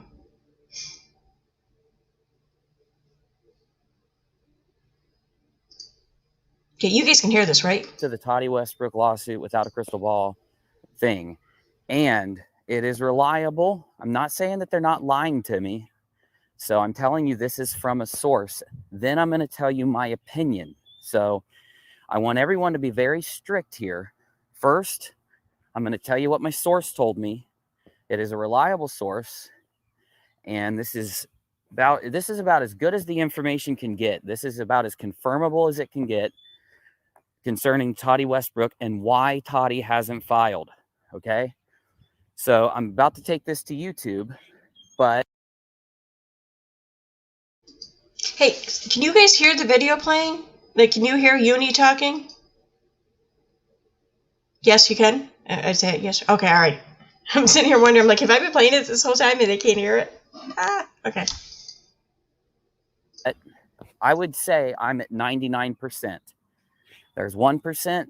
Okay, you guys can hear this, right? To the Toddy Westbrook lawsuit without a crystal ball thing. And it is reliable. I'm not saying that they're not lying to me. So I'm telling you this is from a source. Then I'm going to tell you my opinion. So I want everyone to be very strict here. First, I'm going to tell you what my source told me. It is a reliable source. And this is about as good as the information can get. This is about as confirmable as it can get concerning Toddy Westbrook and why Toddy hasn't filed. Okay? So I'm about to take this to YouTube, but... Hey, can you guys hear the video playing? Like, can you hear Uni talking? Yes, you can? I say yes. Okay, all right. I'm sitting here wondering, like, have I been playing it this whole time and they can't hear it? Okay. I would say I'm at 99%. There's 1%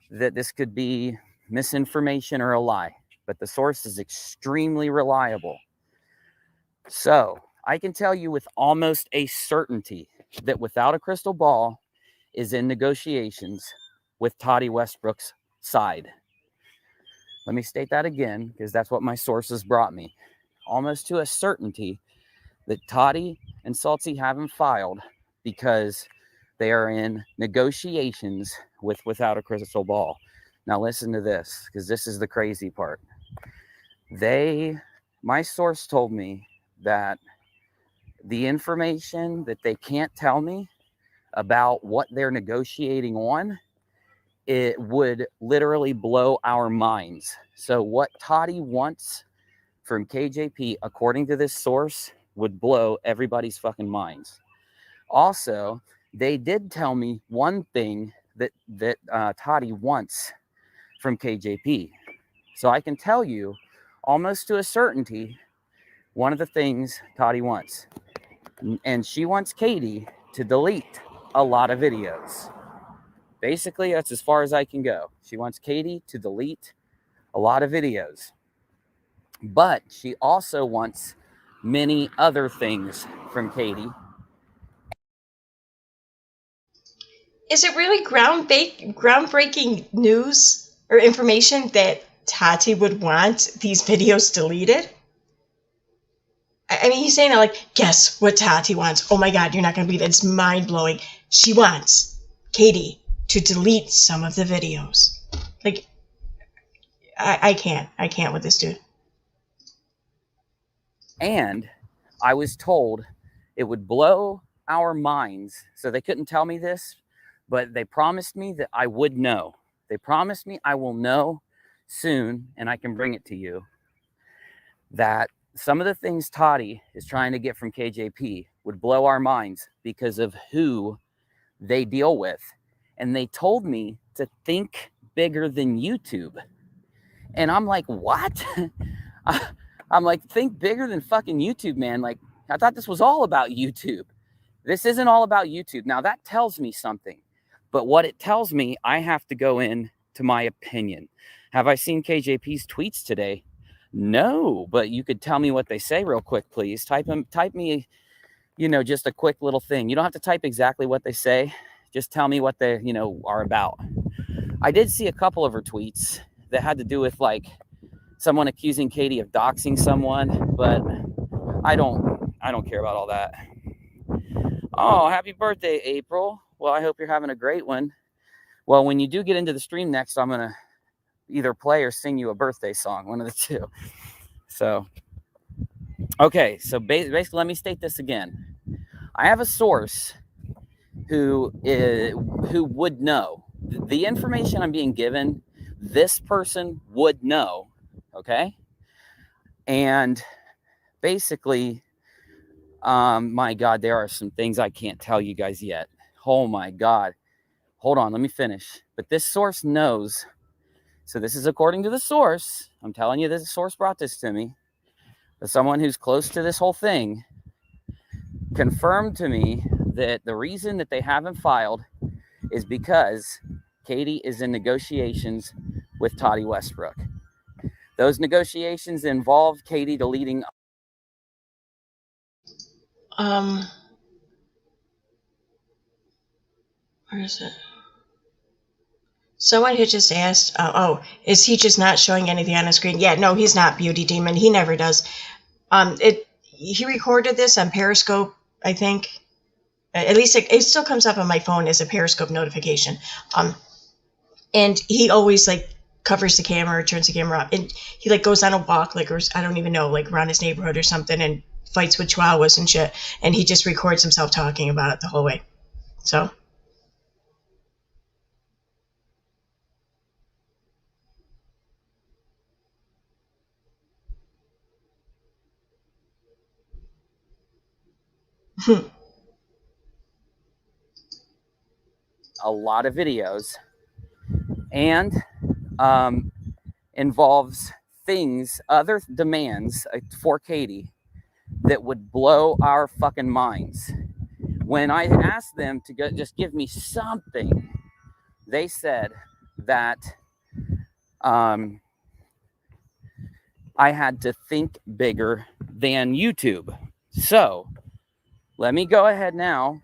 that this could be misinformation or a lie, but the source is extremely reliable. So I can tell you with almost a certainty that Without a Crystal Ball is in negotiations with Toddy Westbrook's side. Let me state that again, because that's what my sources brought me. Almost to a certainty that Toddy and Saltsy haven't filed because they are in negotiations with Without a Crystal Ball. Now listen to this, because this is the crazy part. My source told me that the information that they can't tell me about what they're negotiating on, it would literally blow our minds. So what Toddy wants from KJP, according to this source, would blow everybody's fucking minds. Also, they did tell me one thing that Toddy wants from KJP. So I can tell you almost to a certainty one of the things Toddy wants. And she wants Katie to delete a lot of videos. Basically, that's as far as I can go. She wants Katie to delete a lot of videos. But she also wants many other things from Katie. Is it really groundbreaking news or information that Tati would want these videos deleted? I mean, he's saying that like, guess what Tati wants? Oh my God, you're not going to believe it. It's mind-blowing. She wants Katie to delete some of the videos. Like, I can't with this dude. And I was told it would blow our minds. So they couldn't tell me this, but they promised me that I would know. They promised me I will know soon, and I can bring it to you, that some of the things Toddy is trying to get from KJP would blow our minds because of who they deal with. And they told me to think bigger than YouTube. And I'm like, what? I'm like, think bigger than fucking YouTube, man. Like, I thought this was all about YouTube. This isn't all about YouTube. Now, that tells me something. But what it tells me, I have to go in to my opinion. Have I seen KJP's tweets today? No, but you could tell me what they say real quick, please. Type me, just a quick little thing. You don't have to type exactly what they say. Just tell me what they, are about. I did see a couple of her tweets that had to do with like someone accusing Katie of doxing someone, but I don't care about all that. Oh, happy birthday, April. Well, I hope you're having a great one. Well, when you do get into the stream next, I'm going to either play or sing you a birthday song, one of the two. So, okay. So basically, let me state this again. I have a source who would know the information I'm being given. This person would know. Okay. And basically, my God, there are some things I can't tell you guys yet. Oh my God. Hold on, let me finish. But this source knows. So this is according to the source. I'm telling you, this source brought this to me. But someone who's close to this whole thing confirmed to me that the reason that they haven't filed is because Katie is in negotiations with Toddy Westbrook. Those negotiations involve Katie deleting. Where is it? Someone had just asked, is he just not showing anything on the screen? Yeah, no, he's not, Beauty Demon. He never does. He recorded this on Periscope, I think. At least it still comes up on my phone as a Periscope notification. And he always like covers the camera, turns the camera up, and he like goes on a walk, like, or I don't even know, like around his neighborhood or something, and fights with chihuahuas and shit. And he just records himself talking about it the whole way. So. A lot of videos and involves things, other demands for Katie that would blow our fucking minds. When I asked them to just give me something, they said that I had to think bigger than YouTube. So let me go ahead now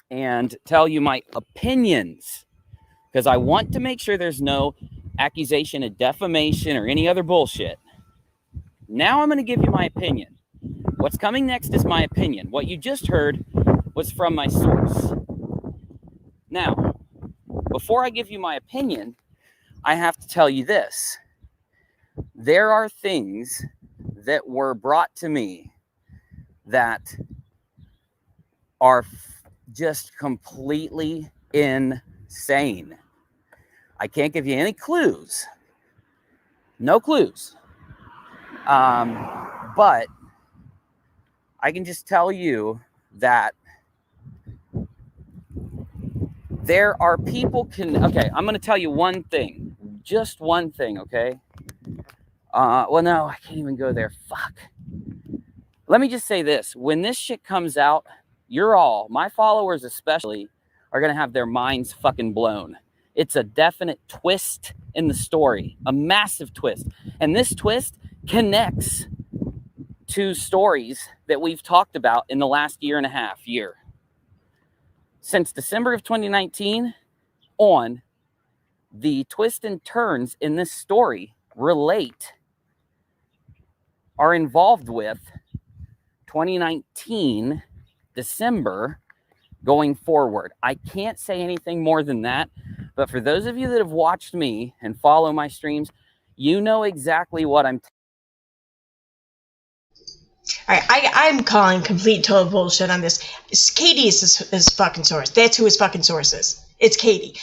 and tell you my opinions, because I want to make sure there's no accusation of defamation or any other bullshit. Now I'm going to give you my opinion. What's coming next is my opinion. What you just heard was from my source. Now, before I give you my opinion, I have to tell you this. There are things that were brought to me that are just completely insane. I can't give you any clues. No clues. But I can just tell you that there are people okay, I'm going to tell you one thing, just one thing, okay? Well, no, I can't even go there. Fuck. Let me just say this. When this shit comes out, my followers especially, are going to have their minds fucking blown. It's a definite twist in the story, a massive twist. And this twist connects to stories that we've talked about in the last year. Since December of 2019 on, the twists and turns in this story are involved with 2019 December going forward. I can't say anything more than that, but for those of you that have watched me and follow my streams, you know exactly what I'm All right, I'm calling complete total bullshit on this. Katie is his fucking source. That's who his fucking source is. It's Katie.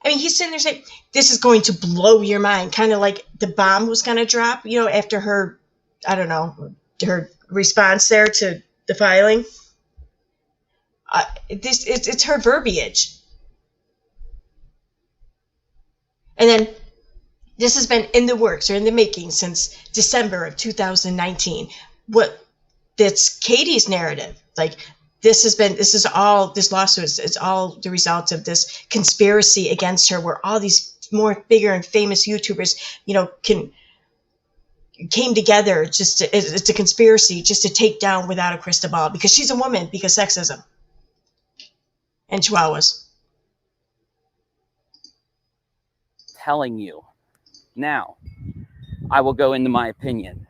I mean, he's sitting there saying, this is going to blow your mind. Kind of like the bomb was going to drop, after her, I don't know, her response there to the filing. It's her verbiage. And then this has been in the works or in the making since December of 2019. That's Katie's narrative. Like, this lawsuit is all the result of this conspiracy against her, where all these more bigger and famous YouTubers, came together. It's a conspiracy just to take down Without a Crystal Ball, because she's a woman, because sexism and chihuahuas. telling you. Now, I will go into my opinion.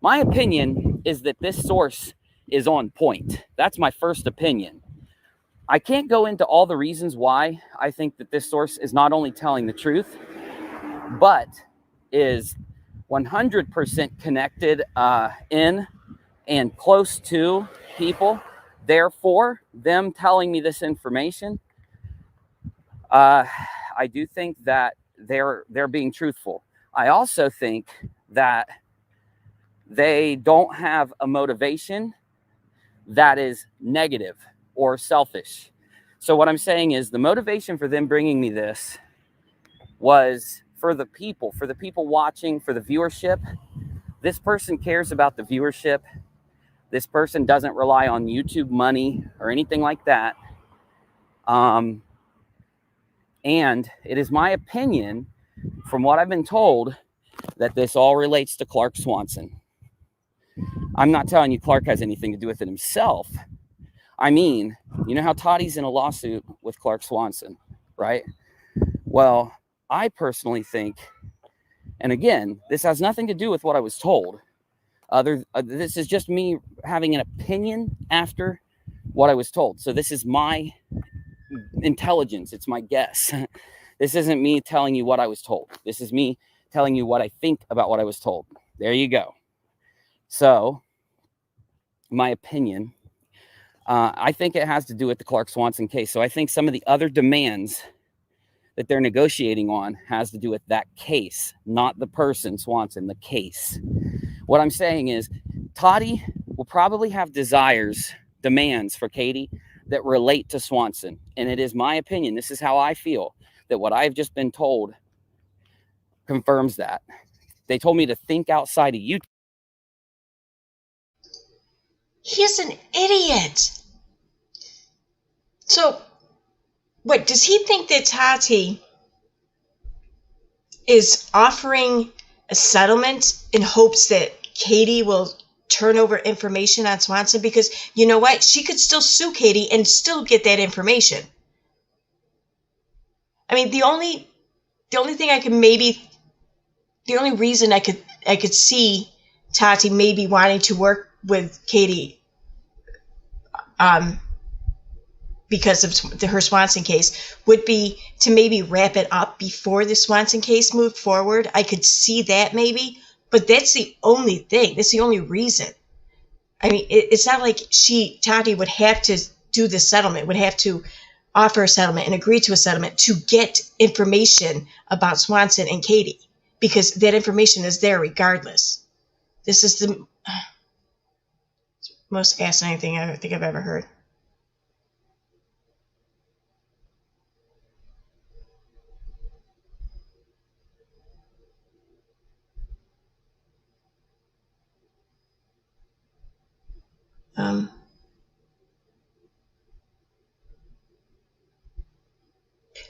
My opinion is that this source is on point. That's my first opinion. I can't go into all the reasons why I think that this source is not only telling the truth, but is 100% connected in and close to people. Therefore, them telling me this information, I do think that they're being truthful. I also think that they don't have a motivation that is negative or selfish. So what I'm saying is the motivation for them bringing me this was for the people watching, for the viewership. This person cares about the viewership. This person doesn't rely on YouTube money or anything like that. And it is my opinion, from what I've been told, that this all relates to Clark Swanson. I'm not telling you Clark has anything to do with it himself. I mean, you know how Tottie's in a lawsuit with Clark Swanson, right? Well, I personally think, and again, this has nothing to do with what I was told. This is just me having an opinion after what I was told. So this is my intelligence. It's my guess. This isn't me telling you what I was told. This is me telling you what I think about what I was told. There you go. So, my opinion, I think it has to do with the Clark Swanson case. So I think some of the other demands that they're negotiating on has to do with that case, not the person, Swanson, the case. What I'm saying is Tottie will probably have demands for Katie that relate to Swanson. And it is my opinion, this is how I feel, that what I've just been told confirms that. They told me to think outside of YouTube. He's an idiot. So, what, does he think that Tati is offering a settlement in hopes that Katie will turn over information on Swanson? Because you know what? She could still sue Katie and still get that information. I mean, the only reason I could see Tati maybe wanting to work with Katie because of her Swanson case would be to maybe wrap it up before the Swanson case moved forward. I could see that maybe, but that's the only thing. That's the only reason. I mean, it's not like Tati would have to do the settlement, would have to offer a settlement and agree to a settlement to get information about Swanson and Katie, because that information is there regardless. This is the most asinine thing I think I've ever heard.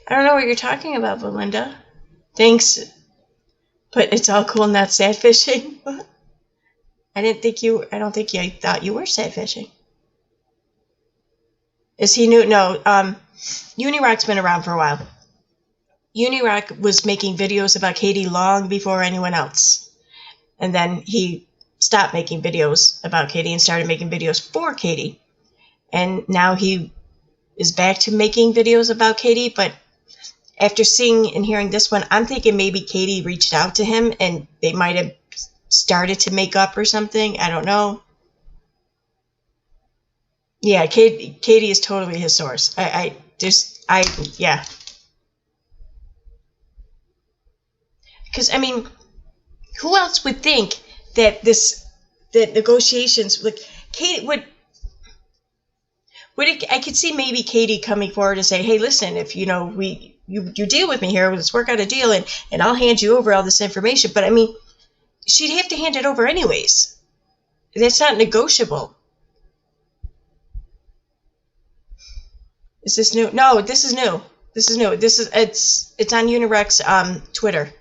I don't know what you're talking about, Belinda. Thanks, but it's all cool, not sad fishing. I don't think I thought you were sad fishing. Is he new? No, Unirock's been around for a while. Unirock was making videos about Katie long before anyone else. And then he stopped making videos about Katie and started making videos for Katie. And now he is back to making videos about Katie, but after seeing and hearing this one, I'm thinking maybe Katie reached out to him and they might have started to make up or something. I don't know. Yeah, Katie is totally his source. Yeah. Because, I mean, who else would think that negotiations, like, Katie I could see maybe Katie coming forward and say, hey, listen, if, you deal with me here, let's work out a deal and I'll hand you over all this information. But I mean, she'd have to hand it over anyways. That's not negotiable. Is this new? No, this is new. It's on Unirec's Twitter.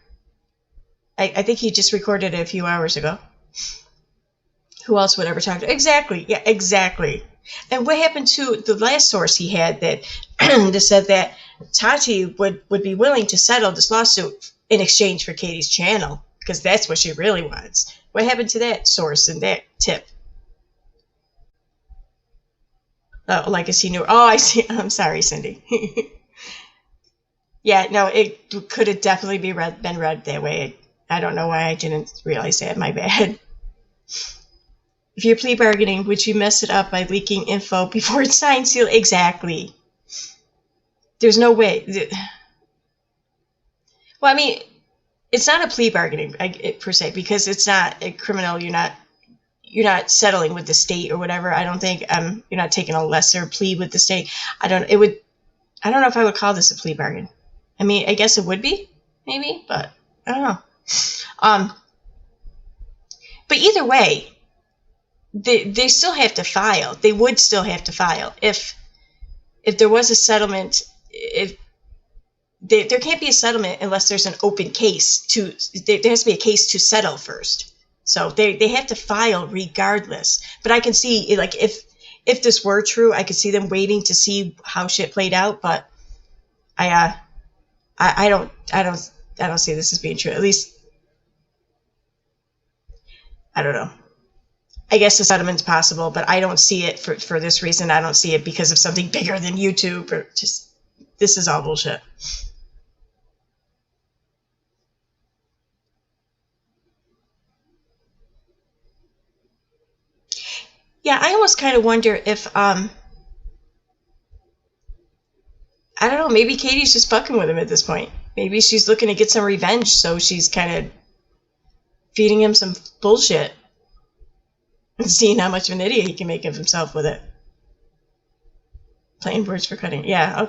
I think he just recorded it a few hours ago. Who else would ever talk to? Exactly. Yeah, exactly. And what happened to the last source he had that said that Tati would be willing to settle this lawsuit in exchange for Katie's channel because that's what she really wants. What happened to that source and that tip? Like, is he new? Oh, I see. I'm sorry, Cindy. Yeah, no, it could have definitely been read that way. I don't know why I didn't realize that. My bad. If you're plea bargaining, would you mess it up by leaking info before it's signed, sealed? Exactly. There's no way. Well, I mean, it's not a plea bargaining per se because it's not a criminal. You're not settling with the state or whatever. I don't think you're not taking a lesser plea with the state. I don't know if I would call this a plea bargain. I mean, I guess it would be, maybe, but I don't know. But either way, they still have to file. They would still have to file if there was a settlement. There can't be a settlement unless there's an open case. There has to be a case to settle first. So they have to file regardless. But I can see, like, if this were true, I could see them waiting to see how shit played out. But I don't see this as being true. At least, I don't know. I guess the settlement's possible, but I don't see it for this reason. I don't see it because of something bigger than YouTube or just, this is all bullshit. Yeah, I almost kind of wonder if, I don't know, maybe Katie's just fucking with him at this point. Maybe she's looking to get some revenge, so she's kind of feeding him some bullshit and seeing how much of an idiot he can make of himself with it. Plain words for cutting. Yeah,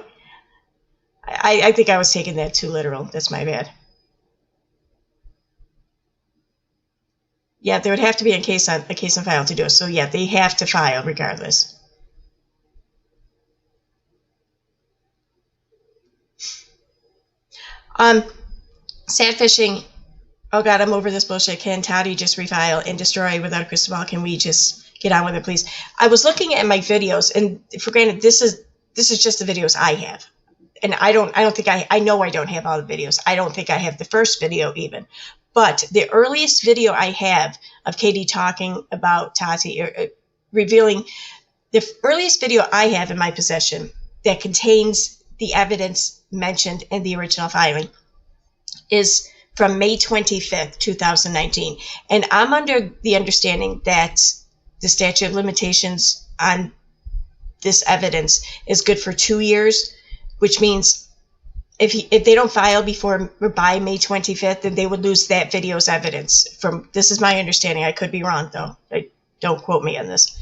I think I was taking that too literal. That's my bad. Yeah, there would have to be a case on file to do it. So yeah, they have to file regardless. Sad fishing. Oh God, I'm over this bullshit. Can Tati just refile and destroy without a crystal ball? Can we just get on with it, please? I was looking at my videos, and for granted, this is just the videos I have, and I know I don't have all the videos. I don't think I have the first video even, but the earliest video I have of Katie talking about Tati or revealing, the earliest video I have in my possession that contains the evidence mentioned in the original filing is from May 25th, 2019. And I'm under the understanding that the statute of limitations on this evidence is good for 2 years, which means if they don't file before or by May 25th, then they would lose that video's evidence. This is my understanding. I could be wrong, though. Don't quote me on this.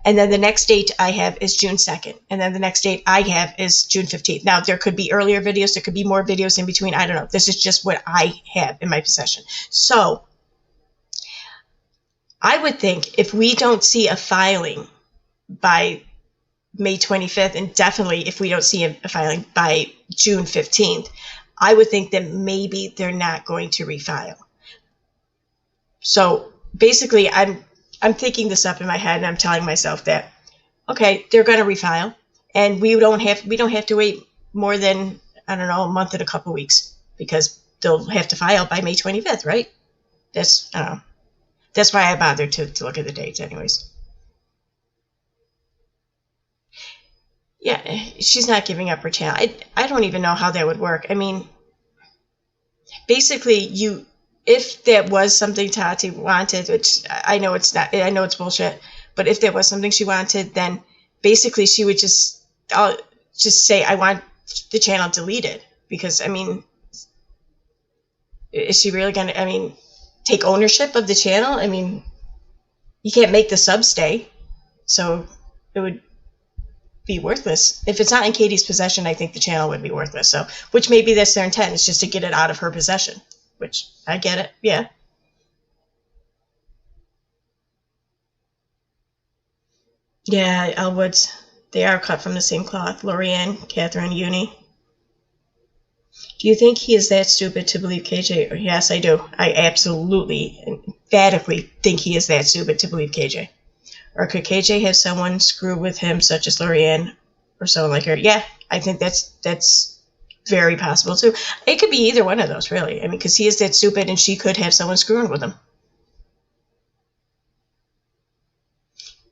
And then the next date I have is June 2nd. And then the next date I have is June 15th. Now, there could be earlier videos. There could be more videos in between. I don't know. This is just what I have in my possession. So I would think if we don't see a filing by May 25th, and definitely if we don't see a filing by June 15th, I would think that maybe they're not going to refile. So basically, I'm thinking this up in my head, and I'm telling myself that, okay, they're going to refile, and we don't have to wait more than, I don't know, a month and a couple weeks, because they'll have to file by May 25th, right? I don't know. That's why I bothered to look at the dates anyways. Yeah, she's not giving up her channel. I don't even know how that would work. I mean, basically, if that was something Tati wanted, which I know it's not, I know it's bullshit, but if that was something she wanted, then basically she would just say, I want the channel deleted. Because, I mean, is she really going to, take ownership of the channel? I mean, you can't make the sub stay, so it would be worthless. If it's not in Katie's possession, I think the channel would be worthless. So, which maybe that's their intent, is just to get it out of her possession, which I get it. Yeah. Yeah, Elwoods, they are cut from the same cloth. Lorianne, Catherine, Uni. Do you think he is that stupid to believe KJ? Yes, I do. I absolutely, emphatically think he is that stupid to believe KJ. Or could KJ have someone screw with him, such as Lorianne or someone like her? Yeah, I think that's very possible too. It could be either one of those, really. I mean, because he is that stupid, and she could have someone screwing with him.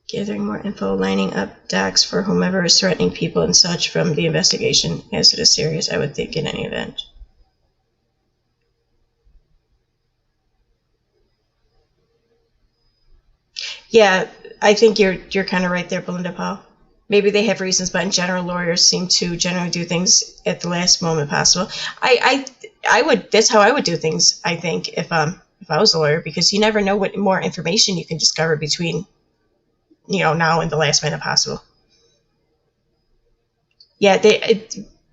Gathering more info, lining up docs for whomever is threatening people and such from the investigation, as it is serious, I would think, in any event. Yeah, I think you're kind of right there, Belinda Paul. Maybe they have reasons, but in general, lawyers seem to generally do things at the last moment possible. I would. That's how I would do things, I think, if I was a lawyer, because you never know what more information you can discover between, now and the last minute possible. Yeah,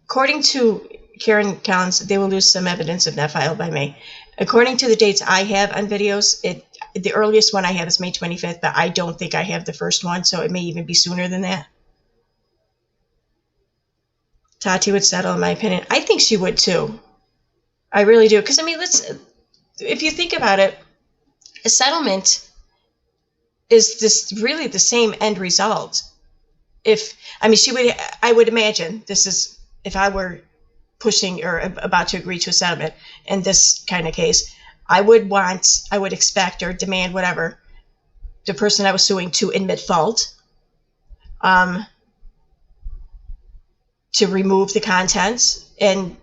according to Karen Collins, they will lose some evidence if not filed by May. According to the dates I have on videos, the earliest one I have is May 25th, but I don't think I have the first one, so it may even be sooner than that. Tati would settle, in my opinion. I think she would too. I really do. Because, if you think about it, a settlement is this really the same end result. I would imagine, this is, if I were pushing or about to agree to a settlement in this kind of case, I would expect or demand, whatever, the person I was suing to admit fault, to remove the contents, and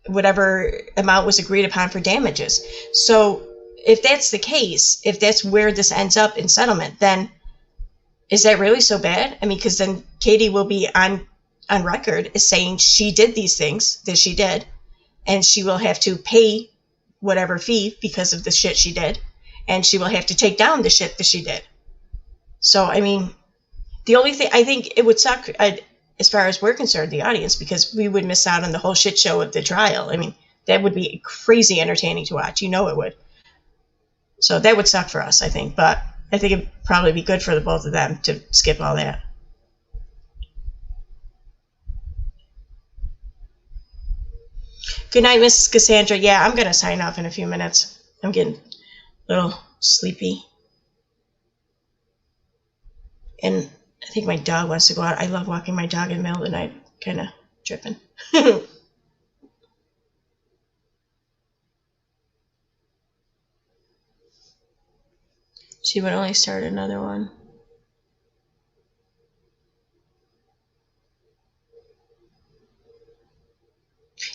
whatever amount was agreed upon for damages. So if that's the case, if that's where this ends up in settlement, then is that really so bad? Because then Katie will be on record as saying she did these things that she did, and she will have to pay whatever fee because of the shit she did, and she will have to take down the shit that she did. So, the only thing, I think it would suck, as far as we're concerned, the audience, because we would miss out on the whole shit show of the trial. That would be crazy entertaining to watch. It would. So that would suck for us, I think. But I think it'd probably be good for the both of them to skip all that. Good night, Mrs. Cassandra. Yeah, I'm going to sign off in a few minutes. I'm getting a little sleepy. And I think my dog wants to go out. I love walking my dog in the middle of the night. Kind of tripping. She would only start another one.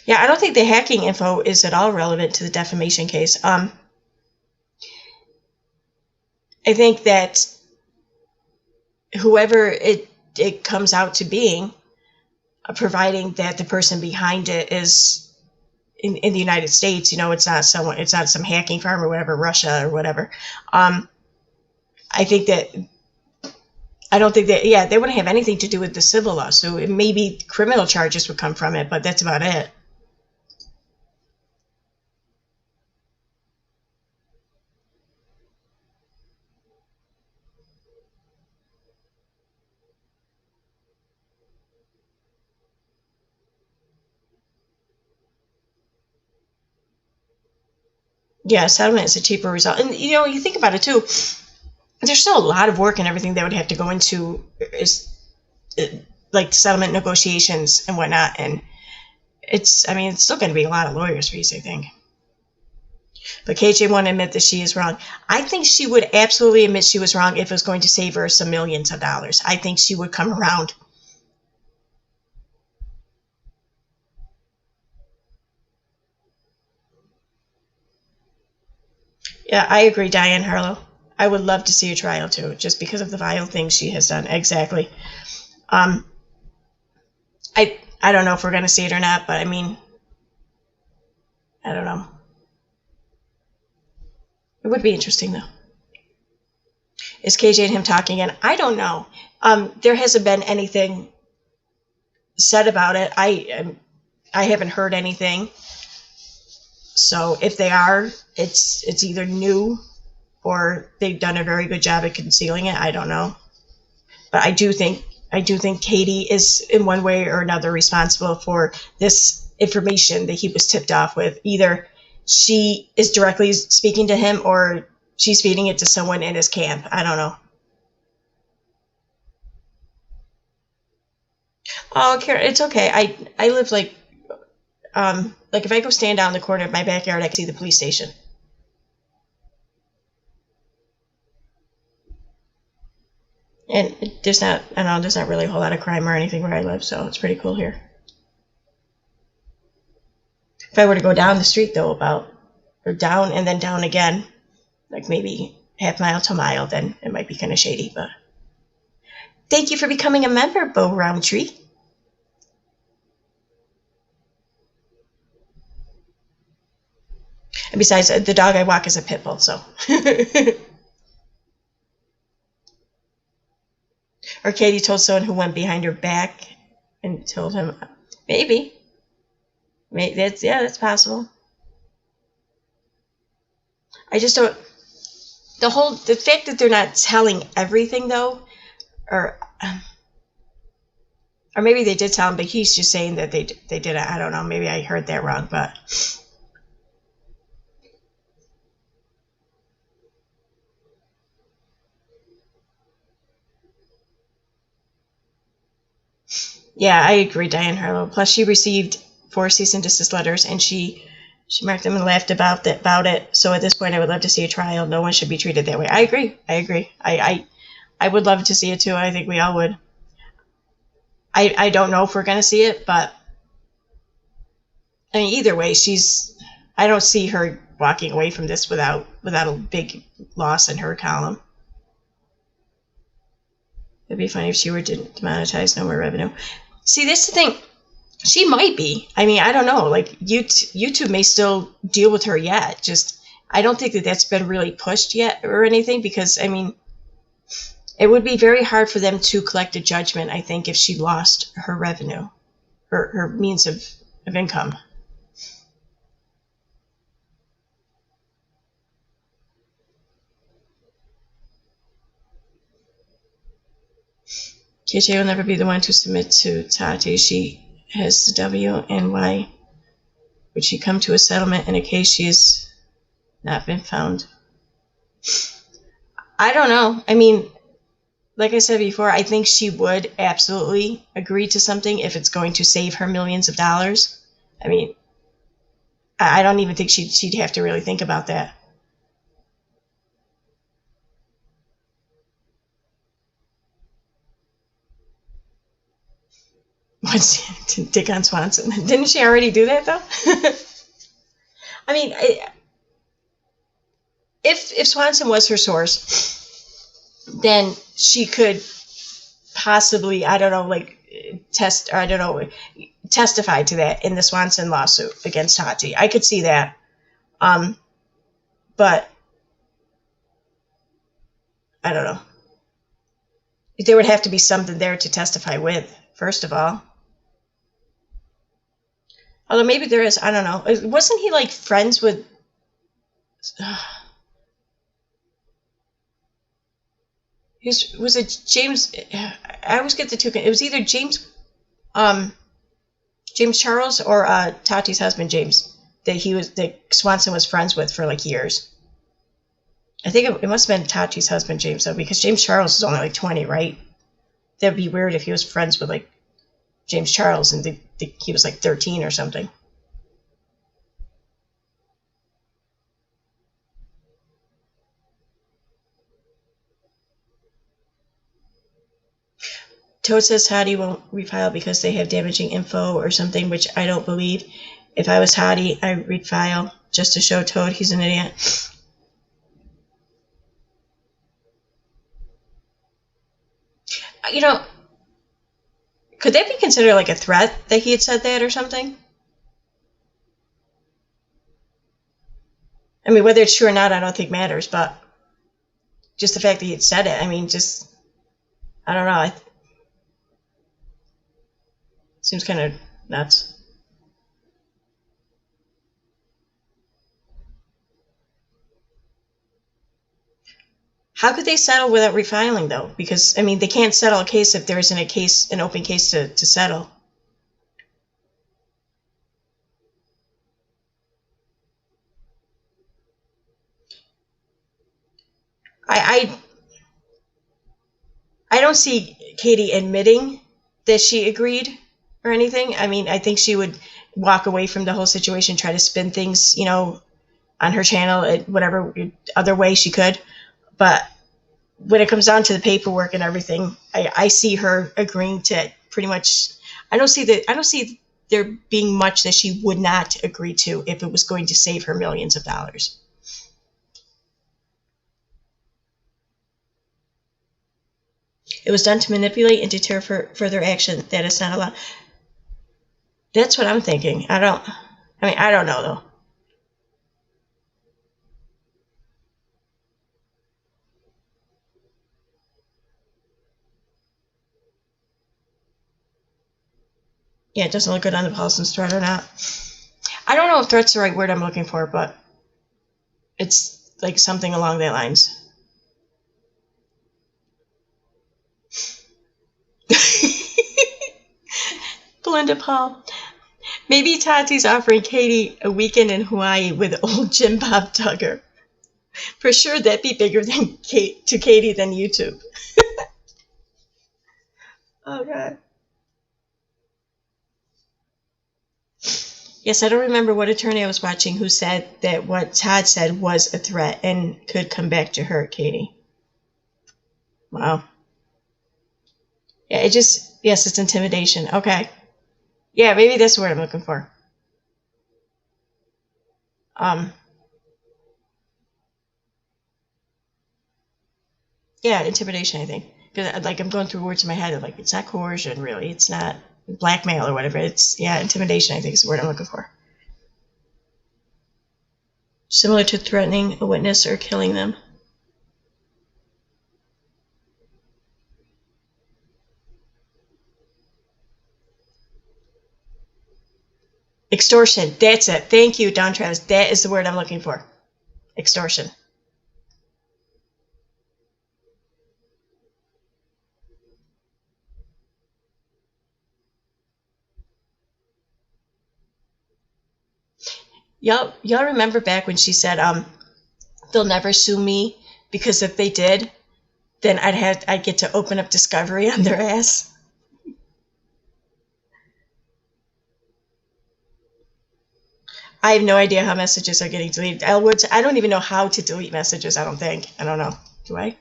Yeah, I don't think the hacking info is at all relevant to the defamation case. I think that whoever it comes out to being, providing that the person behind it is in the United States. You know, it's not some hacking farm or whatever, Russia or whatever. I think that I don't think that, yeah, they wouldn't have anything to do with the civil law. So maybe criminal charges would come from it, but that's about it. Yeah, settlement is a cheaper result. And, you know, you think about it too, there's still a lot of work and everything that would have to go into like settlement negotiations and whatnot. And it's still going to be a lot of lawyers fees, I think. But KJ won't admit that she is wrong. I think she would absolutely admit she was wrong if it was going to save her some millions of dollars. I think she would come around. Yeah, I agree, Diane Harlow. I would love to see a trial too, just because of the vile things she has done. Exactly. I don't know if we're going to see it or not, but I mean, I don't know. It would be interesting though. Is KJ and him talking again? I don't know. There hasn't been anything said about it. I haven't heard anything. So if they are, it's either new or they've done a very good job at concealing it. I don't know. But I do think Katie is in one way or another responsible for this information that he was tipped off with. Either she is directly speaking to him or she's feeding it to someone in his camp. I don't know. Oh, Karen, it's okay. I live like if I go stand down the corner of my backyard, I can see the police station. And there's not really a whole lot of crime or anything where I live, so it's pretty cool here. If I were to go down the street though, or down and then down again, like maybe half mile to a mile, then it might be kind of shady. But thank you for becoming a member, Bo Roundtree. And besides, the dog I walk is a pit bull, so. Or Katie told someone who went behind her back and told him, maybe that's possible. I just don't. The fact that they're not telling everything though, or maybe they did tell him, but he's just saying that they did it. I don't know. Maybe I heard that wrong, but. Yeah, I agree, Diane Harlow. Plus, she received 4 cease and desist letters, and she marked them and laughed about it. So at this point, I would love to see a trial. No one should be treated that way. I agree. I would love to see it too. I think we all would. I don't know if we're gonna see it, but I mean, either way, I don't see her walking away from this without a big loss in her column. It'd be funny if she were demonetized, no more revenue. See, that's the thing. She might be. I mean, I don't know. Like, YouTube may still deal with her yet. Just, I don't think that that's been really pushed yet or anything because, I mean, it would be very hard for them to collect a judgment, I think, if she lost her revenue, her means of income. KJ will never be the one to submit to Tati. She has the W, and why would she come to a settlement in a case she's not been found? I don't know. I mean, like I said before, I think she would absolutely agree to something if it's going to save her millions of dollars. I mean, I don't even think she'd have to really think about that. To dig on Swanson. Didn't she already do that though? I mean, if Swanson was her source, then she could possibly, I don't know, like testify to that in the Swanson lawsuit against Tati. I could see that. But I don't know. There would have to be something there to testify with, first of all. Although maybe there is, I don't know. Wasn't he like friends with... was it James? I always get the two. It was either James Charles or Tati's husband, James, that Swanson was friends with for like years. I think it must have been Tati's husband, James, though, because James Charles is only like 20, right? That'd be weird if he was friends with like James Charles and he was like 13 or something. Toad says Hadi won't refile because they have damaging info or something, which I don't believe. If I was Hadi, I'd refile just to show Toad he's an idiot. You know, could that be considered like a threat that he had said that or something? I mean, whether it's true or not, I don't think matters, but just the fact that he had said it, I mean, just, I don't know. Seems kind of nuts. How could they settle without refiling, though? Because, I mean, they can't settle a case if there isn't an open case to settle. I don't see Katie admitting that she agreed or anything. I mean, I think she would walk away from the whole situation, try to spin things, you know, on her channel, whatever other way she could. But when it comes down to the paperwork and everything, I see her agreeing to pretty much. I don't see there being much that she would not agree to if it was going to save her millions of dollars. It was done to manipulate and deter further action. That is not allowed. That's what I'm thinking. I don't know, though. Yeah, it doesn't look good on the Paulson's threat or not. I don't know if threat's the right word I'm looking for, but it's like something along that lines. Belinda Paul. Maybe Tati's offering Katie a weekend in Hawaii with old Jim Bob Duggar. For sure, that'd be bigger to Katie than YouTube. Oh, God. Yes, I don't remember what attorney I was watching who said that what Todd said was a threat and could come back to hurt Katie. Wow. Yeah, yes, it's intimidation. Okay. Yeah, maybe that's the word I'm looking for. Yeah, intimidation, I think. Because, like, I'm going through words in my head. Like, it's not coercion, really. It's not blackmail or whatever. It's, intimidation, I think is the word I'm looking for. Similar to threatening a witness or killing them. Extortion. That's it. Thank you, Don Travis. That is the word I'm looking for. Extortion. Y'all remember back when she said, they'll never sue me because if they did, then I'd get to open up discovery on their ass. I have no idea how messages are getting deleted. Elwoods, I don't even know how to delete messages, I don't think. I don't know. Do I?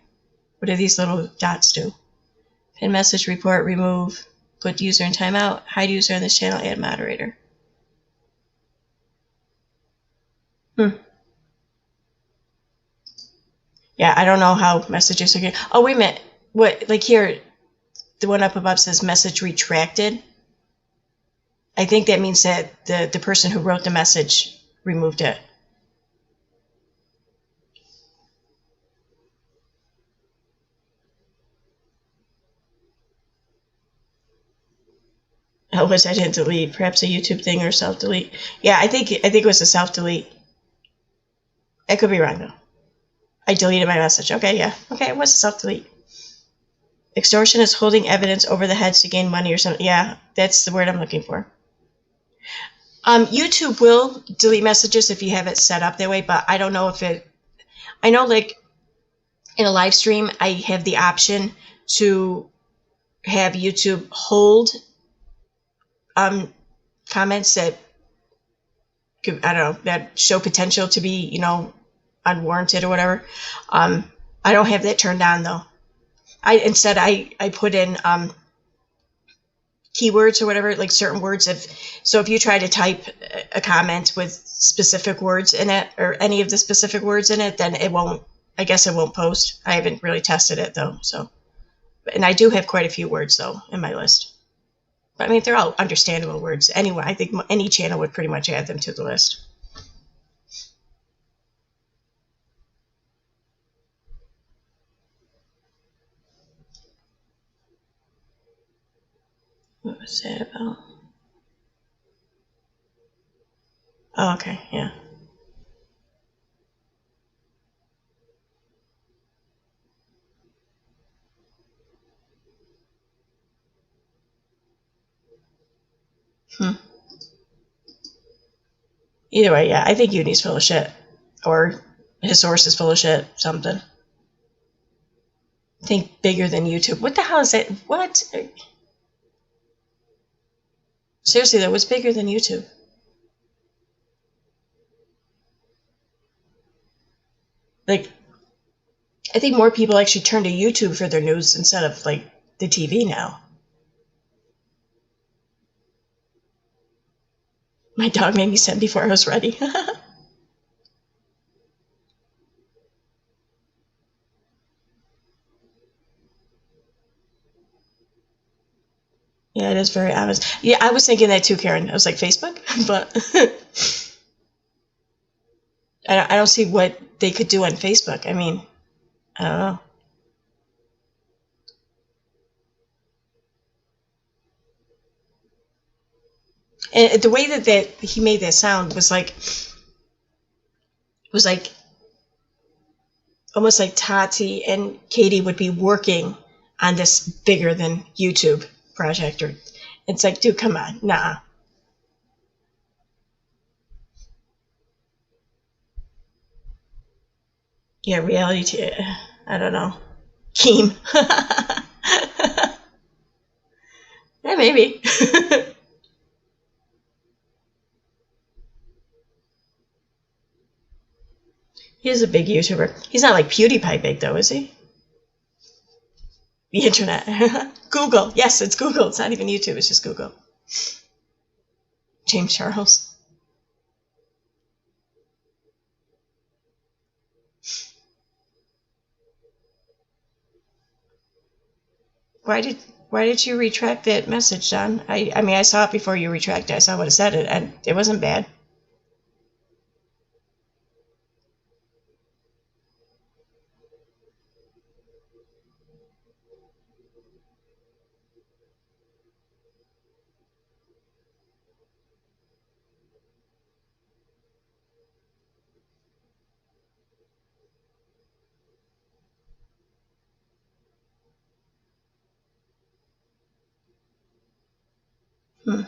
What do these little dots do? Pin message, report, remove, put user in timeout, hide user on this channel, add moderator. Yeah, I don't know how messages are getting... Oh, wait a minute. What, like here, the one up above says message retracted. I think that means that the person who wrote the message removed it. Oh, was I didn't delete? Perhaps a YouTube thing or self-delete. Yeah, I think it was a self-delete. I could be wrong though. I deleted my message. Okay, yeah. Okay, it was a self-delete. Extortion is holding evidence over the heads to gain money or something. Yeah, that's the word I'm looking for. YouTube will delete messages if you have it set up that way, but I don't know if it. I know, like in a live stream, I have the option to have YouTube hold comments that could, I don't know, that show potential to be, you know, unwarranted or whatever. I don't have that turned on though. Instead I put in keywords or whatever, like certain words. If you try to type a comment with specific words in it or any of the specific words in it, then it won't. I guess it won't post. I haven't really tested it though. So, and I do have quite a few words though in my list. But I mean, they're all understandable words anyway. I think any channel would pretty much add them to the list. What was that about? Oh, okay, yeah. Either way, yeah, I think Uni's full of shit. Or his source is full of shit, something. Think bigger than YouTube. What the hell is that? What? Seriously though, what's bigger than YouTube? Like, I think more people actually turn to YouTube for their news instead of, like, the TV now. My dog made me send before I was ready. Yeah, it is very obvious. Yeah, I was thinking that too, Karen. I was like, Facebook? But I don't see what they could do on Facebook. I mean, I don't know. And the way that he made that sound was like almost like Tati and Katie would be working on this bigger than YouTube project. Or it's like, dude, come on, nah. Yeah, reality TV. I don't know. Keem. Yeah, maybe. He is a big YouTuber. He's not like PewDiePie big though, is he? The internet. Google. Yes, it's Google. It's not even YouTube. It's just Google. James Charles. Why did you retract that message, John? I mean, I saw it before you retracted. I saw what it said, and it wasn't bad. Hmm.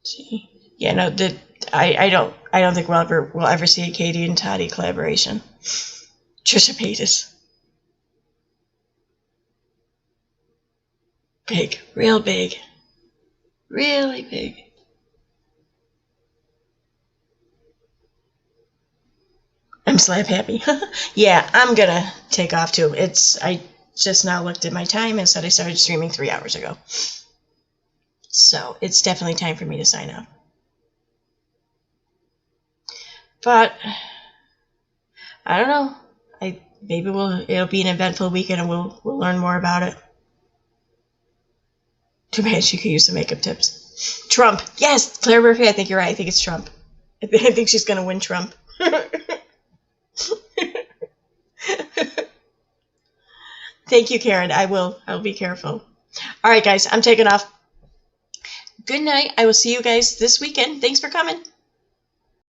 See, yeah, no, I don't think we'll ever see a Katie and Toddy collaboration. Trisha Paytas. Big, real big, really big. I'm slap happy. Yeah, I'm gonna take off too. I just now looked at my time and said I started streaming 3 hours ago. So it's definitely time for me to sign up. But I don't know. Maybe it'll be an eventful weekend and we'll learn more about it. Too bad she could use some makeup tips. Trump. Yes, Claire Murphy, I think you're right. I think it's Trump. I think she's going to win Trump. Thank you, Karen. I'll be careful. All right, guys, I'm taking off. Good night. I will see you guys this weekend. Thanks for coming.